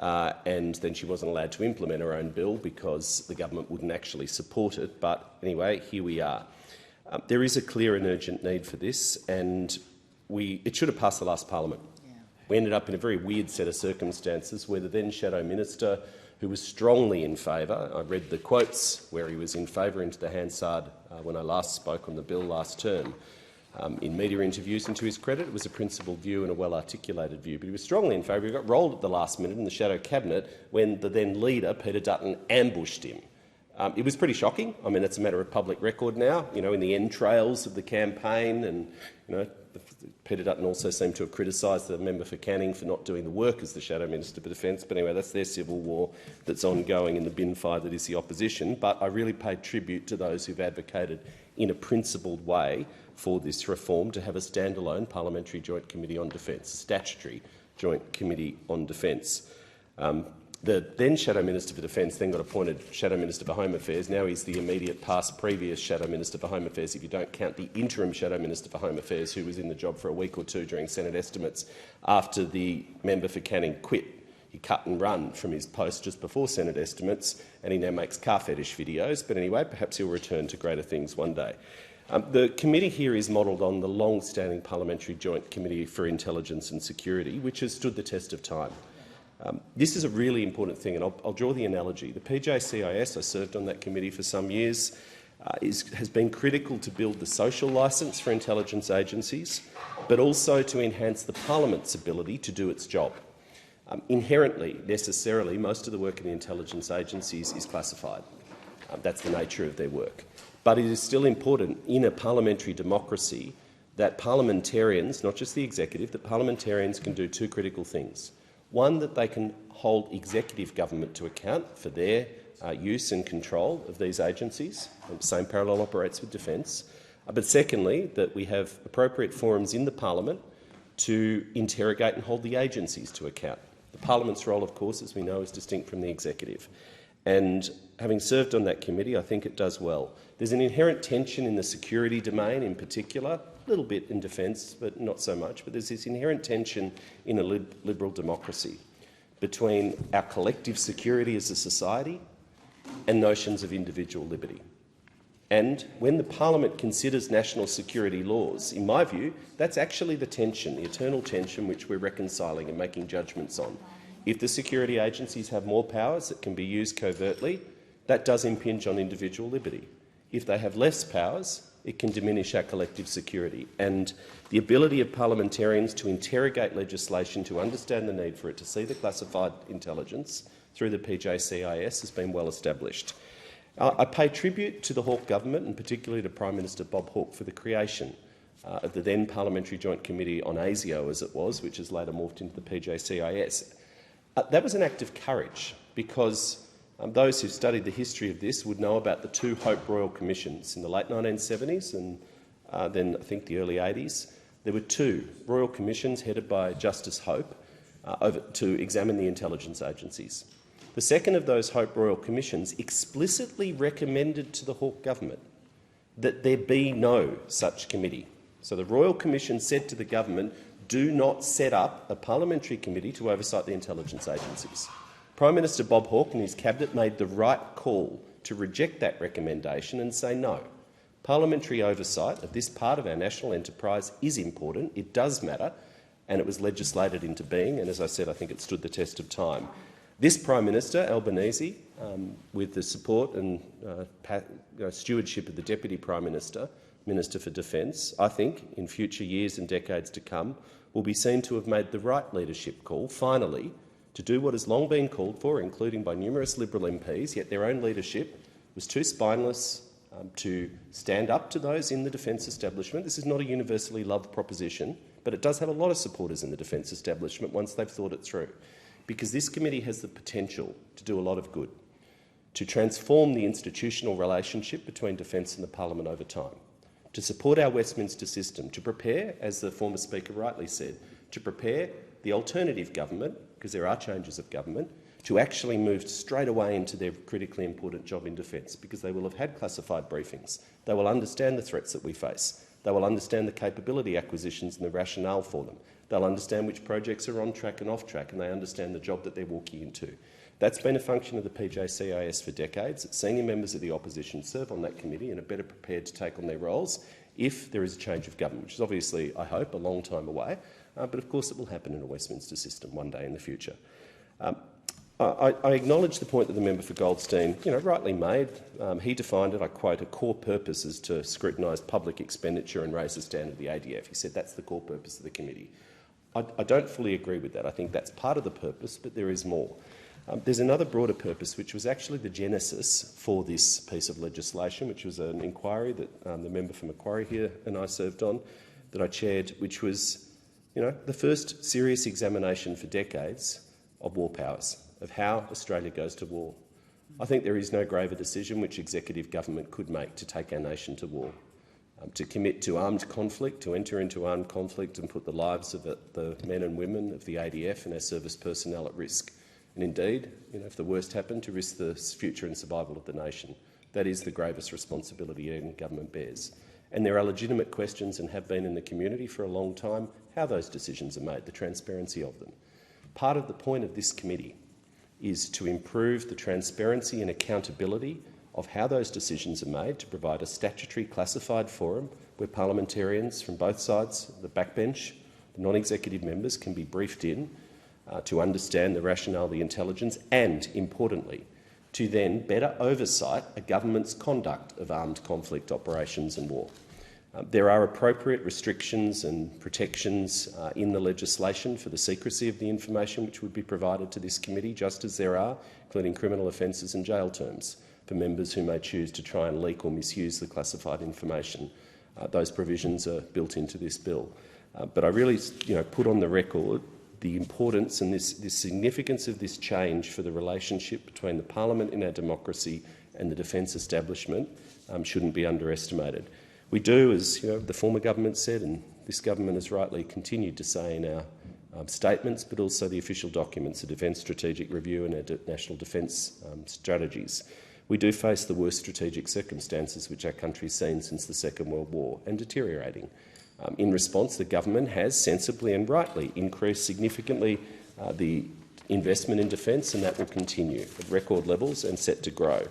and then she wasn't allowed to implement her own bill because the government wouldn't actually support it. But anyway, here we are. There is a clear and urgent need for this, and it should have passed the last parliament. We ended up in a very weird set of circumstances where the then Shadow Minister, who was strongly in favour, I read the quotes where he was in favour into the Hansard when I last spoke on the bill last term. In media interviews, and to his credit, it was a principled view and a well-articulated view, but he was strongly in favour. He got rolled at the last minute in the Shadow Cabinet when the then leader, Peter Dutton, ambushed him. It was pretty shocking. I mean, it's a matter of public record now, in the entrails of the campaign, and, Peter Dutton also seemed to have criticised the member for Canning for not doing the work as the Shadow Minister for Defence. But anyway, that's their civil war that's ongoing in the bin fire that is the opposition. But I really paid tribute to those who've advocated in a principled way for this reform to have a standalone Parliamentary Joint Committee on Defence, a statutory Joint Committee on Defence. The then Shadow Minister for Defence then got appointed Shadow Minister for Home Affairs. Now he's the immediate past previous Shadow Minister for Home Affairs, if you don't count the interim Shadow Minister for Home Affairs, who was in the job for a week or two during Senate estimates after the member for Canning quit. He cut and run from his post just before Senate estimates, and he now makes car fetish videos. But anyway, perhaps he'll return to greater things one day. The committee here is modelled on the long-standing Parliamentary Joint Committee for Intelligence and Security, which has stood the test of time. This is a really important thing, and I'll draw the analogy. The PJCIS, I served on that committee for some years, has been critical to build the social licence for intelligence agencies, but also to enhance the Parliament's ability to do its job. Inherently, necessarily, most of the work in the intelligence agencies is classified. That's the nature of their work. But it is still important in a parliamentary democracy that parliamentarians, not just the executive, that parliamentarians can do two critical things. One, that they can hold executive government to account for their use and control of these agencies. The same parallel operates with defence. But secondly, that we have appropriate forums in the parliament to interrogate and hold the agencies to account. The parliament's role, of course, as we know, is distinct from the executive. And having served on that committee, I think it does well. There's an inherent tension in the security domain in particular, a little bit in defence, but not so much. But there's this inherent tension in a liberal democracy between our collective security as a society and notions of individual liberty. And when the parliament considers national security laws, in my view, that's actually the tension, the eternal tension which we're reconciling and making judgments on. If the security agencies have more powers that can be used covertly, that does impinge on individual liberty. If they have less powers, it can diminish our collective security. And the ability of parliamentarians to interrogate legislation, to understand the need for it, to see the classified intelligence through the PJCIS has been well established. I pay tribute to the Hawke government, and particularly to Prime Minister Bob Hawke, for the creation of the then Parliamentary Joint Committee on ASIO, as it was, which has later morphed into the PJCIS. That was an act of courage, because those who've studied the history of this would know about the two Hope Royal Commissions in the late 1970s and then I think the early 80s. There were two Royal Commissions headed by Justice Hope to examine the intelligence agencies. The second of those Hope Royal Commissions explicitly recommended to the Hawke government that there be no such committee. So the Royal Commission said to the government, do not set up a parliamentary committee to oversight the intelligence agencies. Prime Minister Bob Hawke and his cabinet made the right call to reject that recommendation and say no. Parliamentary oversight of this part of our national enterprise is important, it does matter, and it was legislated into being, and as I said, I think it stood the test of time. This Prime Minister, Albanese, with the support and stewardship of the Deputy Prime Minister, Minister for Defence, I think in future years and decades to come, will be seen to have made the right leadership call, finally, to do what has long been called for, including by numerous Liberal MPs, yet their own leadership was too spineless to stand up to those in the defence establishment. This is not a universally loved proposition, but it does have a lot of supporters in the defence establishment once they've thought it through, because this committee has the potential to do a lot of good, to transform the institutional relationship between defence and the parliament over time, to support our Westminster system, to prepare, as the former Speaker rightly said, to prepare the alternative government, because there are changes of government, to actually move straight away into their critically important job in defence, because they will have had classified briefings. They will understand the threats that we face. They will understand the capability acquisitions and the rationale for them. They'll understand which projects are on track and off track, and they understand the job that they're walking into. That's been a function of the PJCIS for decades. Senior members of the opposition serve on that committee and are better prepared to take on their roles if there is a change of government, which is obviously, I hope, a long time away. But of course it will happen in a Westminster system one day in the future. I acknowledge the point that the member for Goldstein rightly made. He defined it, I quote, "A core purpose is to scrutinise public expenditure and raise the standard of the ADF." He said that's the core purpose of the committee. I don't fully agree with that. I think that's part of the purpose, but there is more. There's another broader purpose, which was actually the genesis for this piece of legislation, which was an inquiry that the member for Macquarie here and I served on, that I chaired, which was the first serious examination for decades of war powers, of how Australia goes to war. I think there is no graver decision which executive government could make to take our nation to war. To commit to armed conflict, to enter into armed conflict and put the lives of the men and women of the ADF and our service personnel at risk. And indeed, if the worst happened, to risk the future and survival of the nation. That is the gravest responsibility any government bears. And there are legitimate questions, and have been in the community for a long time, how those decisions are made, the transparency of them. Part of the point of this committee is to improve the transparency and accountability of how those decisions are made, to provide a statutory classified forum where parliamentarians from both sides, the backbench, the non-executive members, can be briefed in to understand the rationale, the intelligence, and, importantly, to then better oversight a government's conduct of armed conflict operations and war. There are appropriate restrictions and protections in the legislation for the secrecy of the information which would be provided to this committee, just as there are, including criminal offences and jail terms, for members who may choose to try and leak or misuse the classified information. Those provisions are built into this bill. But I really put on the record the importance and the significance of this change for the relationship between the parliament in our democracy and the defence establishment shouldn't be underestimated. We do, as the former government said, and this government has rightly continued to say in our statements, but also the official documents, the Defence Strategic Review and our national defence strategies. We do face the worst strategic circumstances which our country's seen since the Second World War, and deteriorating. In response, the government has sensibly and rightly increased significantly the investment in defence, and that will continue at record levels and set to grow.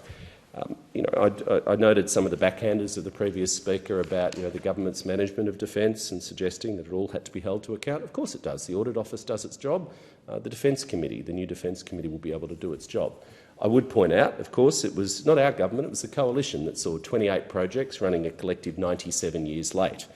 I noted some of the backhanders of the previous speaker about the government's management of defence and suggesting that it all had to be held to account. Of course it does. The Audit Office does its job. The Defence Committee, the new Defence Committee, will be able to do its job. I would point out, of course, it was not our government, it was the coalition that saw 28 projects running a collective 97 years late.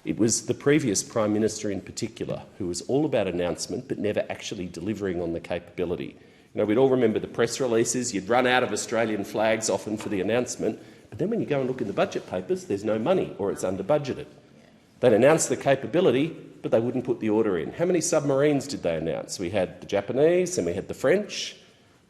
It was the previous Prime Minister in particular who was all about announcement but never actually delivering on the capability. We'd all remember the press releases. You'd run out of Australian flags often for the announcement, but then when you go and look in the budget papers, there's no money or it's under budgeted. They'd announce the capability, but they wouldn't put the order in. How many submarines did they announce? We had the Japanese and we had the French.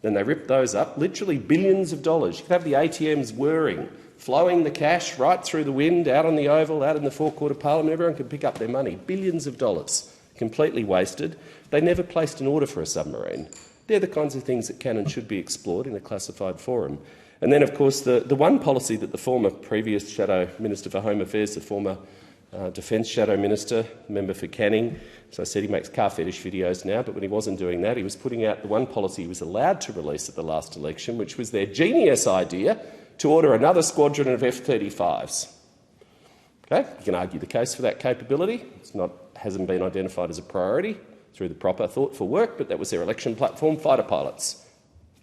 Then they ripped those up, literally billions of dollars. You could have the ATMs whirring, flowing the cash right through the wind, out on the Oval, out in the forecourt of Parliament. Everyone could pick up their money. Billions of dollars, completely wasted. They never placed an order for a submarine. They're the kinds of things that can and should be explored in a classified forum. And then, of course, the one policy that the former previous Shadow Minister for Home Affairs, the former Defence Shadow Minister, member for Canning, as I said, he makes car fetish videos now, but when he wasn't doing that, he was putting out the one policy he was allowed to release at the last election, which was their genius idea to order another squadron of F-35s. Okay? You can argue the case for that capability. Hasn't been identified as a priority through the proper thoughtful work, but that was their election platform, fighter pilots.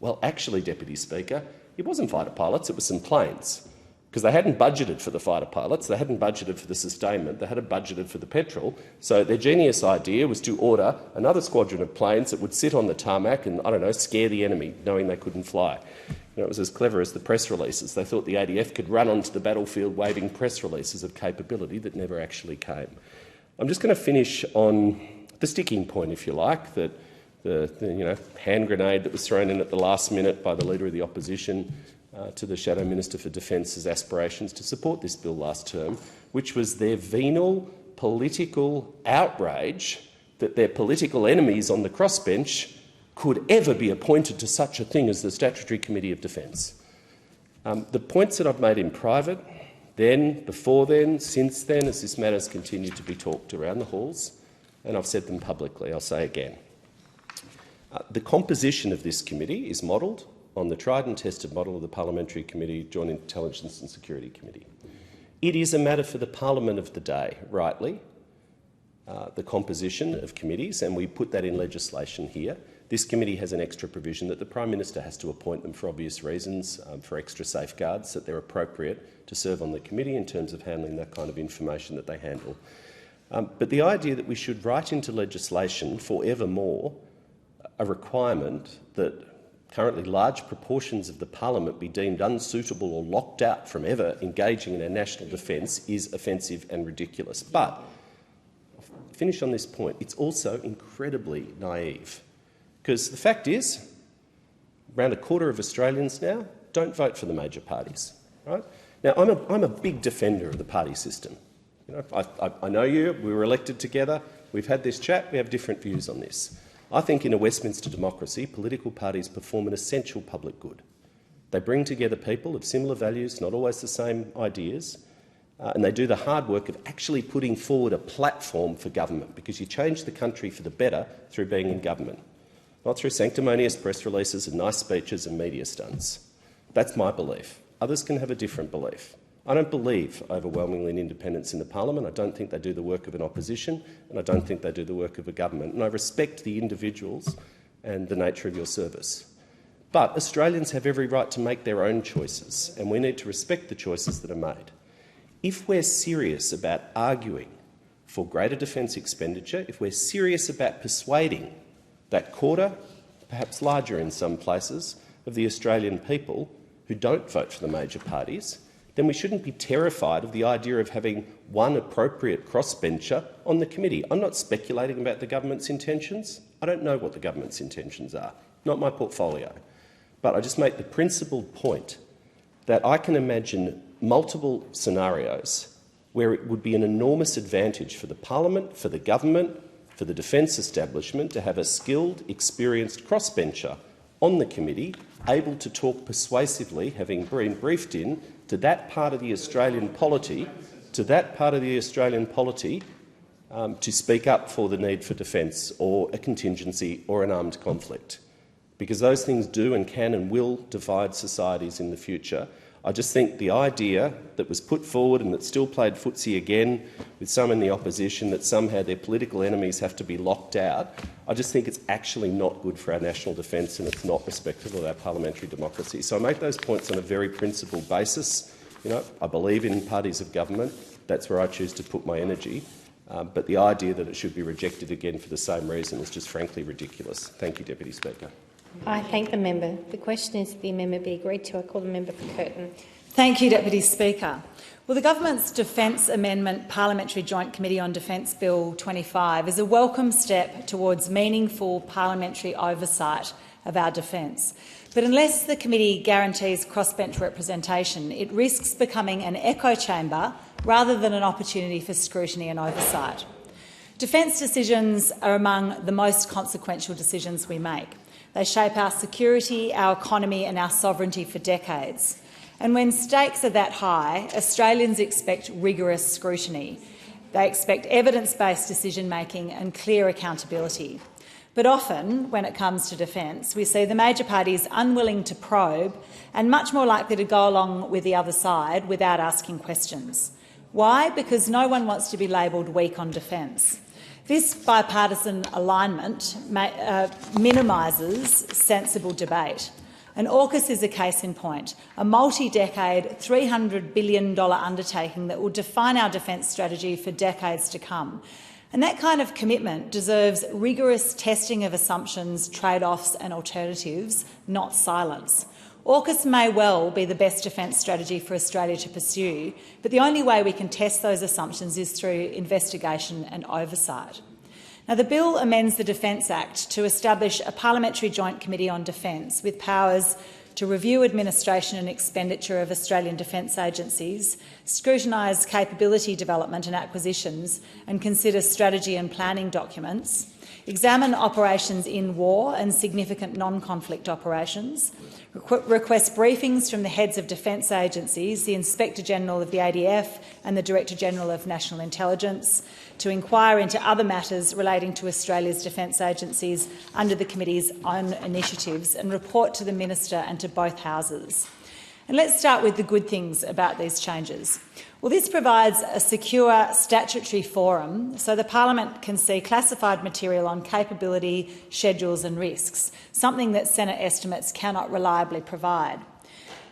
Well, actually, Deputy Speaker, it wasn't fighter pilots, it was some planes, because they hadn't budgeted for the fighter pilots, they hadn't budgeted for the sustainment, they hadn't budgeted for the petrol. So their genius idea was to order another squadron of planes that would sit on the tarmac and, scare the enemy, knowing they couldn't fly. It was as clever as the press releases. They thought the ADF could run onto the battlefield waving press releases of capability that never actually came. I'm just going to finish on the sticking point, if you like, that the hand grenade that was thrown in at the last minute by the Leader of the Opposition to the Shadow Minister for Defence's aspirations to support this bill last term, which was their venal political outrage that their political enemies on the crossbench could ever be appointed to such a thing as the Statutory Committee of Defence. The points that I've made in private, then, before then, since then, as this matter has continued to be talked around the halls, and I've said them publicly, I'll say again. The composition of this committee is modelled on the tried and tested model of the Parliamentary Committee, Joint Intelligence and Security Committee. It is a matter for the Parliament of the day, rightly, the composition of committees, and we put that in legislation here. This committee has an extra provision that the Prime Minister has to appoint them for obvious reasons, for extra safeguards, that they're appropriate to serve on the committee in terms of handling that kind of information that they handle. But the idea that we should write into legislation forevermore a requirement that currently large proportions of the Parliament be deemed unsuitable or locked out from ever engaging in our national defence is offensive and ridiculous. But, I'll finish on this point, it's also incredibly naive. Because the fact is, around a quarter of Australians now don't vote for the major parties. Right? Now, I'm a big defender of the party system. You know, I know you, we were elected together, we've had this chat, we have different views on this. I think in a Westminster democracy, political parties perform an essential public good. They bring together people of similar values, not always the same ideas, and they do the hard work of actually putting forward a platform for government, because you change the country for the better through being in government, not through sanctimonious press releases and nice speeches and media stunts. That's my belief. Others can have a different belief. I don't believe overwhelmingly in independence in the Parliament. I don't think they do the work of an opposition, and I don't think they do the work of a government. And I respect the individuals and the nature of your service. But Australians have every right to make their own choices, and we need to respect the choices that are made. If we're serious about arguing for greater defence expenditure, if we're serious about persuading that quarter, perhaps larger in some places, of the Australian people who don't vote for the major parties, then we shouldn't be terrified of the idea of having one appropriate crossbencher on the committee. I'm not speculating about the government's intentions. I don't know what the government's intentions are, not my portfolio. But I just make the principled point that I can imagine multiple scenarios where it would be an enormous advantage for the Parliament, for the government, for the defence establishment to have a skilled, experienced crossbencher on the committee, able to talk persuasively, having been briefed in, to that part of the Australian polity, to speak up for the need for defence or a contingency or an armed conflict. Because those things do and can and will divide societies in the future. I just think the idea that was put forward and that still played footsie again with some in the opposition, that somehow their political enemies have to be locked out, I just think it's actually not good for our national defence and it's not respectful of our parliamentary democracy. So I make those points on a very principled basis. You know, I believe in parties of government. That's where I choose to put my energy. But the idea that it should be rejected again for the same reason is just frankly ridiculous. Thank you, Deputy Speaker. I thank the member. The question is that the amendment be agreed to. I call the member for Curtin. Thank you, Deputy Speaker. Well, the government's Defence Amendment Parliamentary Joint Committee on Defence Bill 25 is a welcome step towards meaningful parliamentary oversight of our defence. But unless the committee guarantees crossbench representation, it risks becoming an echo chamber rather than an opportunity for scrutiny and oversight. Defence decisions are among the most consequential decisions we make. They shape our security, our economy and our sovereignty for decades. And when stakes are that high, Australians expect rigorous scrutiny. They expect evidence-based decision-making and clear accountability. But often, when it comes to defence, we see the major parties unwilling to probe and much more likely to go along with the other side without asking questions. Why? Because no one wants to be labelled weak on defence. This bipartisan alignment minimises sensible debate. And AUKUS is a case in point, a multi-decade $300 billion undertaking that will define our defence strategy for decades to come. And that kind of commitment deserves rigorous testing of assumptions, trade-offs and alternatives, not silence. AUKUS may well be the best defence strategy for Australia to pursue, but the only way we can test those assumptions is through investigation and oversight. Now, the bill amends the Defence Act to establish a Parliamentary Joint Committee on Defence with powers to review administration and expenditure of Australian defence agencies, scrutinise capability development and acquisitions, and consider strategy and planning documents, examine operations in war and significant non-conflict operations, request briefings from the heads of defence agencies, the Inspector-General of the ADF and the Director-General of National Intelligence, to inquire into other matters relating to Australia's defence agencies under the committee's own initiatives, and report to the Minister and to both houses. And let's start with the good things about these changes. Well, this provides a secure statutory forum so the Parliament can see classified material on capability, schedules and risks, something that Senate estimates cannot reliably provide.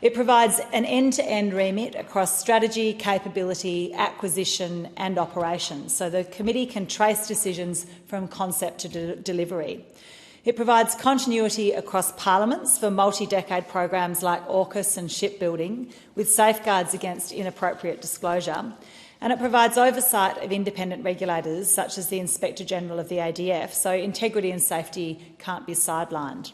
It provides an end-to-end remit across strategy, capability, acquisition and operations, so the committee can trace decisions from concept to delivery. It provides continuity across parliaments for multi-decade programs like AUKUS and shipbuilding, with safeguards against inappropriate disclosure. And it provides oversight of independent regulators, such as the Inspector-General of the ADF, so integrity and safety can't be sidelined.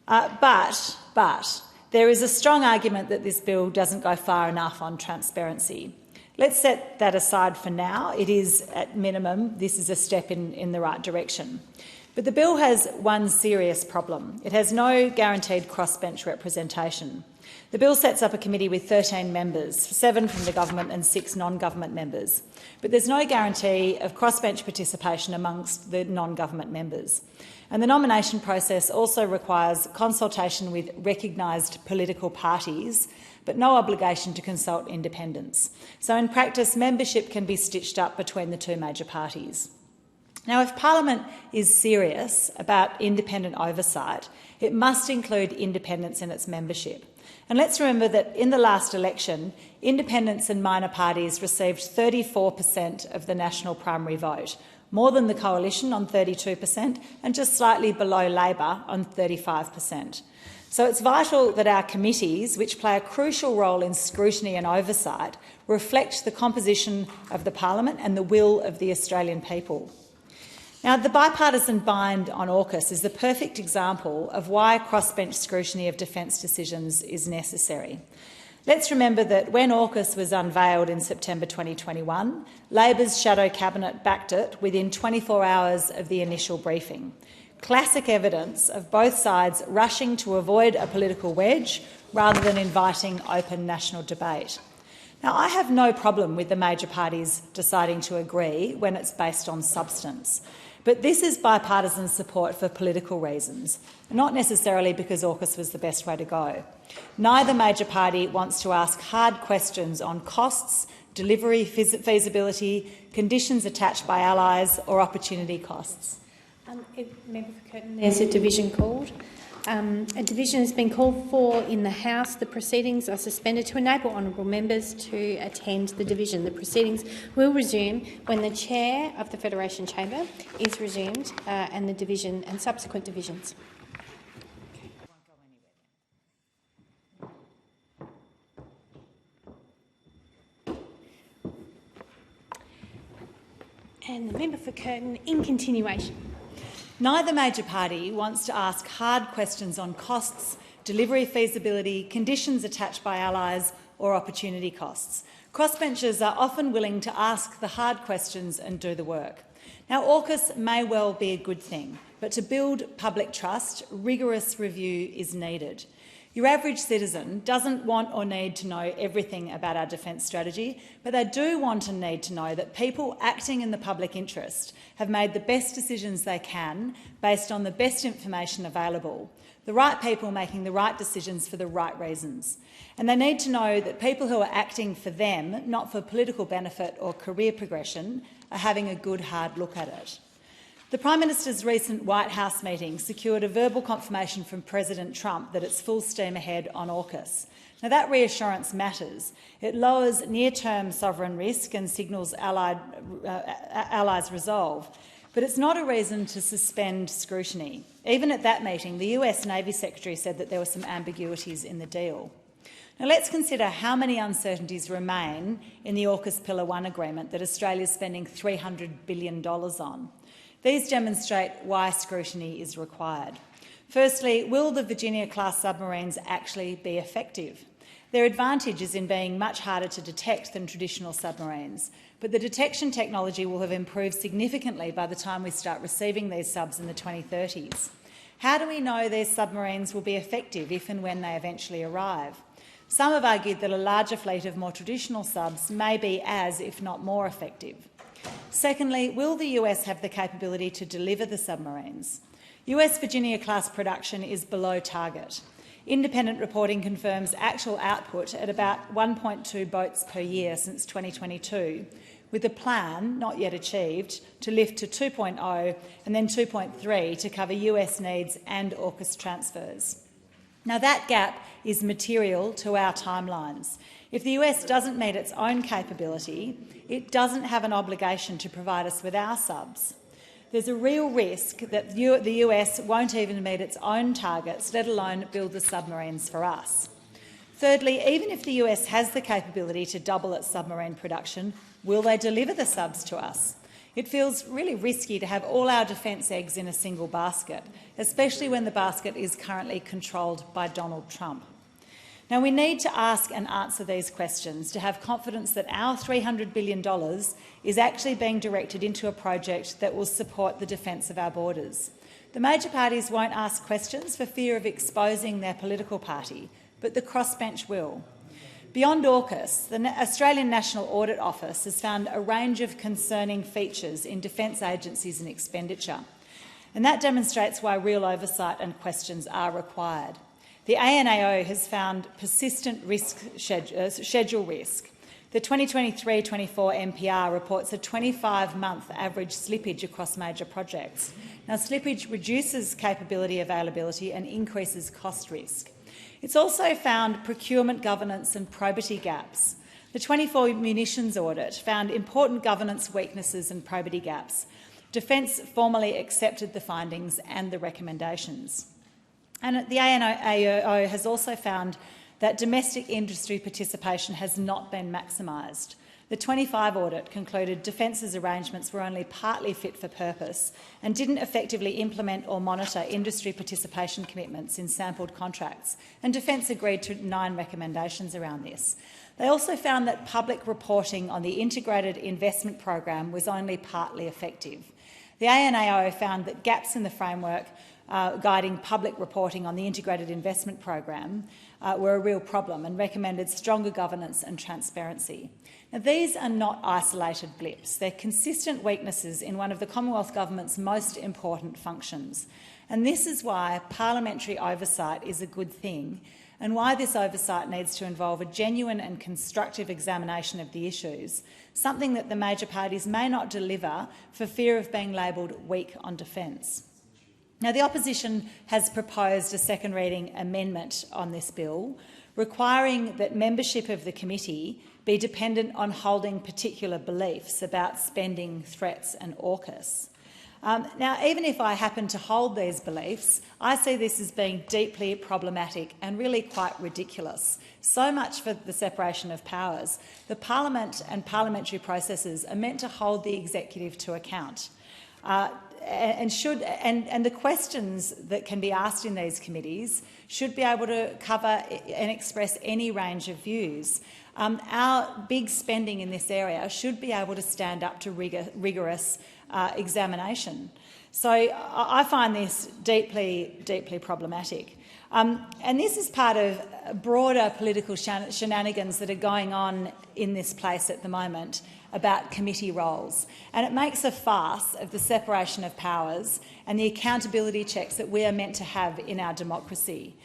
But there is a strong argument that this bill doesn't go far enough on transparency. Let's set that aside for now. It is, at minimum, this is a step in the right direction. But the bill has one serious problem. It has no guaranteed crossbench representation. The bill sets up a committee with 13 members, 7 from the government and 6 non-government members. But there's no guarantee of crossbench participation amongst the non-government members. And the nomination process also requires consultation with recognised political parties, but no obligation to consult independents. So in practice, membership can be stitched up between the two major parties. Now, if Parliament is serious about independent oversight, it must include independents in its membership. And let's remember that in the last election, independents and minor parties received 34% of the national primary vote, more than the Coalition on 32% and just slightly below Labor on 35%. So it's vital that our committees, which play a crucial role in scrutiny and oversight, reflect the composition of the Parliament and the will of the Australian people. Now, the bipartisan bind on AUKUS is the perfect example of why crossbench scrutiny of defence decisions is necessary. Let's remember that when AUKUS was unveiled in September 2021, Labor's shadow cabinet backed it within 24 hours of the initial briefing. Classic evidence of both sides rushing to avoid a political wedge rather than inviting open national debate. Now, I have no problem with the major parties deciding to agree when it's based on substance. But this is bipartisan support for political reasons, not necessarily because AUKUS was the best way to go. Neither major party wants to ask hard questions on costs, delivery feasibility, conditions attached by allies or opportunity costs. Member for Curtin, there's a division called. A division has been called for in the House. The proceedings are suspended to enable honourable members to attend the division. The proceedings will resume when the Chair of the Federation Chamber is resumed and the division and subsequent divisions. And the member for Curtin, in continuation. Neither major party wants to ask hard questions on costs, delivery feasibility, conditions attached by allies or opportunity costs. Crossbenchers are often willing to ask the hard questions and do the work. Now, AUKUS may well be a good thing, but to build public trust, rigorous review is needed. Your average citizen doesn't want or need to know everything about our defence strategy, but they do want and need to know that people acting in the public interest have made the best decisions they can based on the best information available, the right people making the right decisions for the right reasons. And they need to know that people who are acting for them, not for political benefit or career progression, are having a good hard look at it. The Prime Minister's recent White House meeting secured a verbal confirmation from President Trump that it's full steam ahead on AUKUS. Now, that reassurance matters. It lowers near-term sovereign risk and signals allies' resolve. But it's not a reason to suspend scrutiny. Even at that meeting, the US Navy Secretary said that there were some ambiguities in the deal. Now, let's consider how many uncertainties remain in the AUKUS Pillar 1 agreement that Australia is spending $300 billion on. These demonstrate why scrutiny is required. Firstly, will the Virginia-class submarines actually be effective? Their advantage is in being much harder to detect than traditional submarines, but the detection technology will have improved significantly by the time we start receiving these subs in the 2030s. How do we know these submarines will be effective if and when they eventually arrive? Some have argued that a larger fleet of more traditional subs may be as, if not more, effective. Secondly, will the US have the capability to deliver the submarines? US Virginia-class production is below target. Independent reporting confirms actual output at about 1.2 boats per year since 2022, with a plan, not yet achieved, to lift to 2.0 and then 2.3 to cover US needs and AUKUS transfers. Now, that gap is material to our timelines. If the US doesn't meet its own capability, it doesn't have an obligation to provide us with our subs. There's a real risk that the US won't even meet its own targets, let alone build the submarines for us. Thirdly, even if the US has the capability to double its submarine production, will they deliver the subs to us? It feels really risky to have all our defence eggs in a single basket, especially when the basket is currently controlled by Donald Trump. Now, we need to ask and answer these questions to have confidence that our $300 billion is actually being directed into a project that will support the defence of our borders. The major parties won't ask questions for fear of exposing their political party, but the crossbench will. Beyond AUKUS, the Australian National Audit Office has found a range of concerning features in defence agencies and expenditure, and that demonstrates why real oversight and questions are required. The ANAO has found persistent schedule risk. The 2023-24 NPR reports a 25-month average slippage across major projects. Now, slippage reduces capability availability and increases cost risk. It's also found procurement governance and probity gaps. The 24 munitions audit found important governance weaknesses and probity gaps. Defence formally accepted the findings and the recommendations. And the ANAO has also found that domestic industry participation has not been maximised. The 25 audit concluded Defence's arrangements were only partly fit for purpose and didn't effectively implement or monitor industry participation commitments in sampled contracts, and Defence agreed to 9 recommendations around this. They also found that public reporting on the Integrated Investment Program was only partly effective. The ANAO found that gaps in the framework guiding public reporting on the Integrated Investment Program were a real problem and recommended stronger governance and transparency. Now, these are not isolated blips. They're consistent weaknesses in one of the Commonwealth Government's most important functions. And this is why parliamentary oversight is a good thing, and why this oversight needs to involve a genuine and constructive examination of the issues, something that the major parties may not deliver for fear of being labelled weak on defence. Now, the opposition has proposed a second reading amendment on this bill, requiring that membership of the committee be dependent on holding particular beliefs about spending, threats and AUKUS. Now, even if I happen to hold these beliefs, I see this as being deeply problematic and really quite ridiculous. So much for the separation of powers. The parliament and parliamentary processes are meant to hold the executive to account. And the questions that can be asked in these committees should be able to cover and express any range of views. Our big spending in this area should be able to stand up to rigorous examination. So I find this deeply, deeply problematic. And this is part of broader political shenanigans that are going on in this place at the moment about committee roles. And it makes a farce of the separation of powers and the accountability checks that we are meant to have in our democracy.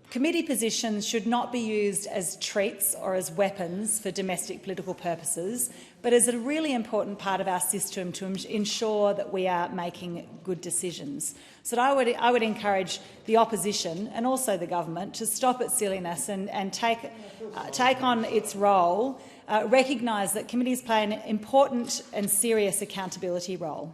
Committee positions should not be used as treats or as weapons for domestic political purposes, but as a really important part of our system to ensure that we are making good decisions. So I would encourage the opposition and also the government to stop its silliness and take on its role, recognise that committees play an important and serious accountability role.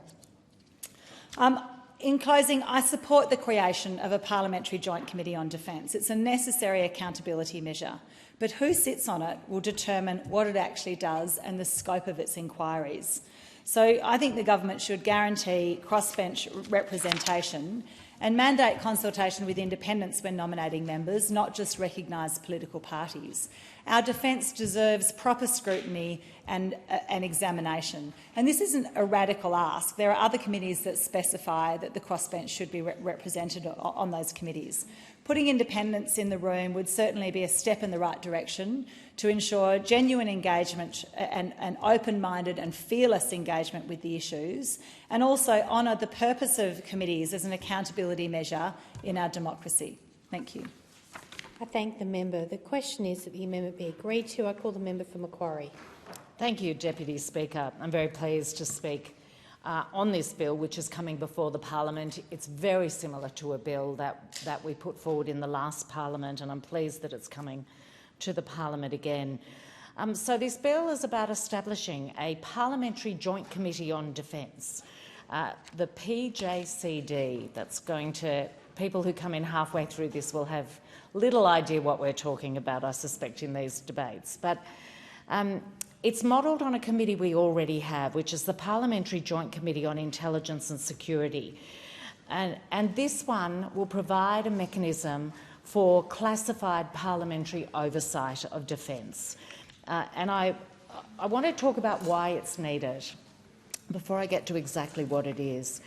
In closing, I support the creation of a Parliamentary Joint Committee on Defence. It's a necessary accountability measure, but who sits on it will determine what it actually does and the scope of its inquiries. So I think the government should guarantee crossbench representation and mandate consultation with independents when nominating members, not just recognise political parties. Our defence deserves proper scrutiny and an examination. And this isn't a radical ask. There are other committees that specify that the crossbench should be represented on those committees. Putting independents in the room would certainly be a step in the right direction to ensure genuine engagement and open-minded and fearless engagement with the issues, and also honour the purpose of committees as an accountability measure in our democracy. Thank you. I thank the member. The question is that the amendment be agreed to. I call the member for Macquarie. Thank you, Deputy Speaker. I'm very pleased to speak on this bill, which is coming before the parliament. It's very similar to a bill that we put forward in the last parliament, and I'm pleased that it's coming to the parliament again. So this bill is about establishing a parliamentary joint committee on defence, the PJCD. That's going to— people who come in halfway through this will have little idea what we're talking about, I suspect, in these debates. But it's modelled on a committee we already have, which is the Parliamentary Joint Committee on Intelligence and Security. And this one will provide a mechanism for classified parliamentary oversight of defence. And I want to talk about why it's needed before I get to exactly what it is.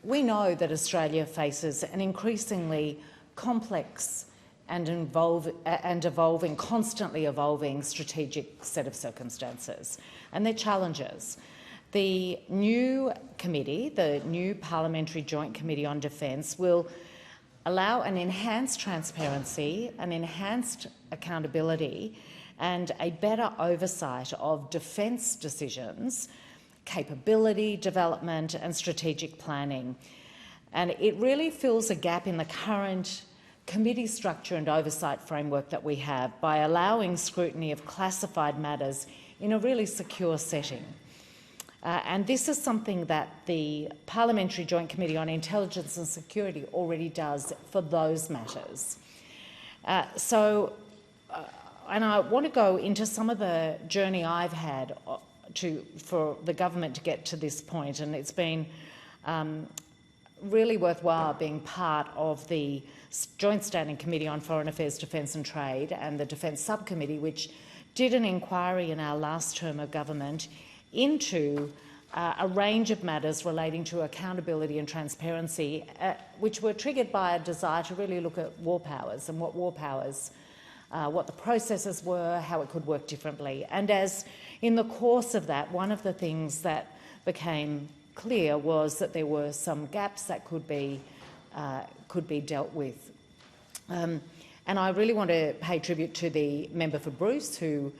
We know that Australia faces an increasingly complex and evolving, constantly evolving strategic set of circumstances, and their challenges. The new committee, the new Parliamentary Joint Committee on Defence, will allow an enhanced transparency, an enhanced accountability, and a better oversight of defence decisions, capability development and strategic planning. And it really fills a gap in the current committee structure and oversight framework that we have by allowing scrutiny of classified matters in a really secure setting. And this is something that the Parliamentary Joint Committee on Intelligence and Security already does for those matters. And I want to go into some of the journey I've had for the government to get to this point, and it's been really worthwhile being part of the Joint Standing Committee on Foreign Affairs, Defence and Trade and the Defence Subcommittee, which did an inquiry in our last term of government into a range of matters relating to accountability and transparency, which were triggered by a desire to really look at war powers and what the processes were, how it could work differently. And as in the course of that, one of the things that became clear was that there were some gaps that could be dealt with. And I really want to pay tribute to the member for Bruce, who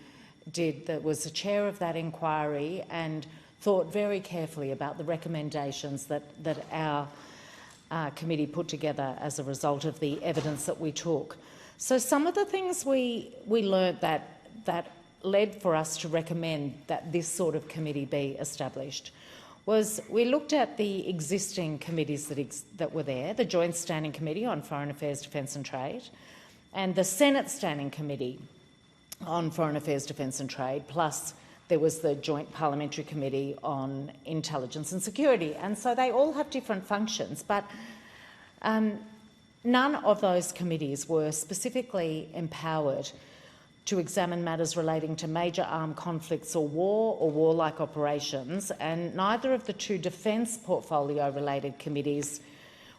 was the chair of that inquiry and thought very carefully about the recommendations that our committee put together as a result of the evidence that we took. So some of the things we learnt that led for us to recommend that this sort of committee be established was we looked at the existing committees that were there, the Joint Standing Committee on Foreign Affairs, Defence and Trade, and the Senate Standing Committee on Foreign Affairs, Defence and Trade, plus there was the Joint Parliamentary Committee on Intelligence and Security. And so they all have different functions, but none of those committees were specifically empowered to examine matters relating to major armed conflicts or warlike operations, and neither of the two defence portfolio-related committees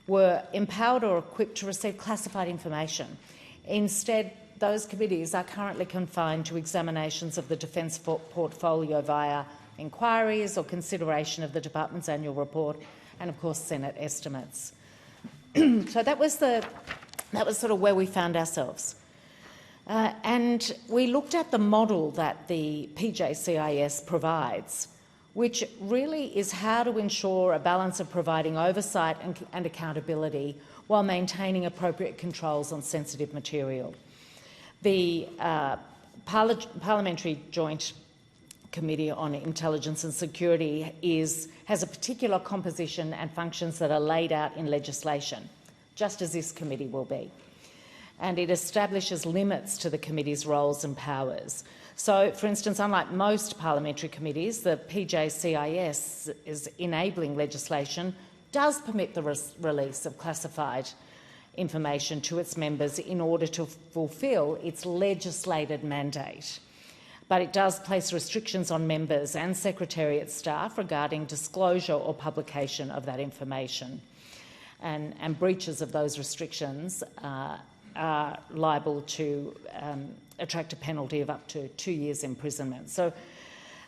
were empowered or equipped to receive classified information. Instead, those committees are currently confined to examinations of the defence portfolio via inquiries or consideration of the department's annual report and, of course, Senate estimates. So that was sort of where we found ourselves. And we looked at the model that the PJCIS provides, which really is how to ensure a balance of providing oversight and accountability while maintaining appropriate controls on sensitive material. The Parliamentary Joint Committee on Intelligence and Security has a particular composition and functions that are laid out in legislation, just as this committee will be. And it establishes limits to the committee's roles and powers. So, for instance, unlike most parliamentary committees, the PJCIS is enabling legislation does permit the release of classified information to its members in order to fulfil its legislated mandate. But it does place restrictions on members and Secretariat staff regarding disclosure or publication of that information. And breaches of those restrictions are liable to attract a penalty of up to 2 years imprisonment. So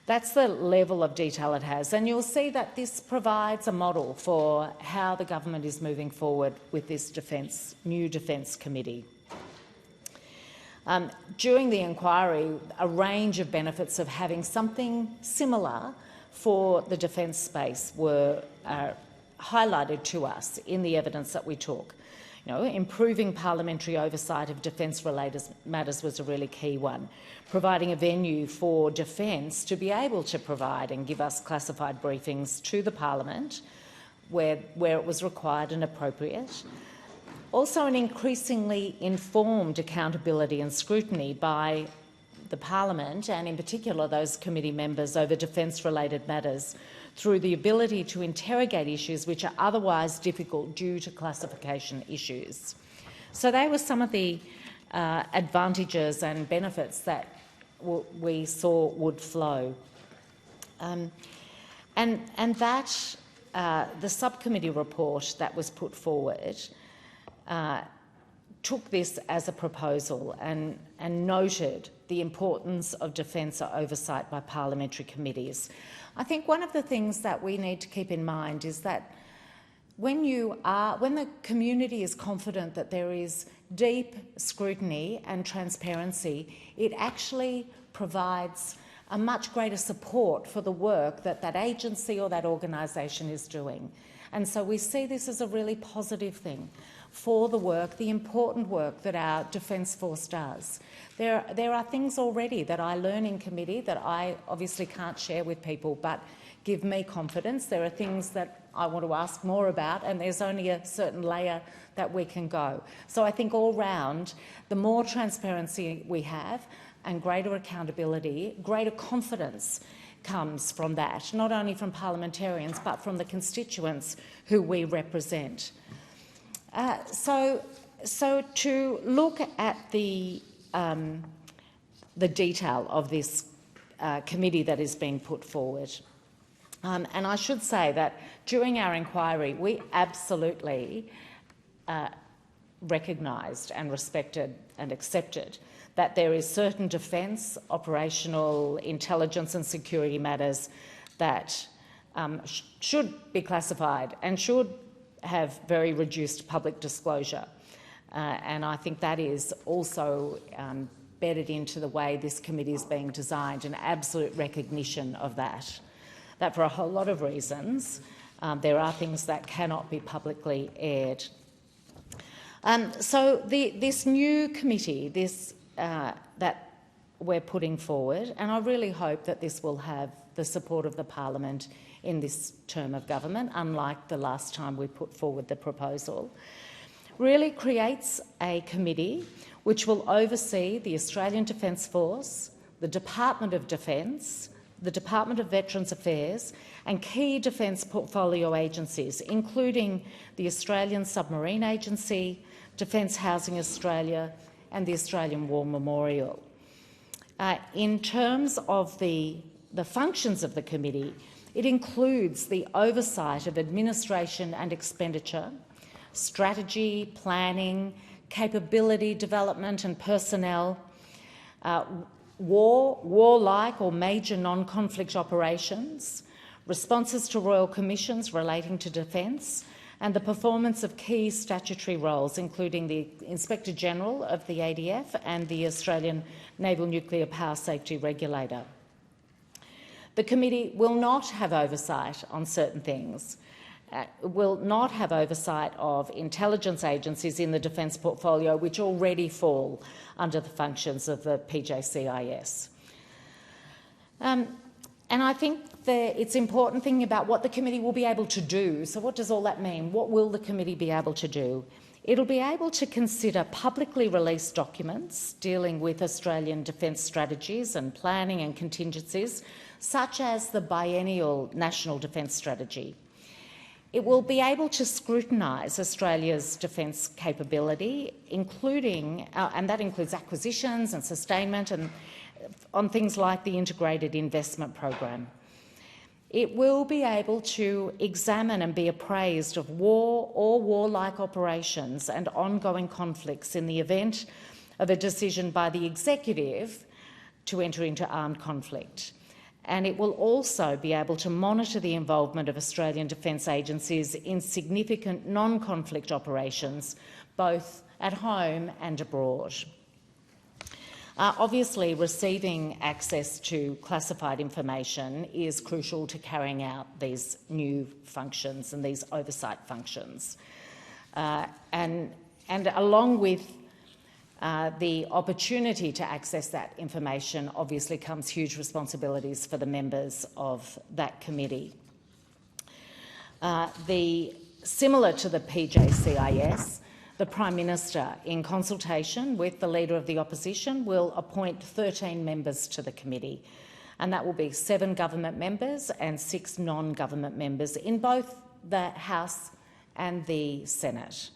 that's the level of detail it has. And you'll see that this provides a model for how the government is moving forward with this new Defence Committee. During the inquiry, a range of benefits of having something similar for the defence space were highlighted to us in the evidence that we took. You know, improving parliamentary oversight of defence-related matters was a really key one. Providing a venue for defence to be able to provide and give us classified briefings to the parliament where it was required and appropriate. Also, an increasingly informed accountability and scrutiny by the parliament, and in particular those committee members, over defence-related matters, through the ability to interrogate issues which are otherwise difficult due to classification issues. So they were some of the advantages and benefits that we saw would flow. And that the subcommittee report that was put forward took this as a proposal and noted the importance of defence oversight by parliamentary committees. I think one of the things that we need to keep in mind is that when the community is confident that there is deep scrutiny and transparency, it actually provides a much greater support for the work that that agency or that organisation is doing. And so we see this as a really positive thing for the work, the important work that our Defence Force does. There are things already that I learn in committee that I obviously can't share with people, but give me confidence. There are things that I want to ask more about, and there's only a certain layer that we can go. So I think all round, the more transparency we have and greater accountability, greater confidence comes from that, not only from parliamentarians but from the constituents who we represent. So to look at the detail of this committee that is being put forward, and I should say that during our inquiry we absolutely recognised and respected and accepted that there is certain defence, operational, intelligence and security matters that should be classified and should have very reduced public disclosure. And I think that is also bedded into the way this committee is being designed, an absolute recognition of that for a whole lot of reasons, there are things that cannot be publicly aired. So this new committee, that we're putting forward, and I really hope that this will have the support of the parliament in this term of government, unlike the last time we put forward the proposal, really creates a committee which will oversee the Australian Defence Force, the Department of Defence, the Department of Veterans Affairs and key defence portfolio agencies, including the Australian Submarine Agency, Defence Housing Australia and the Australian War Memorial. In terms of the functions of the committee, it includes the oversight of administration and expenditure, strategy, planning, capability development and personnel, warlike or major non-conflict operations, responses to royal commissions relating to defence, and the performance of key statutory roles, including the Inspector General of the ADF and the Australian Naval Nuclear Power Safety Regulator. The committee will not have oversight on certain things, will not have oversight of intelligence agencies in the defence portfolio which already fall under the functions of the PJCIS. And I think it's important thinking about what the committee will be able to do. So what does all that mean? What will the committee be able to do? It'll be able to consider publicly released documents dealing with Australian defence strategies and planning and contingencies, such as the biennial National Defence Strategy. It will be able to scrutinise Australia's defence capability, including, and that includes acquisitions and sustainment, and on things like the Integrated Investment Program. It will be able to examine and be appraised of war or warlike operations and ongoing conflicts in the event of a decision by the executive to enter into armed conflict. And it will also be able to monitor the involvement of Australian defence agencies in significant non-conflict operations, both at home and abroad. Obviously, receiving access to classified information is crucial to carrying out these new functions and these oversight functions. And along with the opportunity to access that information obviously comes huge responsibilities for the members of that committee. Similar to the PJCIS, the Prime Minister, in consultation with the Leader of the Opposition, will appoint 13 members to the committee, and that will be 7 government members and 6 non-government members in both the House and the Senate.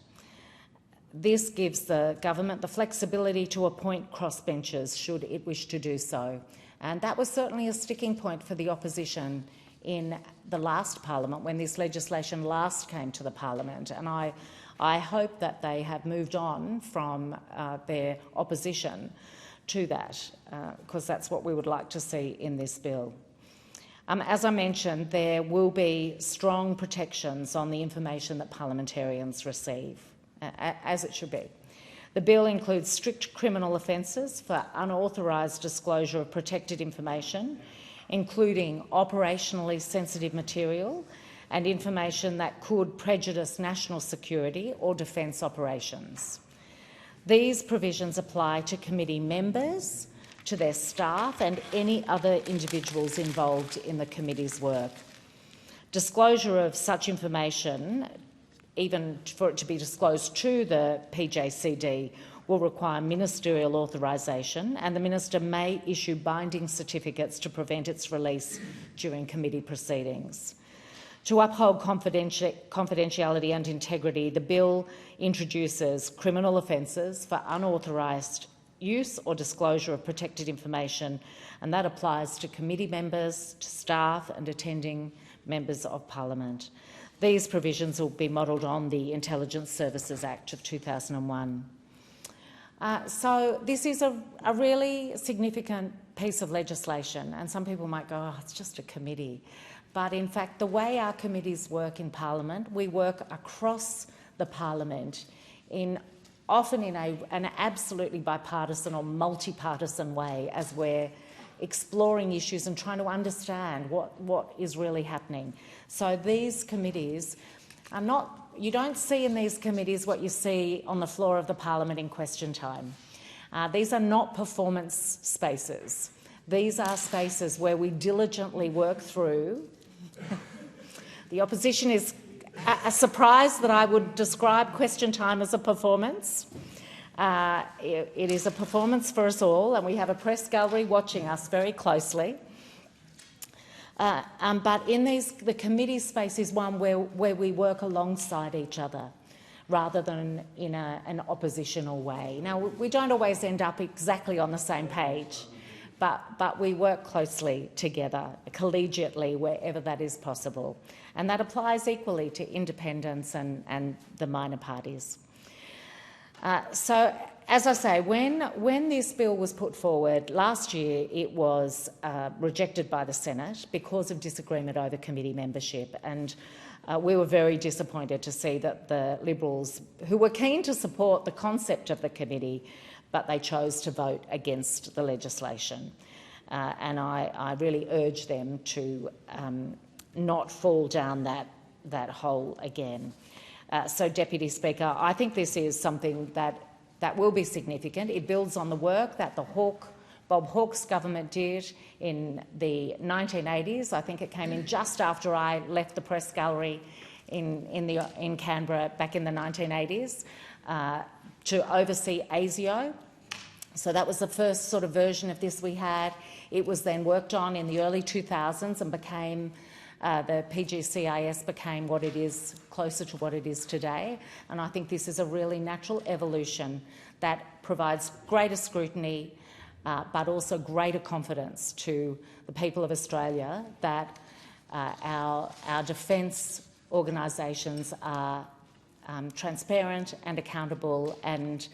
This gives the government the flexibility to appoint crossbenchers should it wish to do so. And that was certainly a sticking point for the opposition in the last parliament, when this legislation last came to the parliament. And I hope that they have moved on from their opposition to that, because that's what we would like to see in this bill. As I mentioned, there will be strong protections on the information that parliamentarians receive, as it should be. The bill includes strict criminal offences for unauthorised disclosure of protected information, including operationally sensitive material and information that could prejudice national security or defence operations. These provisions apply to committee members, to their staff and any other individuals involved in the committee's work. Disclosure of such information, even for it to be disclosed to the PJCD, will require ministerial authorisation, and the minister may issue binding certificates to prevent its release during committee proceedings. To uphold confidentiality and integrity, the bill introduces criminal offences for unauthorised use or disclosure of protected information, and that applies to committee members, to staff and attending members of Parliament. These provisions will be modelled on the Intelligence Services Act of 2001. So this is a really significant piece of legislation, and some people might go, oh, it's just a committee. But in fact, the way our committees work in Parliament, we work across the Parliament often in an absolutely bipartisan or multi-partisan way, as we're exploring issues and trying to understand what is really happening. So these committees are not, you don't see in these committees what you see on the floor of the Parliament in question time. These are not performance spaces. These are spaces where we diligently work through. The opposition is surprised that I would describe question time as a performance. It is a performance for us all, and we have a press gallery watching us very closely. But in the committee space is one where we work alongside each other rather than in an oppositional way. Now, we don't always end up exactly on the same page, but we work closely together, collegiately, wherever that is possible. And that applies equally to independents and the minor parties. So, as I say, when this bill was put forward last year, it was rejected by the Senate because of disagreement over committee membership, and we were very disappointed to see that the Liberals, who were keen to support the concept of the committee, but they chose to vote against the legislation. And I really urge them to not fall down that hole again. So, Deputy Speaker, I think this is something that will be significant. It builds on the work that Bob Hawke's government did in the 1980s. I think it came in just after I left the press gallery in Canberra back in the 1980s to oversee ASIO. So that was the first sort of version of this we had. It was then worked on in the early 2000s and became the PGCIS became what it is, closer to what it is today. And I think this is a really natural evolution that provides greater scrutiny but also greater confidence to the people of Australia that our defence organisations are transparent and accountable, and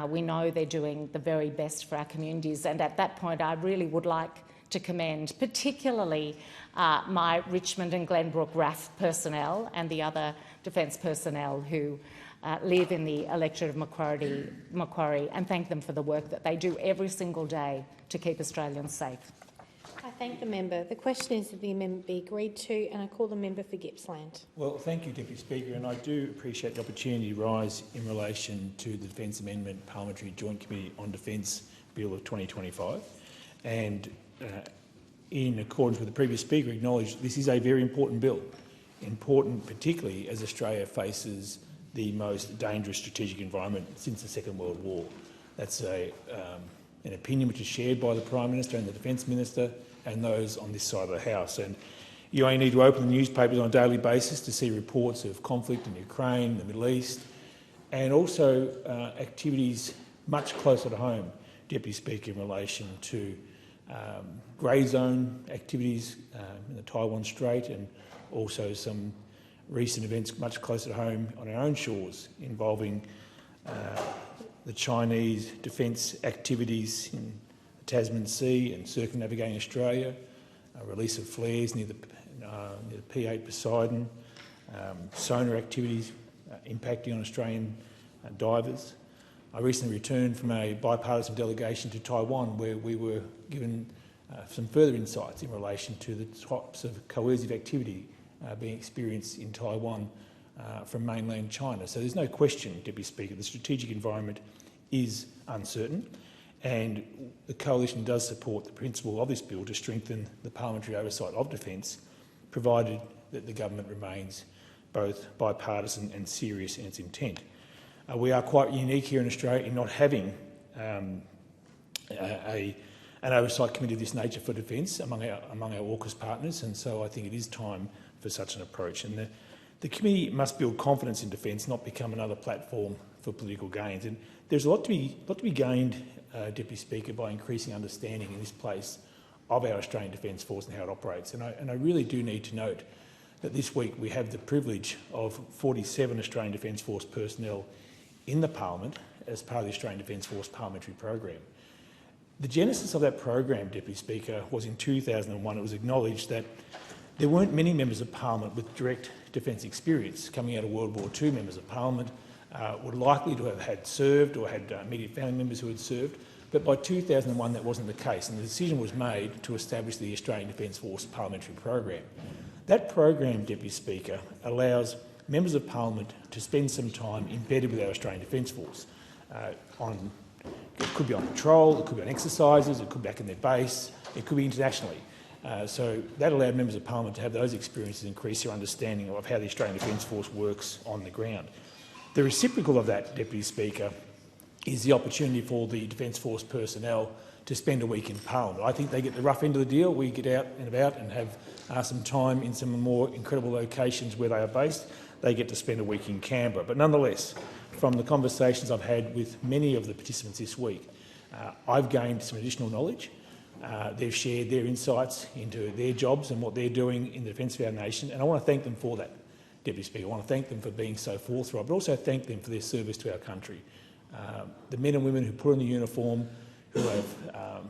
we know they're doing the very best for our communities. And at that point, I really would like to commend particularly my Richmond and Glenbrook RAF personnel and the other defence personnel who live in the electorate of Macquarie, and thank them for the work that they do every single day to keep Australians safe. I thank the member. The question is that the amendment be agreed to, and I call the member for Gippsland. Well, thank you, Deputy Speaker, and I do appreciate the opportunity to rise in relation to the Defence Amendment Parliamentary Joint Committee on Defence Bill of 2025. And in accordance with the previous Speaker, acknowledged this is a very important bill, important particularly as Australia faces the most dangerous strategic environment since the Second World War. That's an opinion which is shared by the Prime Minister and the Defence Minister and those on this side of the House. And you only need to open the newspapers on a daily basis to see reports of conflict in Ukraine, the Middle East, and also activities much closer to home, Deputy Speaker, in relation to grey zone activities in the Taiwan Strait, and also some recent events much closer to home on our own shores involving the Chinese defence activities in the Tasman Sea and circumnavigating Australia, release of flares near the P8 Poseidon, sonar activities impacting on Australian divers. I recently returned from a bipartisan delegation to Taiwan, where we were given some further insights in relation to the types of coercive activity being experienced in Taiwan from mainland China. So there's no question, Deputy Speaker, the strategic environment is uncertain, and the Coalition does support the principle of this bill to strengthen the parliamentary oversight of defence, provided that the government remains both bipartisan and serious in its intent. We are quite unique here in Australia in not having an oversight committee of this nature for defence among our AUKUS partners, and so I think it is time for such an approach. And the committee must build confidence in defence, not become another platform for political gains. And there's a lot to be gained, Deputy Speaker, by increasing understanding in this place of our Australian Defence Force and how it operates. And I really do need to note that this week we have the privilege of 47 Australian Defence Force personnel in the Parliament as part of the Australian Defence Force parliamentary program. The genesis of that program, Deputy Speaker, was in 2001. It was acknowledged that there weren't many members of Parliament with direct defence experience. Coming out of World War II, members of Parliament were likely to have had served or had immediate family members who had served, but by 2001 that wasn't the case, and the decision was made to establish the Australian Defence Force parliamentary program. That program, Deputy Speaker, allows members of Parliament to spend some time embedded with our Australian Defence Force. It could be on patrol, it could be on exercises, it could be back in their base, it could be internationally. So that allowed members of Parliament to have those experiences, increase their understanding of how the Australian Defence Force works on the ground. The reciprocal of that, Deputy Speaker, is the opportunity for the Defence Force personnel to spend a week in Parliament. I think they get the rough end of the deal. We get out and about and have some time in some more incredible locations where they are based. They get to spend a week in Canberra. But nonetheless, from the conversations I've had with many of the participants this week, I've gained some additional knowledge. They've shared their insights into their jobs and what they're doing in the defence of our nation, and I want to thank them for that, Deputy Speaker. I want to thank them for being so forthright, but also thank them for their service to our country. The men and women who put on the uniform, who have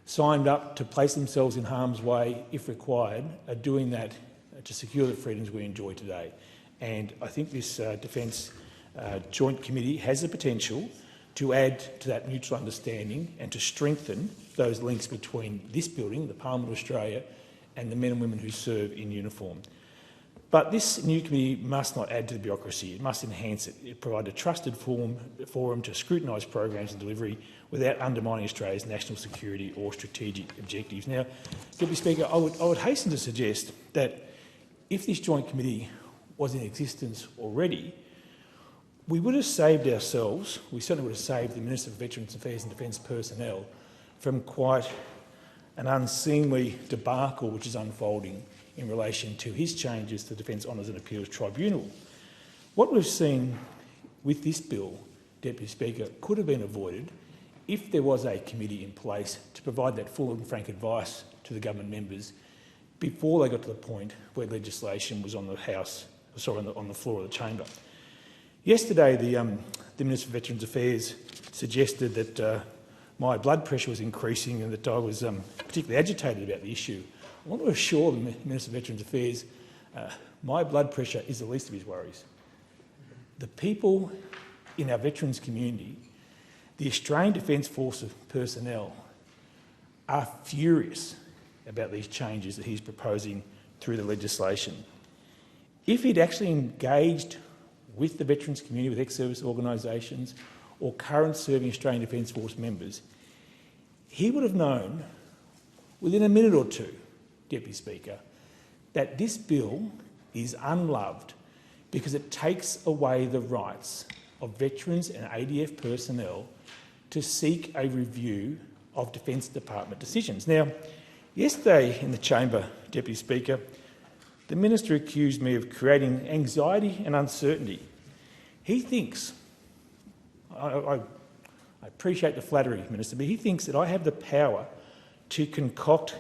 signed up to place themselves in harm's way if required, are doing that to secure the freedoms we enjoy today. And I think this Defence Joint Committee has the potential to add to that mutual understanding and to strengthen those links between this building, the Parliament of Australia, and the men and women who serve in uniform. But this new committee must not add to the bureaucracy, it must enhance it. It provides a trusted forum to scrutinise programs and delivery without undermining Australia's national security or strategic objectives. Now, Deputy Speaker, I would hasten to suggest that if this joint committee was in existence already, we would have saved ourselves, we certainly would have saved the Minister for Veterans Affairs and Defence personnel from quite an unseemly debacle which is unfolding in relation to his changes to the Defence Honours and Appeals Tribunal. What we've seen with this bill, Deputy Speaker, could have been avoided if there was a committee in place to provide that full and frank advice to the government members before they got to the point where legislation was on the on the floor of the chamber. Yesterday, the Minister for Veterans Affairs suggested that my blood pressure was increasing and that I was particularly agitated about the issue. I want to assure the Minister for Veterans Affairs my blood pressure is the least of his worries. The people in our veterans community, the Australian Defence Force personnel, are furious about these changes that he's proposing through the legislation. If he'd actually engaged with the veterans community, with ex-service organisations or current serving Australian Defence Force members, he would have known within a minute or two, Deputy Speaker, that this bill is unloved because it takes away the rights of veterans and ADF personnel to seek a review of Defence Department decisions. Now, yesterday in the chamber, Deputy Speaker, the Minister accused me of creating anxiety and uncertainty. He thinks, I appreciate the flattery, Minister, but he thinks that I have the power to concoct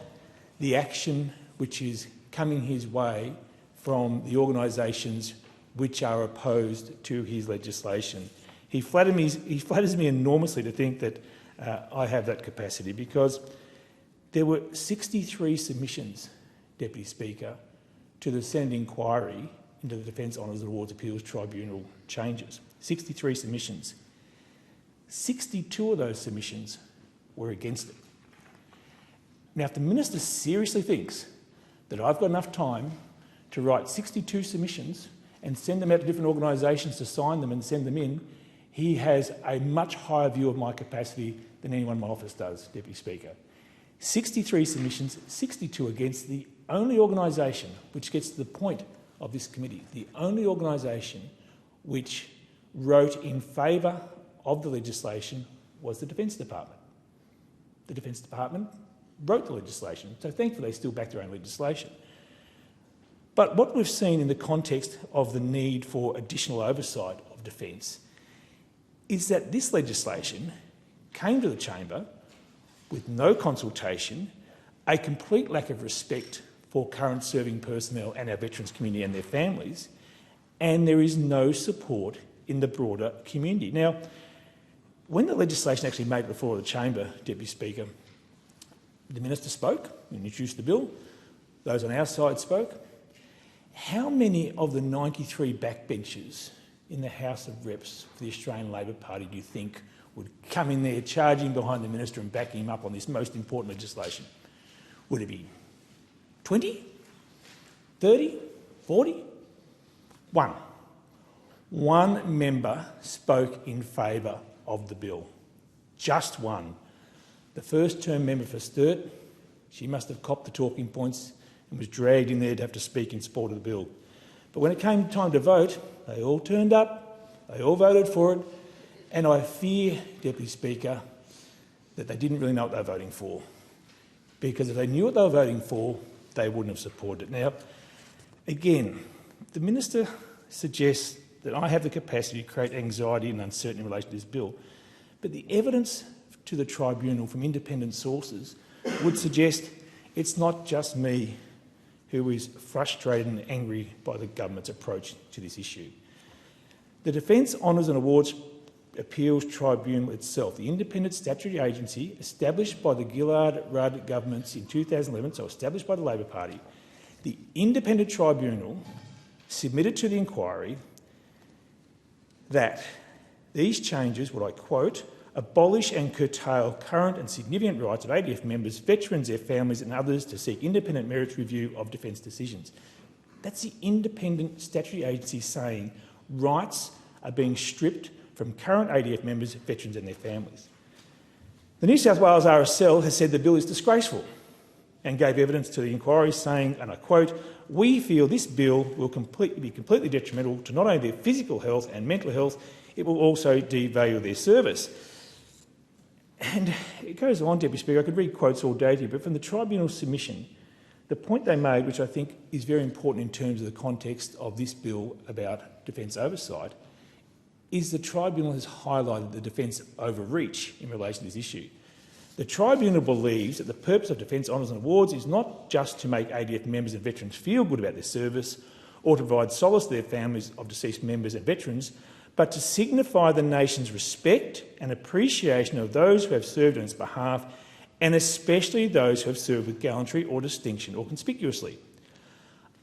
the action which is coming his way from the organisations which are opposed to his legislation. He flatters me enormously to think that I have that capacity, because there were 63 submissions, Deputy Speaker, to the Senate inquiry into the Defence Honours and Awards Appeals Tribunal changes. 63 submissions. 62 of those submissions were against it. Now, if the Minister seriously thinks that I've got enough time to write 62 submissions and send them out to different organisations to sign them and send them in, he has a much higher view of my capacity than anyone in my office does, Deputy Speaker. 63 submissions, 62 against. The only organisation which gets to the point of this committee, the only organisation which wrote in favour of the legislation, was the Defence Department. The Defence Department wrote the legislation, so thankfully they still back their own legislation. But what we've seen in the context of the need for additional oversight of defence is that this legislation came to the chamber with no consultation, a complete lack of respect for current serving personnel and our veterans community and their families, and there is no support in the broader community. Now, when the legislation actually made it before the chamber, Deputy Speaker, the Minister spoke and introduced the bill. Those on our side spoke. How many of the 93 backbenchers in the House of Reps for the Australian Labor Party do you think would come in there charging behind the Minister and backing him up on this most important legislation? Would it be 20? 30? 40? One. One member spoke in favour of the bill. Just one. The first-term member for Sturt, she must have copped the talking points and was dragged in there to have to speak in support of the bill. But when it came time to vote, they all turned up, they all voted for it, and I fear, Deputy Speaker, that they didn't really know what they were voting for. Because if they knew what they were voting for, they wouldn't have supported it. Now, again, the Minister suggests that I have the capacity to create anxiety and uncertainty in relation to this bill, but the evidence to the tribunal from independent sources would suggest it's not just me who is frustrated and angry by the government's approach to this issue. The Defence Honours and Awards Appeals Tribunal itself, the independent statutory agency established by the Gillard-Rudd governments in 2011, so established by the Labor Party, the independent tribunal submitted to the inquiry that these changes, what I quote, abolish and curtail current and significant rights of ADF members, veterans, their families and others to seek independent merits review of defence decisions. That's the independent statutory agency saying rights are being stripped from current ADF members, veterans and their families. The New South Wales RSL has said the bill is disgraceful and gave evidence to the inquiry saying, and I quote, "We feel this bill will be completely detrimental to not only their physical health and mental health, it will also devalue their service." And it goes on, Deputy Speaker, I could read quotes all day to you, but from the tribunal submission, the point they made, which I think is very important in terms of the context of this bill about defence oversight, is the tribunal has highlighted the defence overreach in relation to this issue. The tribunal believes that the purpose of Defence Honours and Awards is not just to make ADF members and veterans feel good about their service or to provide solace to their families of deceased members and veterans, but to signify the nation's respect and appreciation of those who have served on its behalf, and especially those who have served with gallantry or distinction or conspicuously.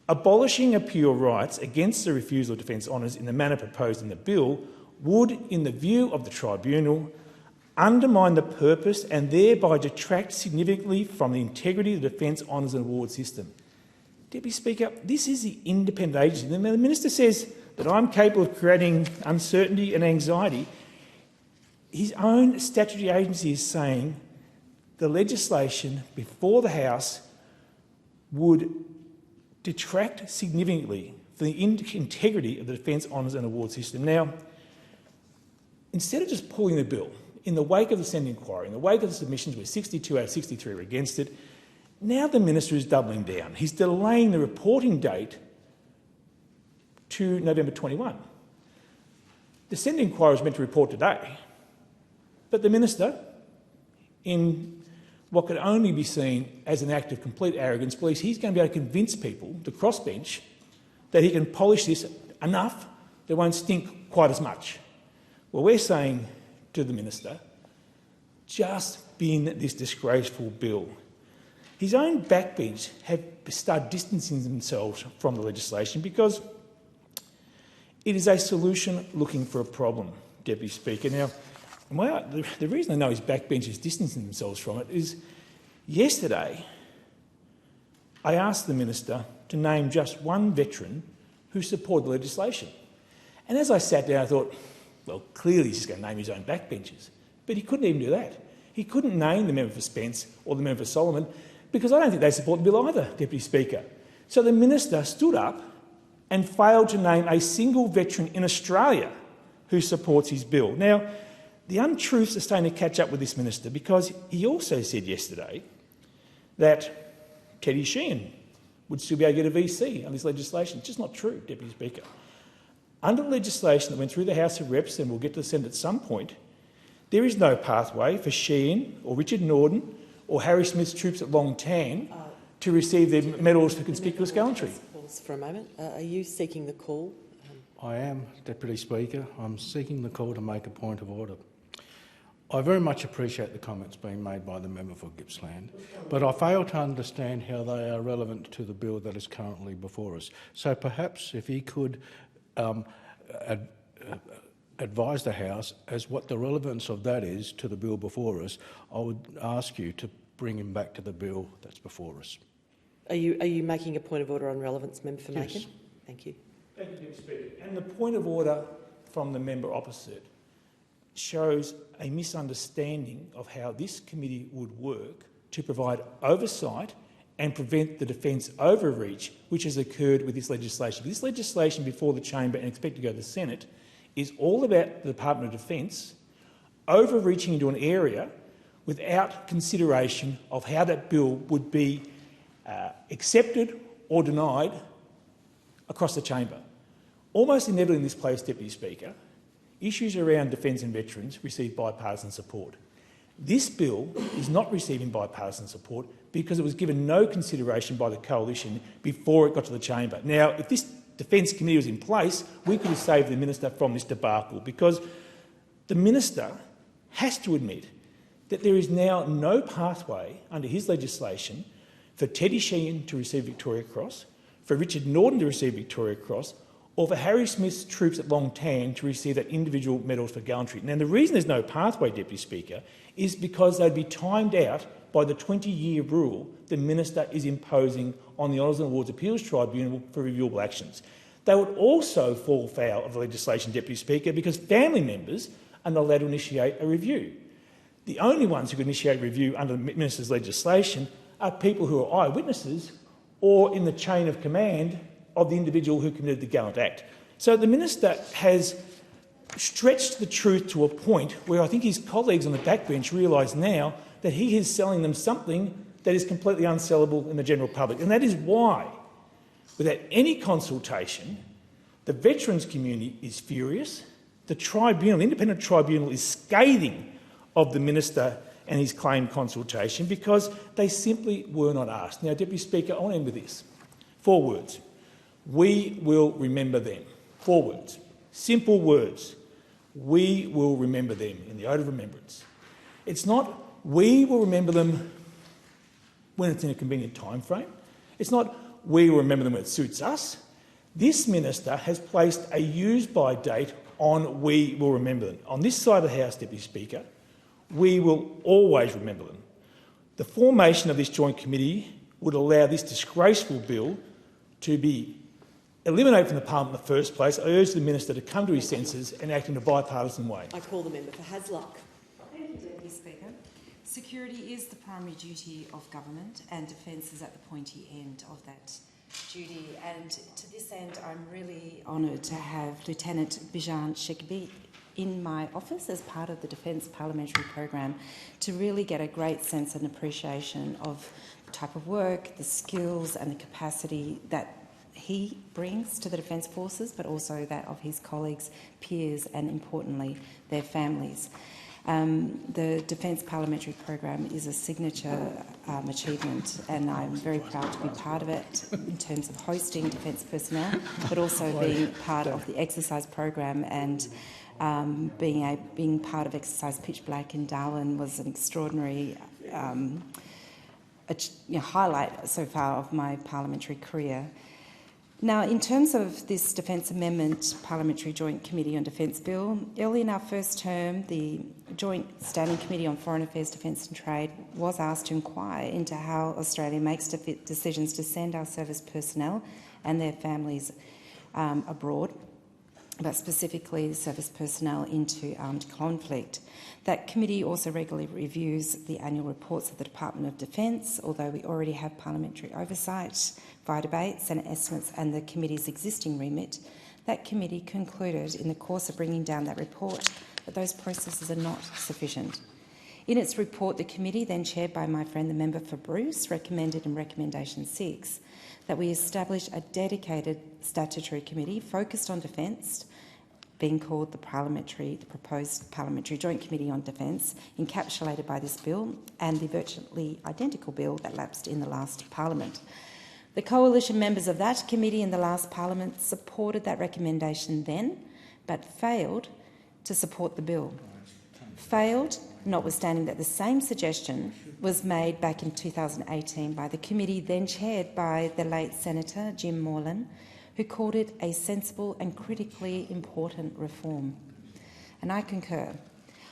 Abolishing appeal rights against the refusal of defence honours in the manner proposed in the bill would, in the view of the tribunal, undermine the purpose and thereby detract significantly from the integrity of the Defence Honours and Awards system. Deputy Speaker, this is the independent agency. The Minister says that I'm capable of creating uncertainty and anxiety. His own statutory agency is saying the legislation before the House would detract significantly from the integrity of the Defence Honours and Awards system. Now, instead of just pulling the bill, in the wake of the Senate inquiry, in the wake of the submissions where 62 out of 63 were against it, now the Minister is doubling down. He's delaying the reporting date to November 21. The Senate inquiry is meant to report today, but the Minister, in what could only be seen as an act of complete arrogance, believes he's going to be able to convince people, the crossbench, that he can polish this enough that it won't stink quite as much. Well, we're saying to the Minister, just bin this disgraceful bill. His own backbench have started distancing themselves from the legislation because it is a solution looking for a problem, Deputy Speaker. Now, the reason I know his backbench is distancing themselves from it is yesterday I asked the Minister to name just one veteran who supported the legislation. And as I sat down, I thought, well, clearly he's just going to name his own backbenchers. But he couldn't even do that. He couldn't name the member for Spence or the member for Solomon because I don't think they support the bill either, Deputy Speaker. So the Minister stood up and failed to name a single veteran in Australia who supports his bill. Now, the untruths are starting to catch up with this Minister because he also said yesterday that Teddy Sheehan would still be able to get a VC on this legislation. It's just not true, Deputy Speaker. Under the legislation that went through the House of Reps and will get to the Senate at some point, there is no pathway for Sheehan or Richard Norden or Harry Smith's troops at Long Tan to receive their medals for conspicuous gallantry. Pause for a moment. Are you seeking the call? I am, Deputy Speaker. I'm seeking the call to make a point of order. I very much appreciate the comments being made by the member for Gippsland, but I fail to understand how they are relevant to the bill that is currently before us. So perhaps if he could advise the House as what the relevance of that is to the bill before us, I would ask you to bring him back to the bill that's before us. Are you making a point of order on relevance, Member for Macon? Yes. Thank you. Thank you, Deputy Speaker. And the point of order from the member opposite shows a misunderstanding of how this committee would work to provide oversight and prevent the defence overreach which has occurred with this legislation. This legislation before the chamber and expected to go to the Senate is all about the Department of Defence overreaching into an area without consideration of how that bill would be accepted or denied across the chamber. Almost inevitably in this place, Deputy Speaker, issues around defence and veterans receive bipartisan support. This bill is not receiving bipartisan support because it was given no consideration by the coalition before it got to the chamber. Now, if this Defence Committee was in place, we could have saved the Minister from this debacle because the Minister has to admit that there is now no pathway under his legislation for Teddy Sheehan to receive Victoria Cross, for Richard Norden to receive Victoria Cross, or for Harry Smith's troops at Long Tan to receive that individual medals for gallantry. Now, the reason there's no pathway, Deputy Speaker, is because they'd be timed out by the 20-year rule the Minister is imposing on the Honours and Awards Appeals Tribunal for reviewable actions. They would also fall foul of the legislation, Deputy Speaker, because family members are not allowed to initiate a review. The only ones who can initiate review under the Minister's legislation are people who are eyewitnesses or in the chain of command of the individual who committed the gallant act. So the Minister has stretched the truth to a point where I think his colleagues on the backbench realise now that he is selling them something that is completely unsellable in the general public. And that is why, without any consultation, the veterans community is furious. The tribunal, the independent tribunal, is scathing of the minister and his claimed consultation because they simply were not asked. Now, Deputy Speaker, I want to end with this. 4 words. We will remember them. 4 words. Simple words. We will remember them in the oath of remembrance. It's not we will remember them when it's in a convenient time frame. It's not we will remember them when it suits us. This minister has placed a use-by date on we will remember them. On this side of the House, Deputy Speaker, we will always remember them. The formation of this joint committee would allow this disgraceful bill to be eliminated from the parliament in the first place. I urge the minister to come to his senses and act in a bipartisan way. I call the member for Hasluck. Thank you, Deputy Speaker. Security is the primary duty of government, and defence is at the pointy end of that duty. And to this end, I'm really honoured to have Lieutenant Bijan Shekbi in my office as part of the Defence Parliamentary Program to really get a great sense and appreciation of the type of work, the skills and the capacity that he brings to the Defence Forces, but also that of his colleagues, peers and, importantly, their families. The Defence Parliamentary Program is a signature achievement, and I'm very proud to be part of it in terms of hosting defence personnel, but also being part of the exercise program and being part of Exercise Pitch Black in Darwin was an extraordinary highlight so far of my parliamentary career. Now, in terms of this Defence Amendment Parliamentary Joint Committee on Defence Bill, early in our first term, the Joint Standing Committee on Foreign Affairs, Defence and Trade was asked to inquire into how Australia makes decisions to send our service personnel and their families abroad, but specifically service personnel into armed conflict. That committee also regularly reviews the annual reports of the Department of Defence, although we already have parliamentary oversight via debates and estimates and the committee's existing remit. That committee concluded in the course of bringing down that report that those processes are not sufficient. In its report, the committee, then chaired by my friend the member for Bruce, recommended in Recommendation 6 that we establish a dedicated statutory committee focused on defence, being called the proposed Parliamentary Joint Committee on Defence, encapsulated by this bill and the virtually identical bill that lapsed in the last Parliament. The coalition members of that committee in the last Parliament supported that recommendation then, but failed to support the bill. Failed, notwithstanding that the same suggestion was made back in 2018 by the committee then chaired by the late Senator Jim Moreland, who called it a sensible and critically important reform. And I concur.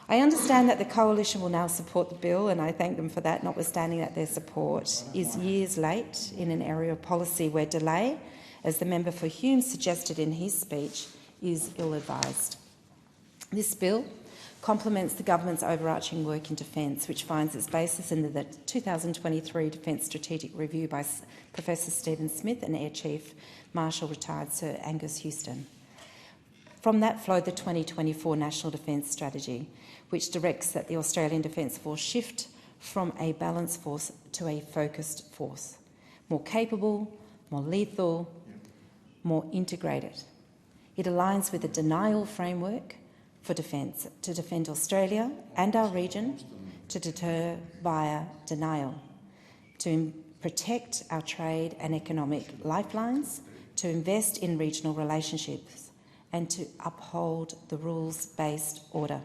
I understand that the Coalition will now support the bill, and I thank them for that, notwithstanding that their support is years late in an area of policy where delay, as the member for Hume suggested in his speech, is ill-advised. This bill complements the government's overarching work in defence, which finds its basis in the 2023 Defence Strategic Review by Professor Stephen Smith and Air Chief Marshal retired Sir Angus Houston. From that flowed the 2024 National Defence Strategy, which directs that the Australian Defence Force shift from a balanced force to a focused force, more capable, more lethal, more integrated. It aligns with the denial framework for defence, to defend Australia and our region, to deter via denial, to protect our trade and economic lifelines, to invest in regional relationships and to uphold the rules-based order.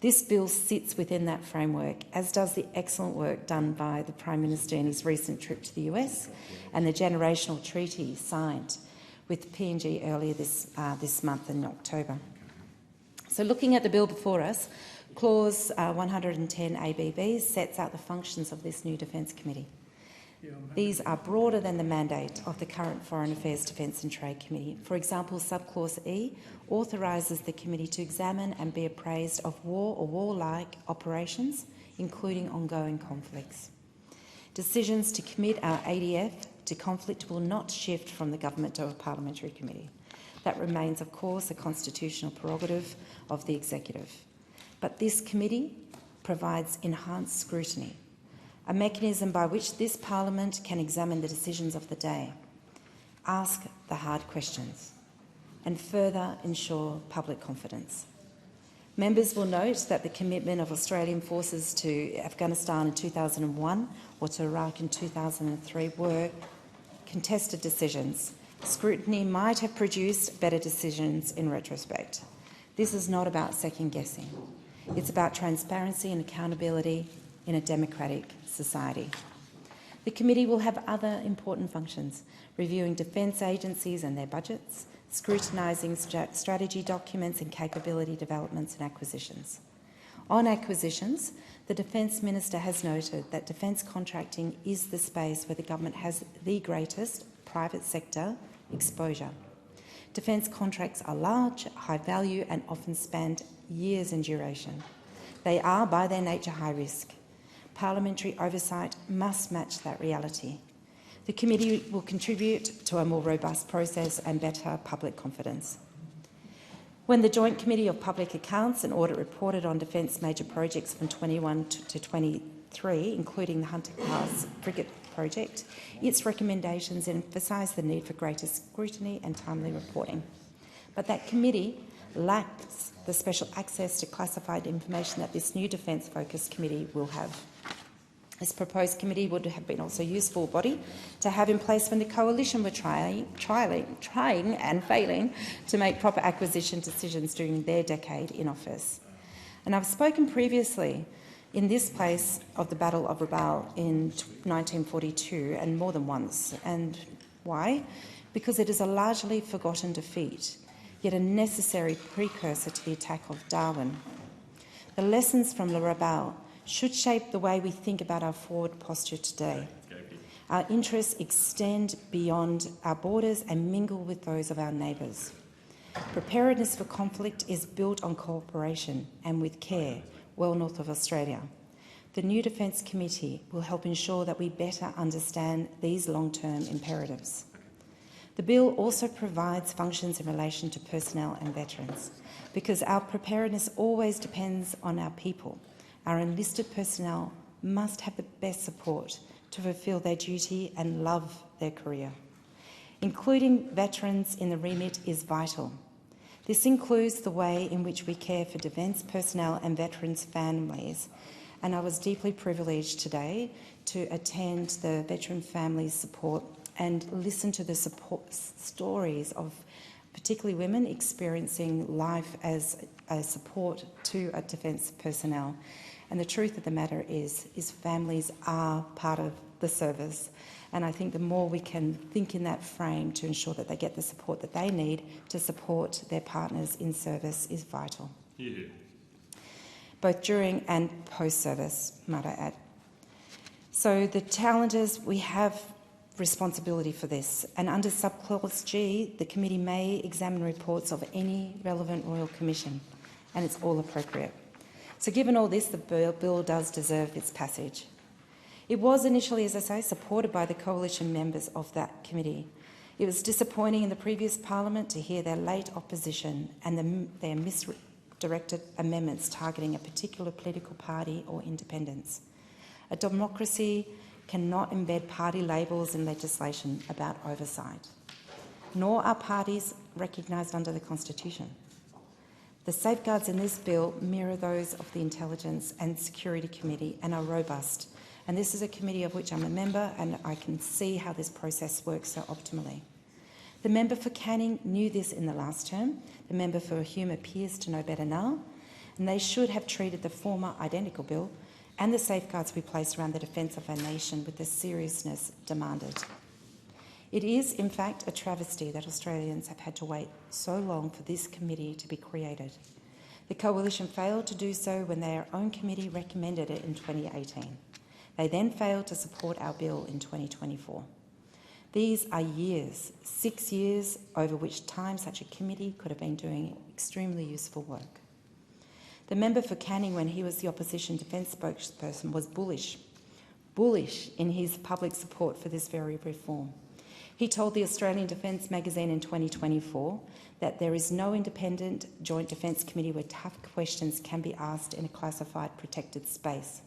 This bill sits within that framework, as does the excellent work done by the Prime Minister in his recent trip to the US and the generational treaty signed with PNG earlier this month in October. So looking at the bill before us, Clause 110 ABB sets out the functions of this new Defence Committee. These are broader than the mandate of the current Foreign Affairs, Defence and Trade Committee. For example, subclause E authorises the committee to examine and be appraised of war or warlike operations, including ongoing conflicts. Decisions to commit our ADF to conflict will not shift from the government to a parliamentary committee. That remains, of course, a constitutional prerogative of the executive. But this committee provides enhanced scrutiny a mechanism by which this parliament can examine the decisions of the day, ask the hard questions, and further ensure public confidence. Members will note that the commitment of Australian forces to Afghanistan in 2001 or to Iraq in 2003 were contested decisions. Scrutiny might have produced better decisions in retrospect. This is not about second-guessing. It's about transparency and accountability in a democratic society. The committee will have other important functions, reviewing defence agencies and their budgets, scrutinising strategy documents and capability developments and acquisitions. On acquisitions, the Defence Minister has noted that defence contracting is the space where the government has the greatest private sector exposure. Defence contracts are large, high value and often span years in duration. They are, by their nature, high risk. Parliamentary oversight must match that reality. The committee will contribute to a more robust process and better public confidence. When the Joint Committee of Public Accounts and Audit reported on defence major projects from 21 to 23, including the Hunter-class frigate project, its recommendations emphasised the need for greater scrutiny and timely reporting. But that committee lacks the special access to classified information that this new defence-focused committee will have. This proposed committee would have been also a useful body to have in place when the coalition were trying and failing to make proper acquisition decisions during their decade in office. And I've spoken previously in this place of the Battle of Rabaul in 1942 and more than once. And why? Because it is a largely forgotten defeat, yet a necessary precursor to the attack of Darwin. The lessons from the Rabaul should shape the way we think about our forward posture today. Our interests extend beyond our borders and mingle with those of our neighbours. Preparedness for conflict is built on cooperation and with care, well north of Australia. The new Defence Committee will help ensure that we better understand these long-term imperatives. The bill also provides functions in relation to personnel and veterans, because our preparedness always depends on our people. Our enlisted personnel must have the best support to fulfil their duty and love their career. Including veterans in the remit is vital. This includes the way in which we care for defence personnel and veterans' families, and I was deeply privileged today to attend the Veteran Families Support and listen to the support stories of particularly women experiencing life as a support to a defence personnel. And the truth of the matter is families are part of the service. And I think the more we can think in that frame to ensure that they get the support that they need to support their partners in service is vital. Yeah. Both during and post-service, might I add. So the challenges, we have responsibility for this. And under subclause G, the committee may examine reports of any relevant Royal Commission, and it's all appropriate. So given all this, the bill does deserve its passage. It was initially, as I say, supported by the coalition members of that committee. It was disappointing in the previous parliament to hear their late opposition and their misdirected amendments targeting a particular political party or independence. A democracy cannot embed party labels in legislation about oversight, nor are parties recognised under the Constitution. The safeguards in this bill mirror those of the Intelligence and Security Committee and are robust. And this is a committee of which I'm a member, and I can see how this process works so optimally. The member for Canning knew this in the last term. The member for Hume appears to know better now, and they should have treated the former identical bill and the safeguards we place around the defence of our nation with the seriousness demanded. It is, in fact, a travesty that Australians have had to wait so long for this committee to be created. The Coalition failed to do so when their own committee recommended it in 2018. They then failed to support our bill in 2024. These are years, 6 years, over which time such a committee could have been doing extremely useful work. The member for Canning, when he was the opposition defence spokesperson, was bullish in his public support for this very reform. He told the Australian Defence magazine in 2024 that there is no independent Joint Defence Committee where tough questions can be asked in a classified, protected space.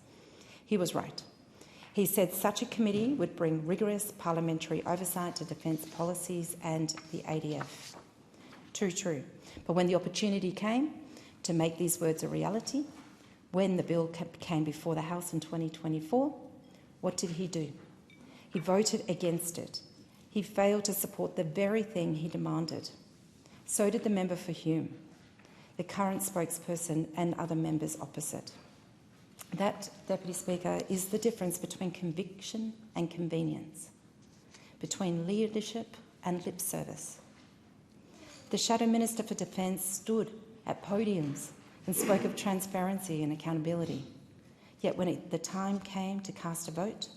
He was right. He said such a committee would bring rigorous parliamentary oversight to defence policies and the ADF. True. But when the opportunity came to make these words a reality, when the bill came before the House in 2024, what did he do? He voted against it. He failed to support the very thing he demanded. So did the member for Hume, the current spokesperson, and other members opposite. That, Deputy Speaker, is the difference between conviction and convenience, between leadership and lip service. The Shadow Minister for Defence stood at podiums and spoke of transparency and accountability. Yet when the time came to cast a vote,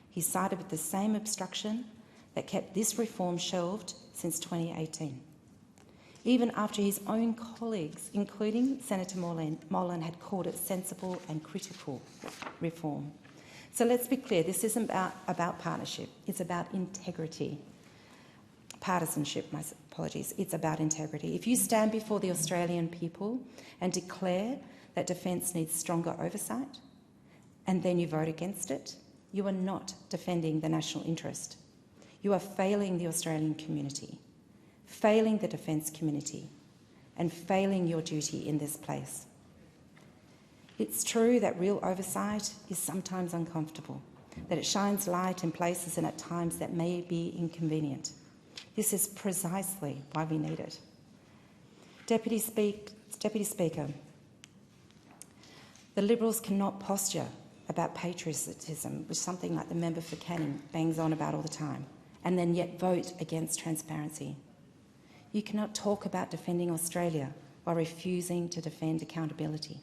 he sided with the same obstruction that kept this reform shelved since 2018. Even after his own colleagues, including Senator Molan, had called it sensible and critical reform. So let's be clear, this isn't about partnership, it's about integrity. Partisanship, my apologies, it's about integrity. If you stand before the Australian people and declare that defence needs stronger oversight, and then you vote against it, you are not defending the national interest. You are failing the Australian community, failing the defence community, and failing your duty in this place. It's true that real oversight is sometimes uncomfortable, that it shines light in places and at times that may be inconvenient. This is precisely why we need it. Deputy Speaker, the Liberals cannot posture about patriotism, which is something like the member for Canning bangs on about all the time, and then yet vote against transparency. You cannot talk about defending Australia while refusing to defend accountability.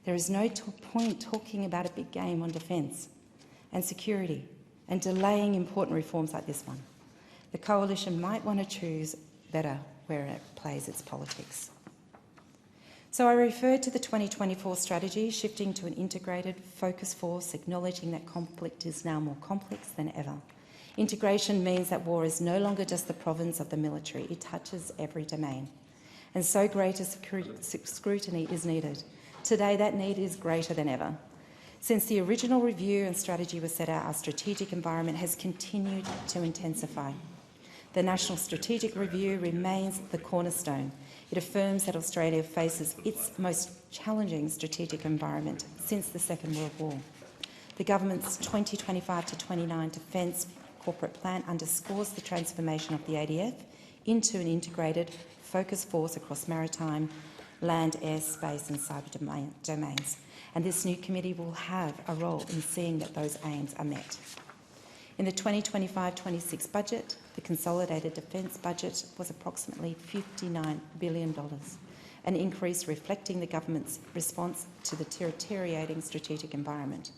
There is no point talking about a big game on defence and security and delaying important reforms like this one. The Coalition might want to choose better where it plays its politics. So I referred to the 2024 strategy, shifting to an integrated focus force, acknowledging that conflict is now more complex than ever. Integration means that war is no longer just the province of the military, it touches every domain. And so greater scrutiny is needed. Today that need is greater than ever. Since the original review and strategy was set out, our strategic environment has continued to intensify. The National Strategic Review remains the cornerstone. It affirms that Australia faces its most challenging strategic environment since the Second World War. The government's 2025 to 29 Defence Corporate Plan underscores the transformation of the ADF into an integrated focus force across maritime, land, air, space and cyber domains. And this new committee will have a role in seeing that those aims are met. In the 2025-26 budget, the consolidated defence budget was approximately $59 billion, an increase reflecting the government's response to the deteriorating strategic environment.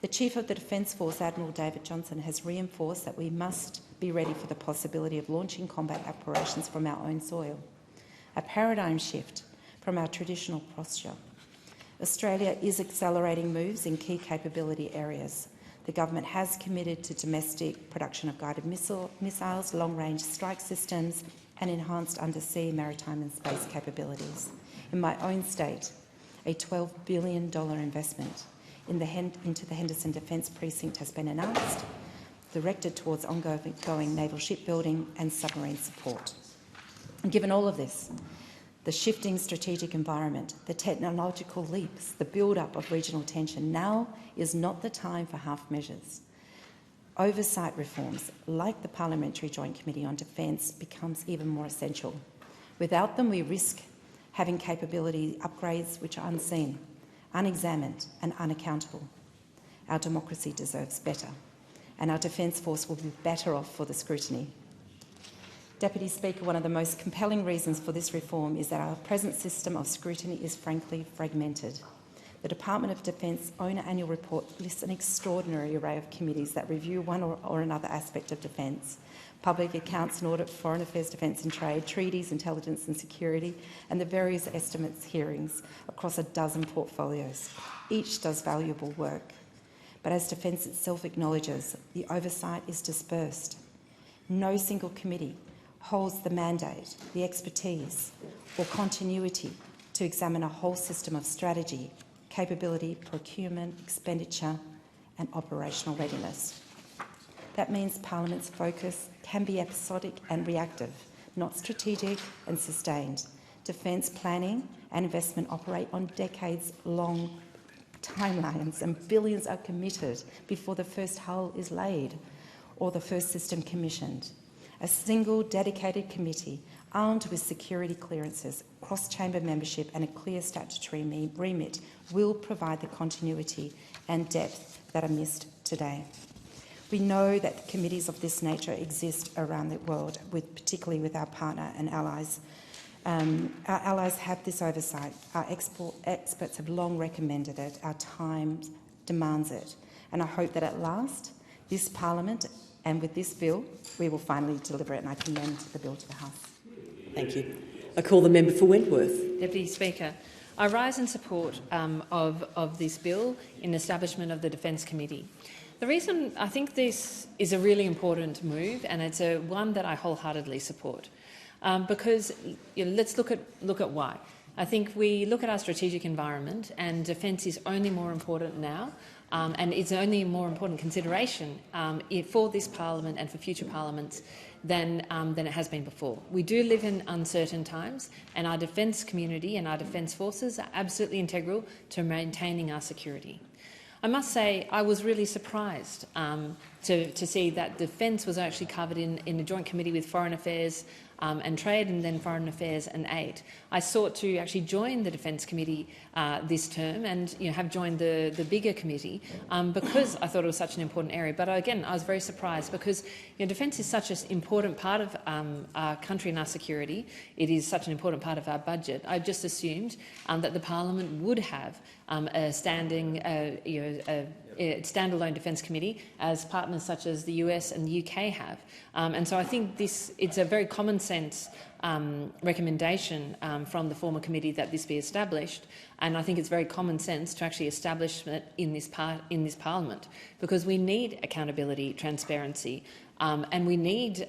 The Chief of the Defence Force, Admiral David Johnson, has reinforced that we must be ready for the possibility of launching combat operations from our own soil, a paradigm shift from our traditional posture. Australia is accelerating moves in key capability areas. The government has committed to domestic production of guided missiles, long-range strike systems and enhanced undersea, maritime and space capabilities. In my own state, a $12 billion investment into the Henderson Defence Precinct has been announced, directed towards ongoing naval shipbuilding and submarine support. And given all of this, the shifting strategic environment, the technological leaps, the build-up of regional tension, now is not the time for half measures. Oversight reforms, like the Parliamentary Joint Committee on Defence, becomes even more essential. Without them, we risk having capability upgrades which are unseen, unexamined and unaccountable. Our democracy deserves better, and our Defence Force will be better off for the scrutiny. Deputy Speaker, one of the most compelling reasons for this reform is that our present system of scrutiny is frankly fragmented. The Department of Defence's own annual report lists an extraordinary array of committees that review one or another aspect of defence: public accounts and audit, foreign affairs, defence and trade, treaties, intelligence and security, and the various estimates hearings across a dozen portfolios. Each does valuable work. But as Defence itself acknowledges, the oversight is dispersed. No single committee holds the mandate, the expertise or continuity to examine a whole system of strategy, capability, procurement, expenditure and operational readiness. That means Parliament's focus can be episodic and reactive, not strategic and sustained. Defence planning and investment operate on decades-long timelines, and billions are committed before the first hull is laid or the first system commissioned. A single dedicated committee armed with security clearances, cross-chamber membership and a clear statutory remit will provide the continuity and depth that are missed today. We know that committees of this nature exist around the world, particularly with our partner and allies. Our allies have this oversight. Our experts have long recommended it. Our time demands it. And I hope that at last, this Parliament and with this bill, we will finally deliver it, and I commend the bill to the House. Thank you. I call the member for Wentworth. Deputy Speaker, I rise in support of this bill in establishment of the Defence Committee. The reason I think this is a really important move, and it's one that I wholeheartedly support, because let's look at why. I think we look at our strategic environment, and defence is only more important now, and it's only a more important consideration for this Parliament and for future parliaments than it has been before. We do live in uncertain times, and our defence community and our defence forces are absolutely integral to maintaining our security. I must say I was really surprised to see that defence was actually covered in a joint committee with Foreign Affairs and Trade, and then Foreign Affairs and Aid. I sought to actually join the Defence Committee this term, and have joined the bigger committee because I thought it was such an important area. But again, I was very surprised because defence is such an important part of our country and our security. It is such an important part of our budget. I just assumed that the Parliament would have a standing, a standalone defence committee, as partners such as the US and the UK have. And so I think it's a very common sense recommendation from the former committee that this be established, and I think it's very common sense to actually establish it in this Parliament, because we need accountability, transparency, and we need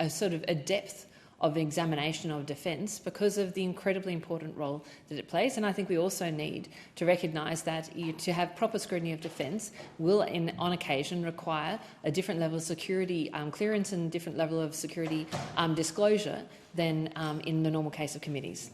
a sort of a depth of examination of defence because of the incredibly important role that it plays. And I think we also need to recognise that to have proper scrutiny of defence will, on occasion, require a different level of security clearance and a different level of security disclosure than in the normal case of committees.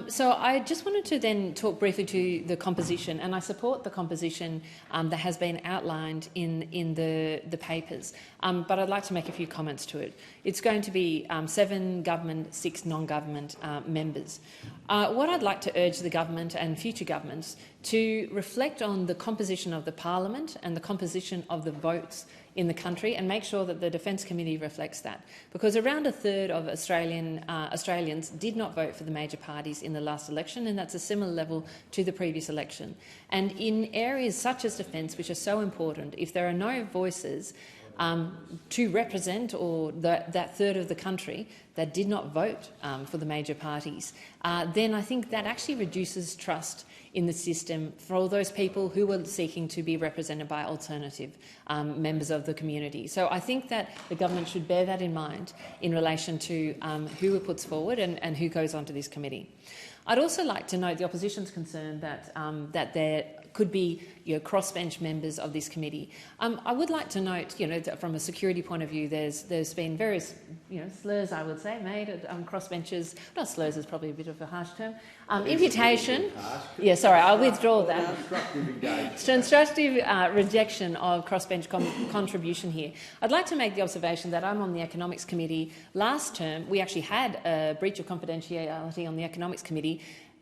So I just wanted to then talk briefly to the composition, and I support the composition that has been outlined in the papers, but I'd like to make a few comments to it. It's going to be 7 government, 6 non-government members. What I'd like to urge the government and future governments to reflect on the composition of the Parliament and the composition of the votes in the country, and make sure that the Defence Committee reflects that, because around a third of Australians did not vote for the major parties in the last election, and that's a similar level to the previous election. And in areas such as defence, which are so important, if there are no voices to represent that third of the country that did not vote for the major parties, then I think that actually reduces trust in the system for all those people who were seeking to be represented by alternative members of the community. So I think that the government should bear that in mind in relation to who it puts forward and who goes onto this committee. I'd also like to note the opposition's concern that there could be crossbench members of this committee. I would like to note, that from a security point of view, there's been various slurs, I would say, made at crossbenchers. Not slurs is probably a bit of a harsh term. Imputation. Yeah, sorry, I'll withdraw that. Constructive rejection of crossbench contribution here. I'd like to make the observation that I'm on the Economics Committee. Last term, we actually had a breach of confidentiality on the Economics Committee,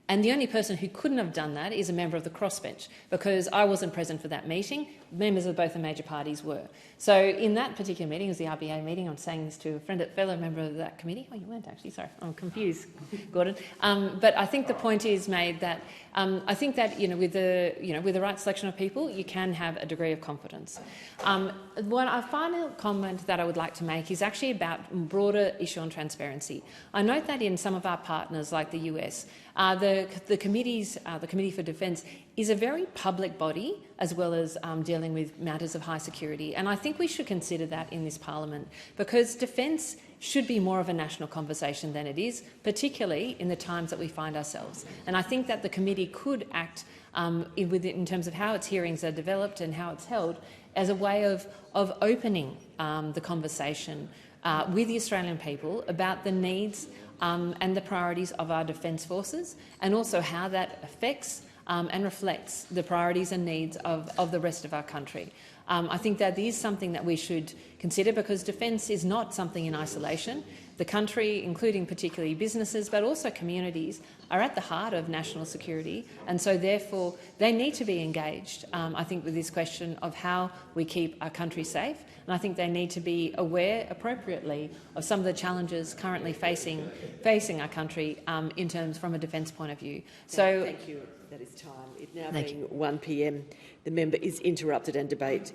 and the only person who couldn't have done that is a member of the crossbench, because I wasn't present for that meeting. Members of both the major parties were. So in that particular meeting, it was the RBA meeting, I'm saying this to a fellow member of that committee. Oh, you weren't actually, sorry, I'm confused, Gordon. But I think the point is made that I think that with the right selection of people, you can have a degree of confidence. A final comment that I would like to make is actually about broader issue on transparency. I note that in some of our partners, like the US, The Committee for Defence is a very public body, as well as dealing with matters of high security. And I think we should consider that in this parliament, because defence should be more of a national conversation than it is, particularly in the times that we find ourselves. And I think that the committee could act in terms of how its hearings are developed and how it's held, as a way of opening the conversation with the Australian people about the needs and the priorities of our defence forces, and also how that affects and reflects the priorities and needs of the rest of our country. I think that is something that we should consider, because defence is not something in isolation. The country, including particularly businesses, but also communities, are at the heart of national security, and so therefore they need to be engaged, I think, with this question of how we keep our country safe. And I think they need to be aware appropriately of some of the challenges currently facing our country in terms from a defence point of view. So, thank you. That is time. It now being 1 p.m. The member is interrupted and debate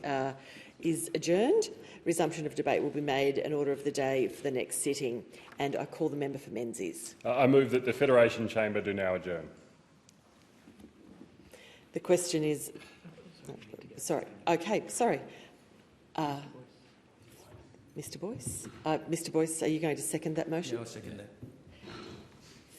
is adjourned. Resumption of debate will be made an order of the day for the next sitting, and I call the member for Menzies. I move that the Federation Chamber do now adjourn. The question is, sorry. Okay, sorry. Mr. Boyce. Mr. Boyce, are you going to second that motion? Yeah, I'll second that.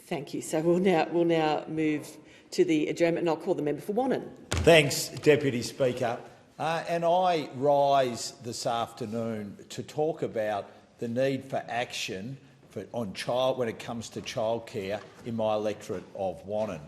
Thank you. So we'll now move to the adjournment, and I'll call the member for Wannon. Thanks, Deputy Speaker. And I rise this afternoon to talk about the need for action when it comes to childcare in my electorate of Wannon.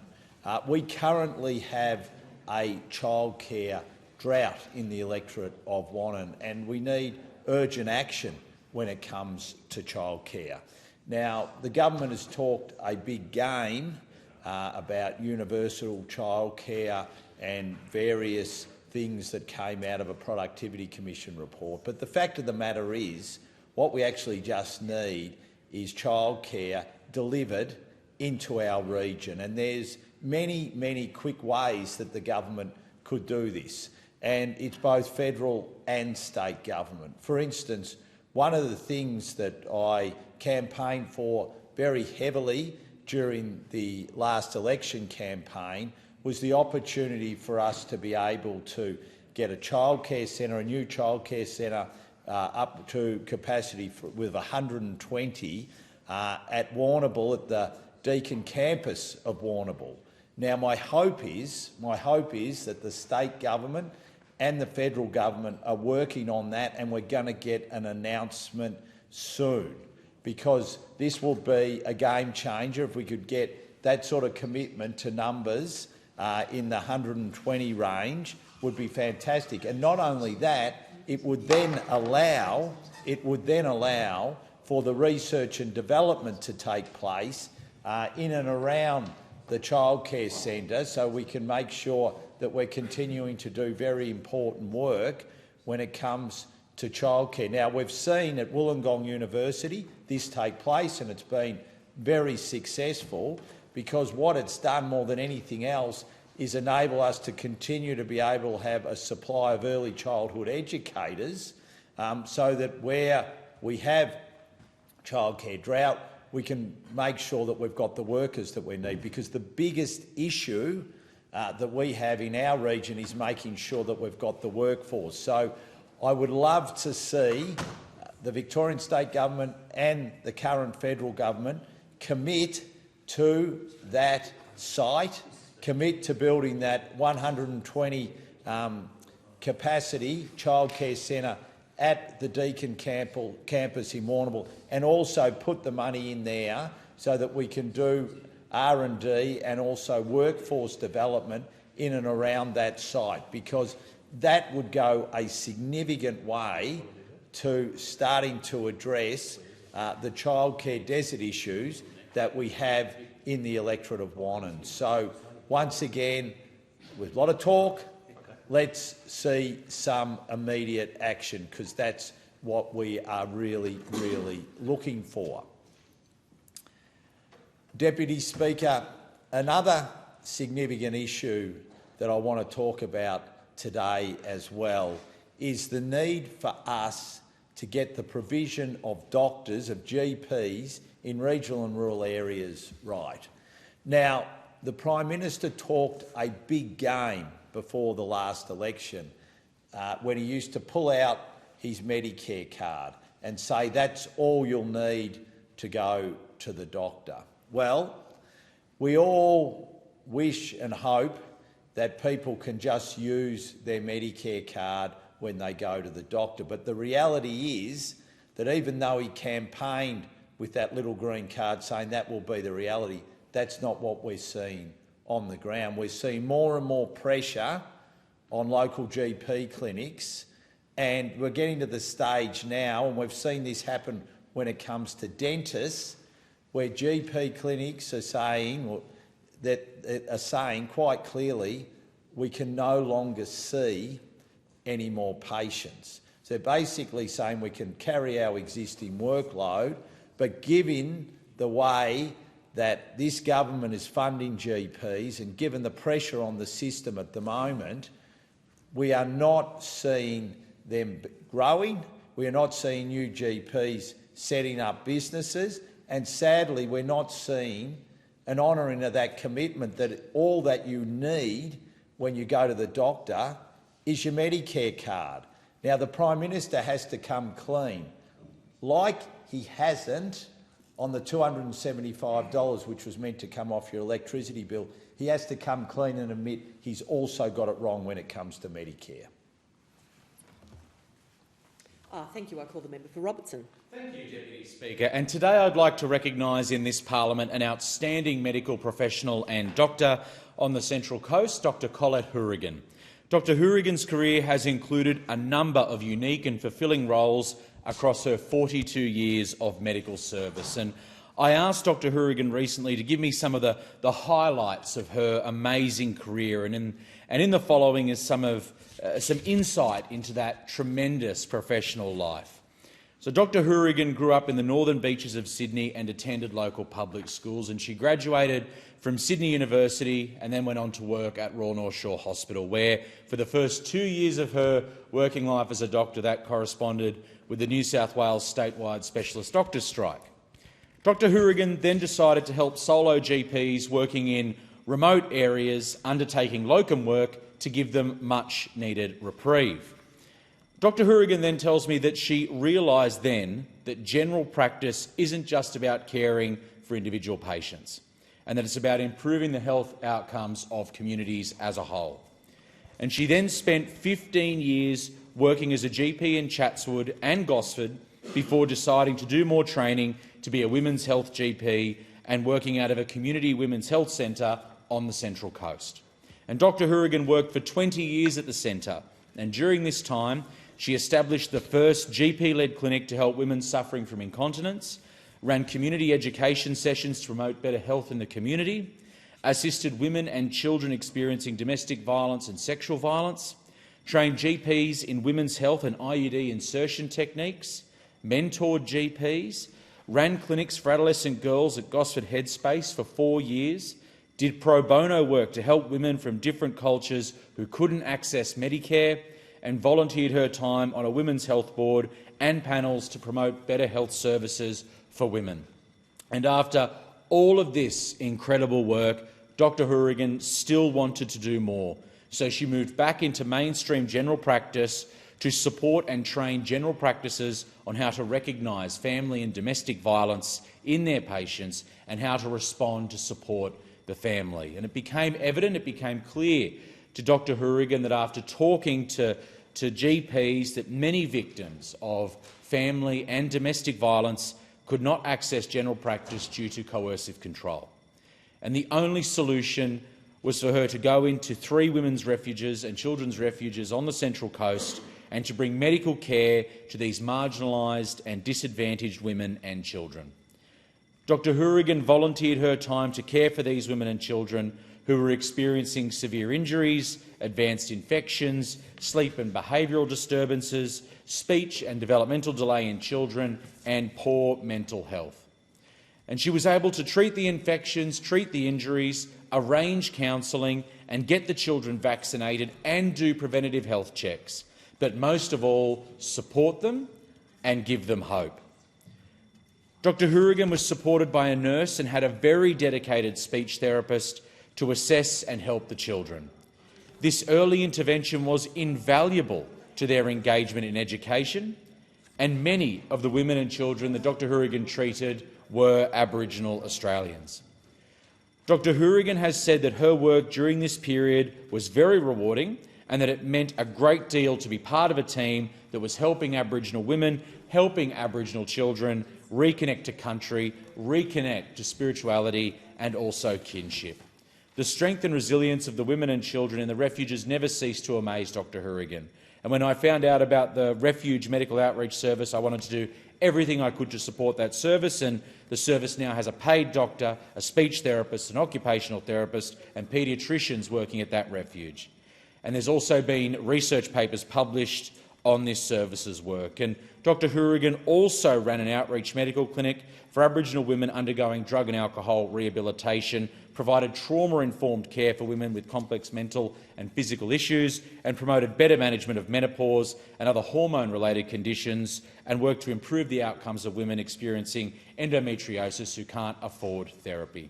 We currently have a childcare drought in the electorate of Wannon, and we need urgent action when it comes to childcare. Now, the government has talked a big game about universal childcare and various things that came out of a Productivity Commission report. But the fact of the matter is, what we actually just need is childcare delivered into our region. And there's many, many quick ways that the government could do this. And it's both federal and state government. For instance, one of the things that I campaigned for very heavily during the last election campaign was the opportunity for us to be able to get a childcare centre, a new childcare centre, up to capacity with 120 at Warrnambool, at the Deakin campus of Warrnambool. Now, my hope is that the state government and the federal government are working on that, and we're going to get an announcement soon, because this will be a game changer if we could get that sort of commitment to numbers in the 120 range. Would be fantastic. And not only that, it would then allow for the research and development to take place in and around the childcare centre, so we can make sure that we're continuing to do very important work when it comes to childcare. Now, we've seen at Wollongong University this take place, and it's been very successful, because what it's done more than anything else is enable us to continue to be able to have a supply of early childhood educators, so that where we have childcare drought, we can make sure that we've got the workers that we need, because the biggest issue that we have in our region is making sure that we've got the workforce. So I would love to see the Victorian State Government and the current federal government commit to that site, commit to building that 120 capacity childcare centre at the Deakin campus in Warrnambool, and also put the money in there so that we can do R&D and also workforce development in and around that site, because that would go a significant way to starting to address the childcare desert issues that we have in the electorate of Wannon. So once again, with a lot of talk, let's see some immediate action, because that's what we are really, really looking for. Deputy Speaker, another significant issue that I want to talk about today as well is the need for us to get the provision of doctors, of GPs, in regional and rural areas right. Now, the Prime Minister talked a big game before the last election when he used to pull out his Medicare card and say that's all you'll need to go to the doctor. Well, we all wish and hope that people can just use their Medicare card when they go to the doctor. But the reality is that even though he campaigned with that little green card saying that will be the reality, that's not what we're seeing on the ground. We're seeing more and more pressure on local GP clinics, and we're getting to the stage now, and we've seen this happen when it comes to dentists, where GP clinics are saying quite clearly we can no longer see any more patients. So basically saying we can carry our existing workload, but given the way that this government is funding GPs and given the pressure on the system at the moment, we are not seeing them growing. We are not seeing new GPs setting up businesses, and sadly we're not seeing an honouring of that commitment that all that you need when you go to the doctor is your Medicare card. Now, the Prime Minister has to come clean, like he hasn't on the $275 which was meant to come off your electricity bill. He has to come clean and admit he's also got it wrong when it comes to Medicare. Thank you. I call the member for Robertson. Thank you, Deputy Speaker. And today I'd like to recognise in this parliament an outstanding medical professional and doctor on the Central Coast, Dr Colette Hourigan. Dr Hourigan's career has included a number of unique and fulfilling roles across her 42 years of medical service. And I asked Dr Hourigan recently to give me some of the highlights of her amazing career, and in the following is some insight into that tremendous professional life. So Dr Hourigan grew up in the northern beaches of Sydney and attended local public schools, and she graduated from Sydney University and then went on to work at Royal North Shore Hospital, where for the first 2 years of her working life as a doctor that corresponded with the New South Wales statewide specialist doctors' strike. Dr Hourigan then decided to help solo GPs working in remote areas undertaking locum work to give them much-needed reprieve. Dr Hourigan then tells me that she realised then that general practice isn't just about caring for individual patients, and that it's about improving the health outcomes of communities as a whole. And she then spent 15 years working as a GP in Chatswood and Gosford before deciding to do more training to be a women's health GP and working out of a community women's health centre on the Central Coast. And Dr Hourigan worked for 20 years at the centre, and during this time she established the first GP-led clinic to help women suffering from incontinence, ran community education sessions to promote better health in the community, assisted women and children experiencing domestic violence and sexual violence, trained GPs in women's health and IUD insertion techniques, mentored GPs, ran clinics for adolescent girls at Gosford Headspace for 4 years, did pro bono work to help women from different cultures who couldn't access Medicare, and volunteered her time on a women's health board and panels to promote better health services for women. And after all of this incredible work, Dr Hourigan still wanted to do more, so she moved back into mainstream general practice to support and train general practices on how to recognise family and domestic violence in their patients and how to respond to support the family. And it became evident, it became clear to Dr Hourigan that after talking to GPs that many victims of family and domestic violence could not access general practice due to coercive control. And the only solution was for her to go into 3 women's refuges and children's refuges on the Central Coast and to bring medical care to these marginalised and disadvantaged women and children. Dr Hourigan volunteered her time to care for these women and children who were experiencing severe injuries, advanced infections, sleep and behavioural disturbances, speech and developmental delay in children, and poor mental health. And she was able to treat the infections, treat the injuries, arrange counselling and get the children vaccinated and do preventative health checks, but most of all, support them and give them hope. Dr Hourigan was supported by a nurse and had a very dedicated speech therapist to assess and help the children. This early intervention was invaluable to their engagement in education, and many of the women and children that Dr Hourigan treated were Aboriginal Australians. Dr Hourigan has said that her work during this period was very rewarding and that it meant a great deal to be part of a team that was helping Aboriginal women, helping Aboriginal children reconnect to country, reconnect to spirituality and also kinship. The strength and resilience of the women and children in the refuges never ceased to amaze Dr Hourigan. And when I found out about the Refuge Medical Outreach Service, I wanted to do everything I could to support that service, and the service now has a paid doctor, a speech therapist, an occupational therapist and paediatricians working at that refuge. And there's also been research papers published on this service's work. And Dr Hourigan also ran an outreach medical clinic for Aboriginal women undergoing drug and alcohol rehabilitation, provided trauma-informed care for women with complex mental and physical issues, and promoted better management of menopause and other hormone-related conditions, and worked to improve the outcomes of women experiencing endometriosis who can't afford therapy.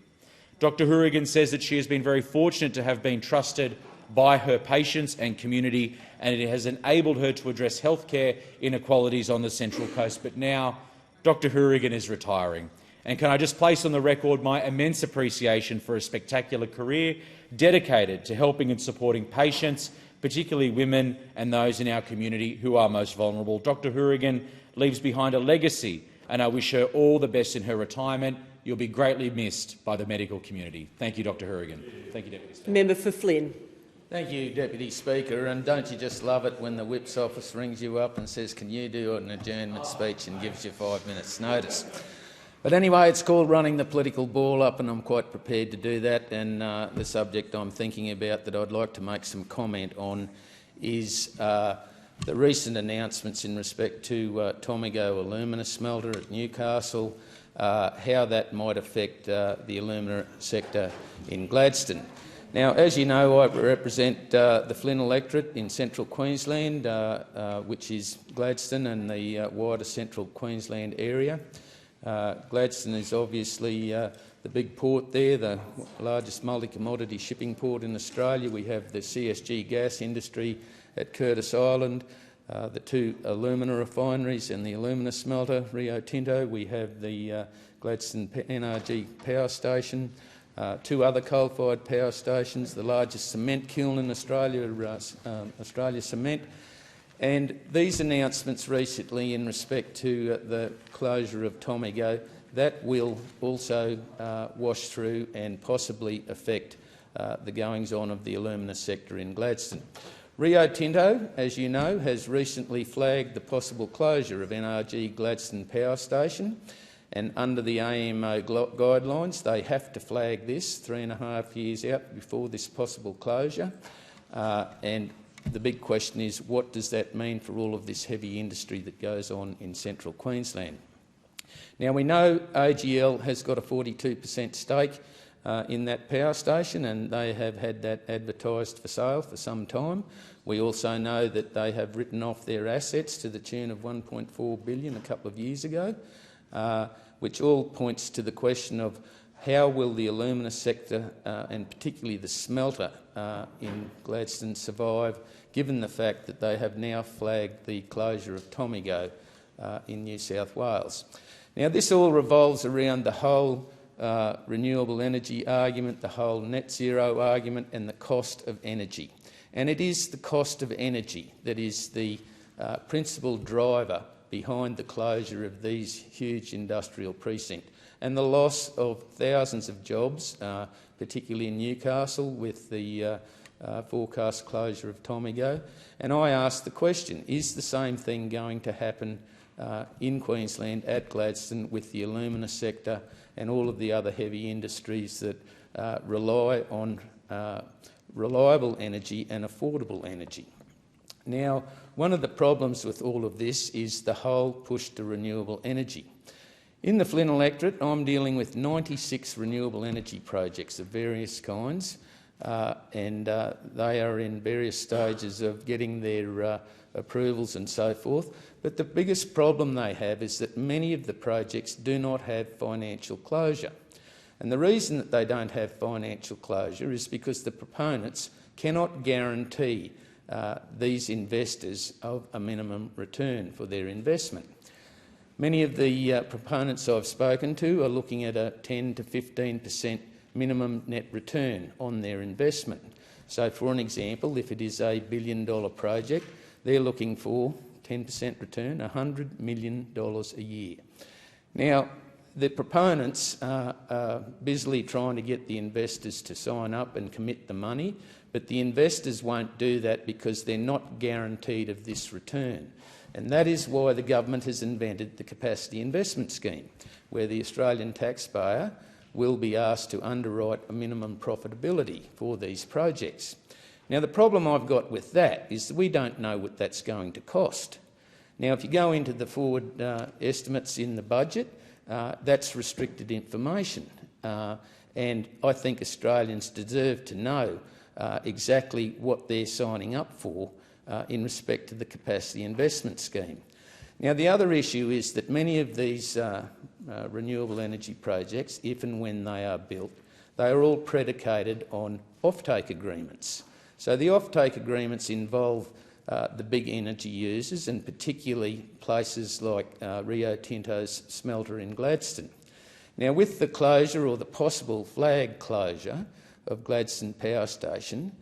Dr Hourigan says that she has been very fortunate to have been trusted by her patients and community, and it has enabled her to address healthcare inequalities on the Central Coast. But now Dr Hourigan is retiring. And can I just place on the record my immense appreciation for a spectacular career dedicated to helping and supporting patients, particularly women and those in our community who are most vulnerable. Dr Hourigan leaves behind a legacy, and I wish her all the best in her retirement. You'll be greatly missed by the medical community. Thank you, Dr Hourigan. Thank you, Deputy Speaker. Member for Flynn. Thank you, Deputy Speaker. And don't you just love it when the Whip's office rings you up and says, can you do an adjournment speech, and gives you 5 minutes' notice? But anyway, it's called running the political ball up, and I'm quite prepared to do that. And the subject I'm thinking about that I'd like to make some comment on is the recent announcements in respect to Tomago alumina smelter at Newcastle, how that might affect the alumina sector in Gladstone. Now, as you know, I represent the Flynn electorate in central Queensland, which is Gladstone and the wider central Queensland area. Gladstone is obviously the big port there, the largest multi-commodity shipping port in Australia. We have the CSG gas industry at Curtis Island, the two alumina refineries and the alumina smelter, Rio Tinto. We have the Gladstone NRG power station, two other coal-fired power stations, the largest cement kiln in Australia, Australia Cement. And these announcements recently in respect to the closure of Tomago, that will also wash through and possibly affect the goings-on of the alumina sector in Gladstone. Rio Tinto, as you know, has recently flagged the possible closure of NRG Gladstone Power Station, and under the AEMO guidelines they have to flag this 3.5 years out before this possible closure. And the big question is, what does that mean for all of this heavy industry that goes on in central Queensland? Now, we know AGL has got a 42% stake in that power station, and they have had that advertised for sale for some time. We also know that they have written off their assets to the tune of $1.4 billion a couple of years ago, which all points to the question of how will the alumina sector and particularly the smelter in Gladstone survive, given the fact that they have now flagged the closure of Tomago in New South Wales. Now, this all revolves around the whole renewable energy argument, the whole net zero argument and the cost of energy. And it is the cost of energy that is the principal driver behind the closure of these huge industrial precincts and the loss of thousands of jobs, particularly in Newcastle with the forecast closure of Tomago. And I ask the question, is the same thing going to happen in Queensland at Gladstone with the alumina sector and all of the other heavy industries that rely on reliable energy and affordable energy? Now, one of the problems with all of this is the whole push to renewable energy. In the Flynn electorate, I'm dealing with 96 renewable energy projects of various kinds, and they are in various stages of getting their approvals and so forth. But the biggest problem they have is that many of the projects do not have financial closure. And the reason that they don't have financial closure is because the proponents cannot guarantee these investors of a minimum return for their investment. Many of the proponents I've spoken to are looking at a 10 to 15% minimum net return on their investment. So, for an example, if it is a $1 billion project, they're looking for 10% return, $100 million a year. Now, the proponents are busily trying to get the investors to sign up and commit the money, but the investors won't do that because they're not guaranteed of this return. And that is why the government has invented the Capacity Investment Scheme, where the Australian taxpayer will be asked to underwrite a minimum profitability for these projects. Now, the problem I've got with that is that we don't know what that's going to cost. Now, if you go into the forward estimates in the budget, that's restricted information, and I think Australians deserve to know exactly what they're signing up for in respect to the Capacity Investment Scheme. Now, the other issue is that many of these renewable energy projects, if and when they are built, they are all predicated on offtake agreements. So the offtake agreements involve the big energy users, and particularly places like Rio Tinto's smelter in Gladstone. Now, with the closure or the possible flag closure of Gladstone Power Station,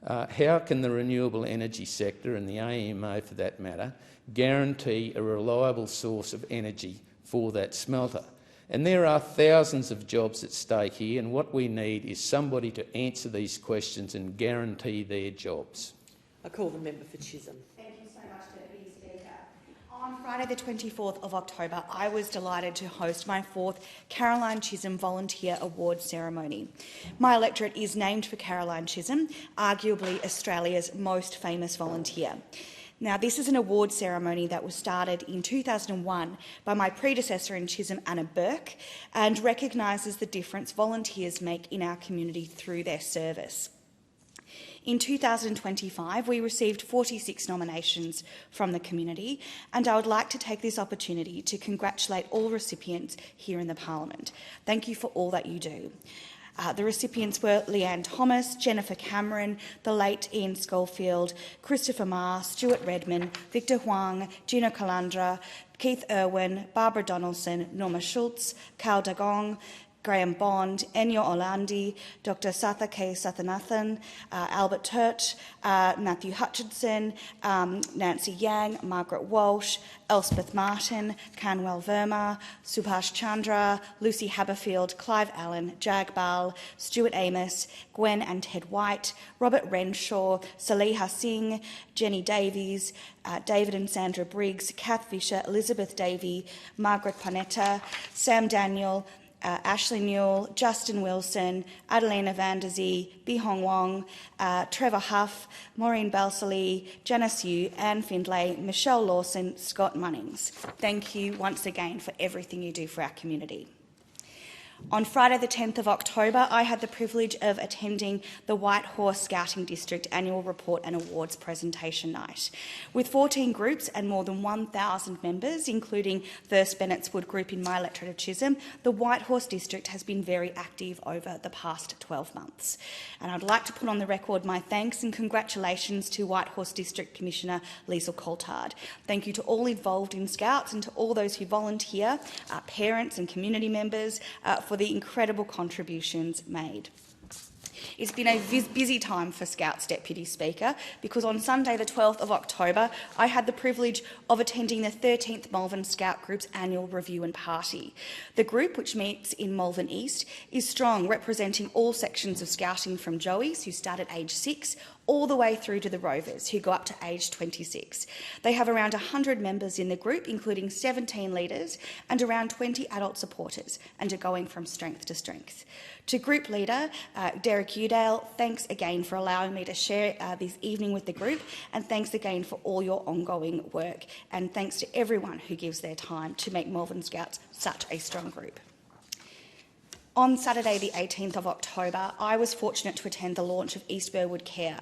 how can the renewable energy sector, and the AEMO for that matter, guarantee a reliable source of energy for that smelter? And there are thousands of jobs at stake here, and what we need is somebody to answer these questions and guarantee their jobs. I call the member for Chisholm. Thank you so much, Deputy Speaker. On Friday the 24th of October, I was delighted to host my 4th Caroline Chisholm Volunteer Award ceremony. My electorate is named for Caroline Chisholm, arguably Australia's most famous volunteer. Now, this is an award ceremony that was started in 2001 by my predecessor in Chisholm, Anna Burke, and recognises the difference volunteers make in our community through their service. In 2025, we received 46 nominations from the community, and I would like to take this opportunity to congratulate all recipients here in the Parliament. Thank you for all that you do. The recipients were Leanne Thomas, Jennifer Cameron, the late Ian Schofield, Christopher Ma, Stuart Redman, Victor Huang, Gina Calandra, Keith Irwin, Barbara Donaldson, Norma Schultz, Carl Dagong, Graham Bond, Enyo Olandi, Dr. Satha K. Sathanathan, Albert Turt, Matthew Hutchinson, Nancy Yang, Margaret Walsh, Elspeth Martin, Kanwal Verma, Subhash Chandra, Lucy Haberfield, Clive Allen, Jag Bal, Stuart Amos, Gwen and Ted White, Robert Renshaw, Saleha Singh, Jenny Davies, David and Sandra Briggs, Kath Fisher, Elizabeth Davey, Margaret Panetta, Sam Daniel, Ashley Newell, Justin Wilson, Adelina Van Der Zee, Bihong Wong, Trevor Huff, Maureen Balsillie, Janice Yu, Anne Findlay, Michelle Lawson, Scott Munnings. Thank you once again for everything you do for our community. On Friday the 10th of October, I had the privilege of attending the Whitehorse Scouting District Annual Report and Awards Presentation Night. With 14 groups and more than 1,000 members, including First Bennett's Wood Group in my electorate of Chisholm, the Whitehorse District has been very active over the past 12 months. And I'd like to put on the record my thanks and congratulations to Whitehorse District Commissioner Liesl Coulthard. Thank you to all involved in Scouts and to all those who volunteer, parents and community members, for the incredible contributions made. It's been a busy time for Scouts, Deputy Speaker, because on Sunday the 12th of October I had the privilege of attending the 13th Malvern Scout Group's annual review and party. The group, which meets in Malvern East, is strong, representing all sections of Scouting from Joeys, who start at age 6, all the way through to the Rovers, who go up to age 26. They have around 100 members in the group, including 17 leaders and around 20 adult supporters, and are going from strength to strength. To Group Leader Derek Udale, thanks again for allowing me to share this evening with the group, and thanks again for all your ongoing work, and thanks to everyone who gives their time to make Malvern Scouts such a strong group. On Saturday the 18th of October, I was fortunate to attend the launch of East Burwood Care.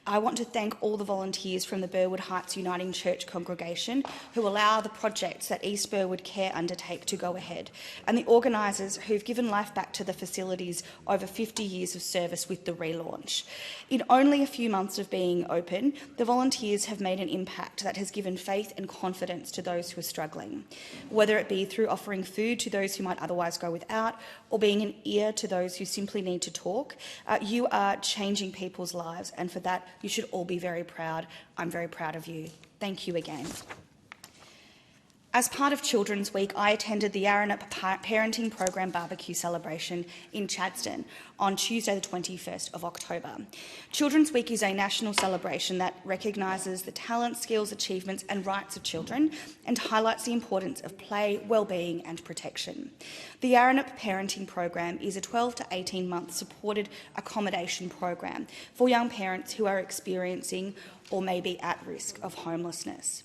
I want to thank all the volunteers from the Burwood Heights Uniting Church congregation who allow the projects that East Burwood Care undertake to go ahead, and the organisers who've given life back to the facilities over 50 years of service with the relaunch. In only a few months of being open, the volunteers have made an impact that has given faith and confidence to those who are struggling, whether it be through offering food to those who might otherwise go without, or being an ear to those who simply need to talk. You are changing people's lives, and for that, you should all be very proud. I'm very proud of you. Thank you again. As part of Children's Week, I attended the Yarranup Parenting Program barbecue celebration in Chadstone on Tuesday the 21st of October. Children's Week is a national celebration that recognises the talents, skills, achievements and rights of children and highlights the importance of play, wellbeing and protection. The Yarranup Parenting Program is a 12 to 18-month supported accommodation program for young parents who are experiencing or may be at risk of homelessness.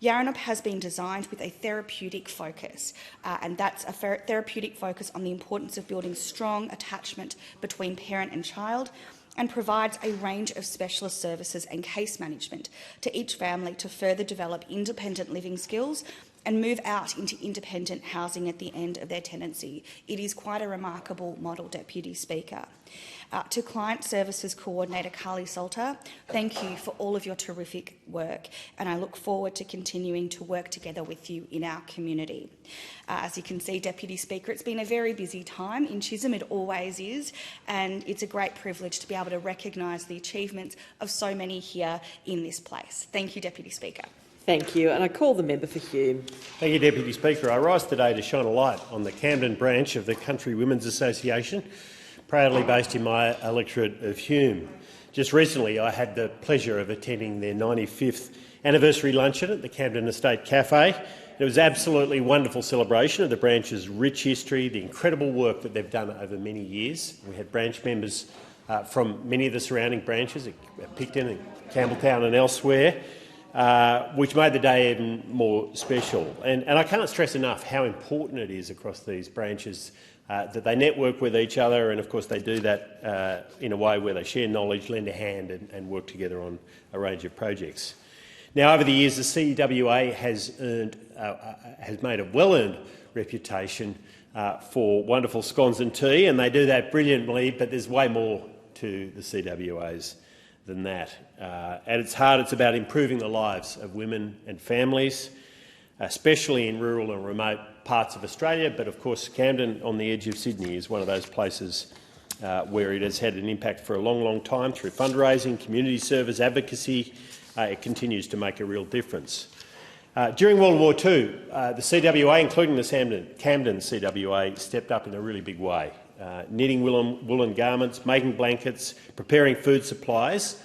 Yarranup has been designed with a therapeutic focus, and that's a therapeutic focus on the importance of building strong attachment between parent and child, and provides a range of specialist services and case management to each family to further develop independent living skills and move out into independent housing at the end of their tenancy. It is quite a remarkable model, Deputy Speaker. To Client Services Coordinator Carly Salter, thank you for all of your terrific work, and I look forward to continuing to work together with you in our community. As you can see, Deputy Speaker, it's been a very busy time in Chisholm, it always is, and it's a great privilege to be able to recognise the achievements of so many here in this place. Thank you, Deputy Speaker. Thank you, and I call the member for Hume. Thank you, Deputy Speaker. I rise today to shine a light on the Camden branch of the Country Women's Association, proudly based in my electorate of Hume. Just recently I had the pleasure of attending their 95th anniversary luncheon at the Camden Estate Cafe. It was an absolutely wonderful celebration of the branch's rich history, the incredible work that they've done over many years. We had branch members from many of the surrounding branches at Picton and Campbelltown and elsewhere, which made the day even more special. And I can't stress enough how important it is across these branches that they network with each other, and of course they do that in a way where they share knowledge, lend a hand and work together on a range of projects. Now, over the years, the CWA has made a well-earned reputation for wonderful scones and tea, and they do that brilliantly, but there's way more to the CWAs than that. At its heart, it's about improving the lives of women and families, especially in rural and remote parts of Australia, but of course Camden on the edge of Sydney is one of those places where it has had an impact for a long, long time through fundraising, community service, advocacy. It continues to make a real difference. During World War II, the CWA, including the Camden CWA, stepped up in a really big way, knitting woolen garments, making blankets, preparing food supplies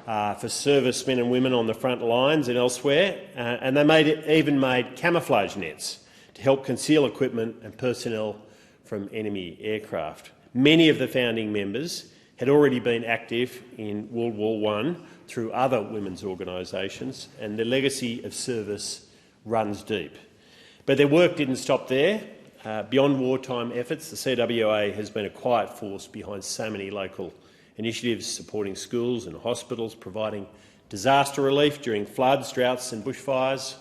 for servicemen and women on the front lines and elsewhere, and they even made camouflage nets to help conceal equipment and personnel from enemy aircraft. Many of the founding members had already been active in World War I through other women's organisations, and their legacy of service runs deep. But their work didn't stop there. Beyond wartime efforts, the CWA has been a quiet force behind so many local initiatives supporting schools and hospitals, providing disaster relief during floods, droughts and bushfires.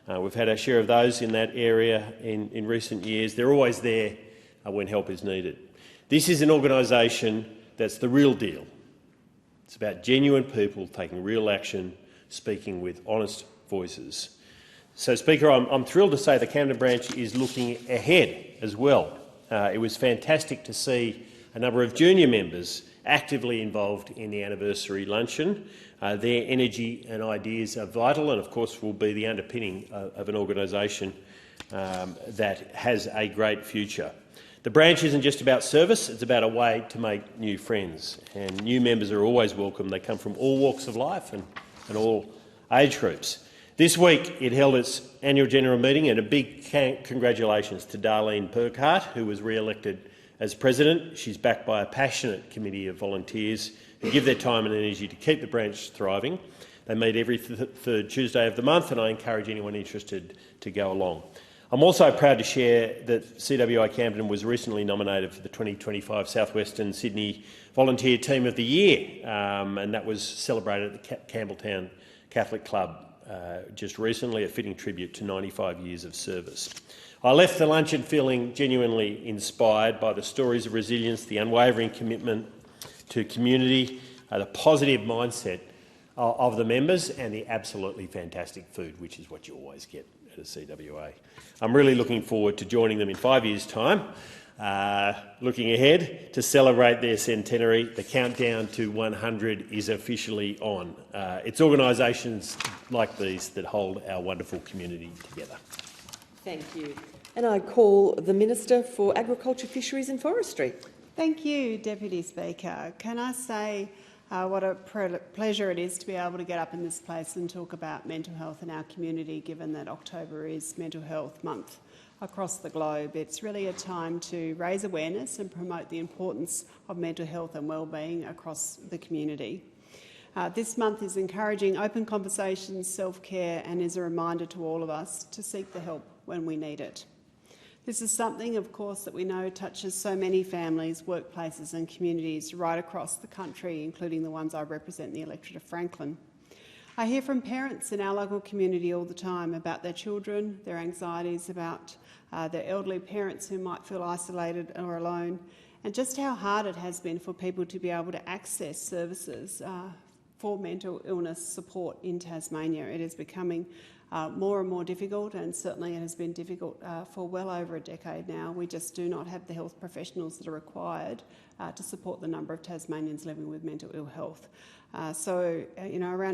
We've had our share of those in that area in recent years. They're always there when help is needed. This is an organisation that's the real deal. It's about genuine people taking real action, speaking with honest voices. So, Speaker, I'm thrilled to say the Camden branch is looking ahead as well. It was fantastic to see a number of junior members actively involved in the anniversary luncheon. Their energy and ideas are vital and, of course, will be the underpinning of an organisation that has a great future. The branch isn't just about service, it's about a way to make new friends. And new members are always welcome. They come from all walks of life and all age groups. This week it held its annual general meeting, and a big congratulations to Darlene Burkhart, who was re-elected as president. She's backed by a passionate committee of volunteers who give their time and energy to keep the branch thriving. They meet every third Tuesday of the month, and I encourage anyone interested to go along. I'm also proud to share that CWA Camden was recently nominated for the 2025 South Western Sydney Volunteer Team of the Year, and that was celebrated at the Campbelltown Catholic Club just recently, a fitting tribute to 95 years of service. I left the luncheon feeling genuinely inspired by the stories of resilience, the unwavering commitment to community, the positive mindset of the members, and the absolutely fantastic food, which is what you always get at a CWA. I'm really looking forward to joining them in 5 years' time, looking ahead to celebrate their centenary. The countdown to 100 is officially on. It's organisations like these that hold our wonderful community together. Thank you. And I call the Minister for Agriculture, Fisheries and Forestry. Thank you, Deputy Speaker. Can I say what a pleasure it is to be able to get up in this place and talk about mental health in our community, given that October is Mental Health Month across the globe. It's really a time to raise awareness and promote the importance of mental health and wellbeing across the community. This month is encouraging open conversations, self-care, and is a reminder to all of us to seek the help when we need it. This is something, of course, that we know touches so many families, workplaces and communities right across the country, including the ones I represent in the electorate of Franklin. I hear from parents in our local community all the time about their children, their anxieties about their elderly parents who might feel isolated or alone, and just how hard it has been for people to be able to access services for mental illness support in Tasmania. It is becoming more and more difficult, and certainly it has been difficult for well over a decade now. We just do not have the health professionals that are required to support the number of Tasmanians living with mental ill health. Around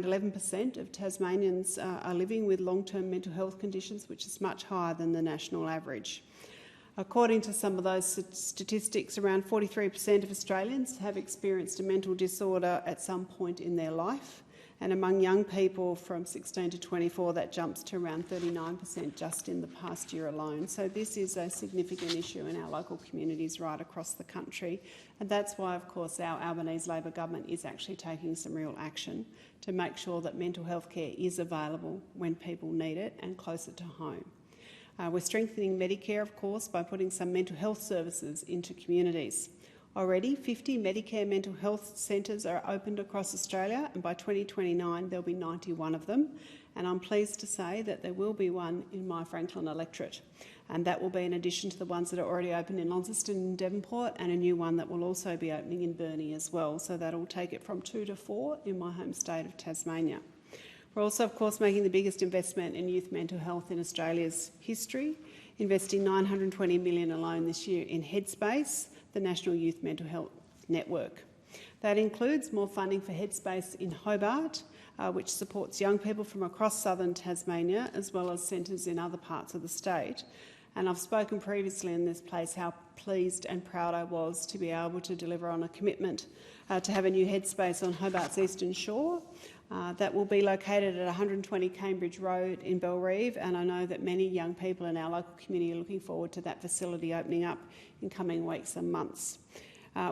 11% of Tasmanians are living with long-term mental health conditions, which is much higher than the national average. According to some of those statistics, around 43% of Australians have experienced a mental disorder at some point in their life. And among young people from 16 to 24, that jumps to around 39% just in the past year alone. So this is a significant issue in our local communities right across the country. And that's why, of course, our Albanese Labor government is actually taking some real action to make sure that mental health care is available when people need it and closer to home. We're strengthening Medicare, of course, by putting some mental health services into communities. Already, 50 Medicare mental health centres are opened across Australia, and by 2029 there'll be 91 of them. And I'm pleased to say that there will be one in my Franklin electorate, and that will be in addition to the ones that are already open in Launceston and Devonport, and a new one that will also be opening in Burnie as well. So that'll take it from 2 to 4 in my home state of Tasmania. We're also, of course, making the biggest investment in youth mental health in Australia's history, investing $920 million alone this year in Headspace, the National Youth Mental Health Network. That includes more funding for Headspace in Hobart, which supports young people from across southern Tasmania, as well as centres in other parts of the state. And I've spoken previously in this place how pleased and proud I was to be able to deliver on a commitment to have a new Headspace on Hobart's eastern shore. That will be located at 120 Cambridge Road in Bellerive, and I know that many young people in our local community are looking forward to that facility opening up in coming weeks and months.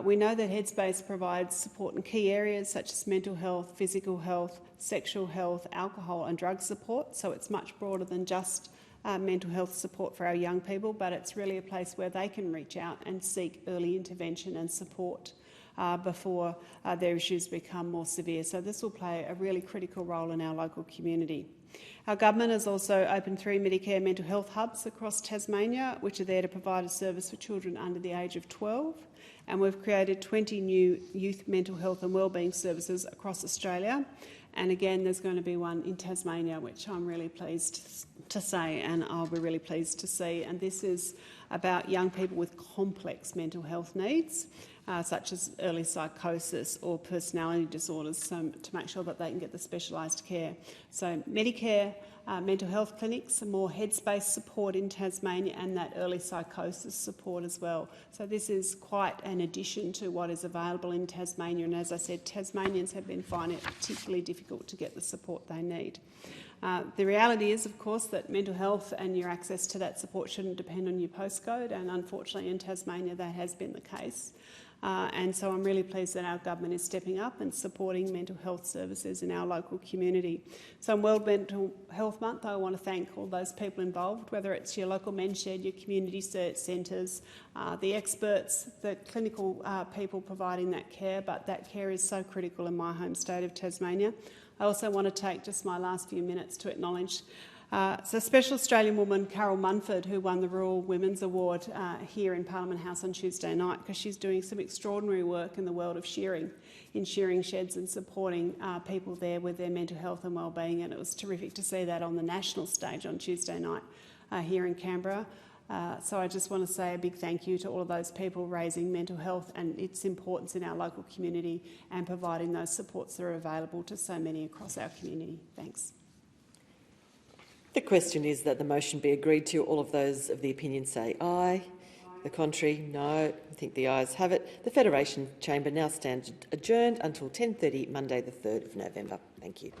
We know that Headspace provides support in key areas such as mental health, physical health, sexual health, alcohol and drug support, so it's much broader than just mental health support for our young people, but it's really a place where they can reach out and seek early intervention and support before their issues become more severe. So this will play a really critical role in our local community. Our government has also opened 3 Medicare mental health hubs across Tasmania, which are there to provide a service for children under the age of 12. And we've created 20 new youth mental health and wellbeing services across Australia. And again, there's going to be one in Tasmania, which I'm really pleased to say, and I'll be really pleased to see. And this is about young people with complex mental health needs, such as early psychosis or personality disorders, so to make sure that they can get the specialised care. So Medicare mental health clinics, some more Headspace support in Tasmania, and that early psychosis support as well. So this is quite an addition to what is available in Tasmania, and as I said, Tasmanians have been finding it particularly difficult to get the support they need. The reality is, of course, that mental health and your access to that support shouldn't depend on your postcode, and unfortunately in Tasmania that has been the case. And so I'm really pleased that our government is stepping up and supporting mental health services in our local community. So on World Mental Health Month, I want to thank all those people involved, whether it's your local men's shed, your community centres, the experts, the clinical people providing that care, but that care is so critical in my home state of Tasmania. I also want to take just my last few minutes to acknowledge it's a special Australian woman, Carol Munford, who won the Rural Women's Award here in Parliament House on Tuesday night, because she's doing some extraordinary work in the world of shearing, in shearing sheds and supporting people there with their mental health and wellbeing. And it was terrific to see that on the national stage on Tuesday night here in Canberra. So I just want to say a big thank you to all of those people raising mental health and its importance in our local community and providing those supports that are available to so many across our community. Thanks. The question is that the motion be agreed to. All of those of the opinion say aye. The contrary, no. I think the ayes have it. The Federation Chamber now stands adjourned until 10:30 Monday the 3rd of November. Thank you.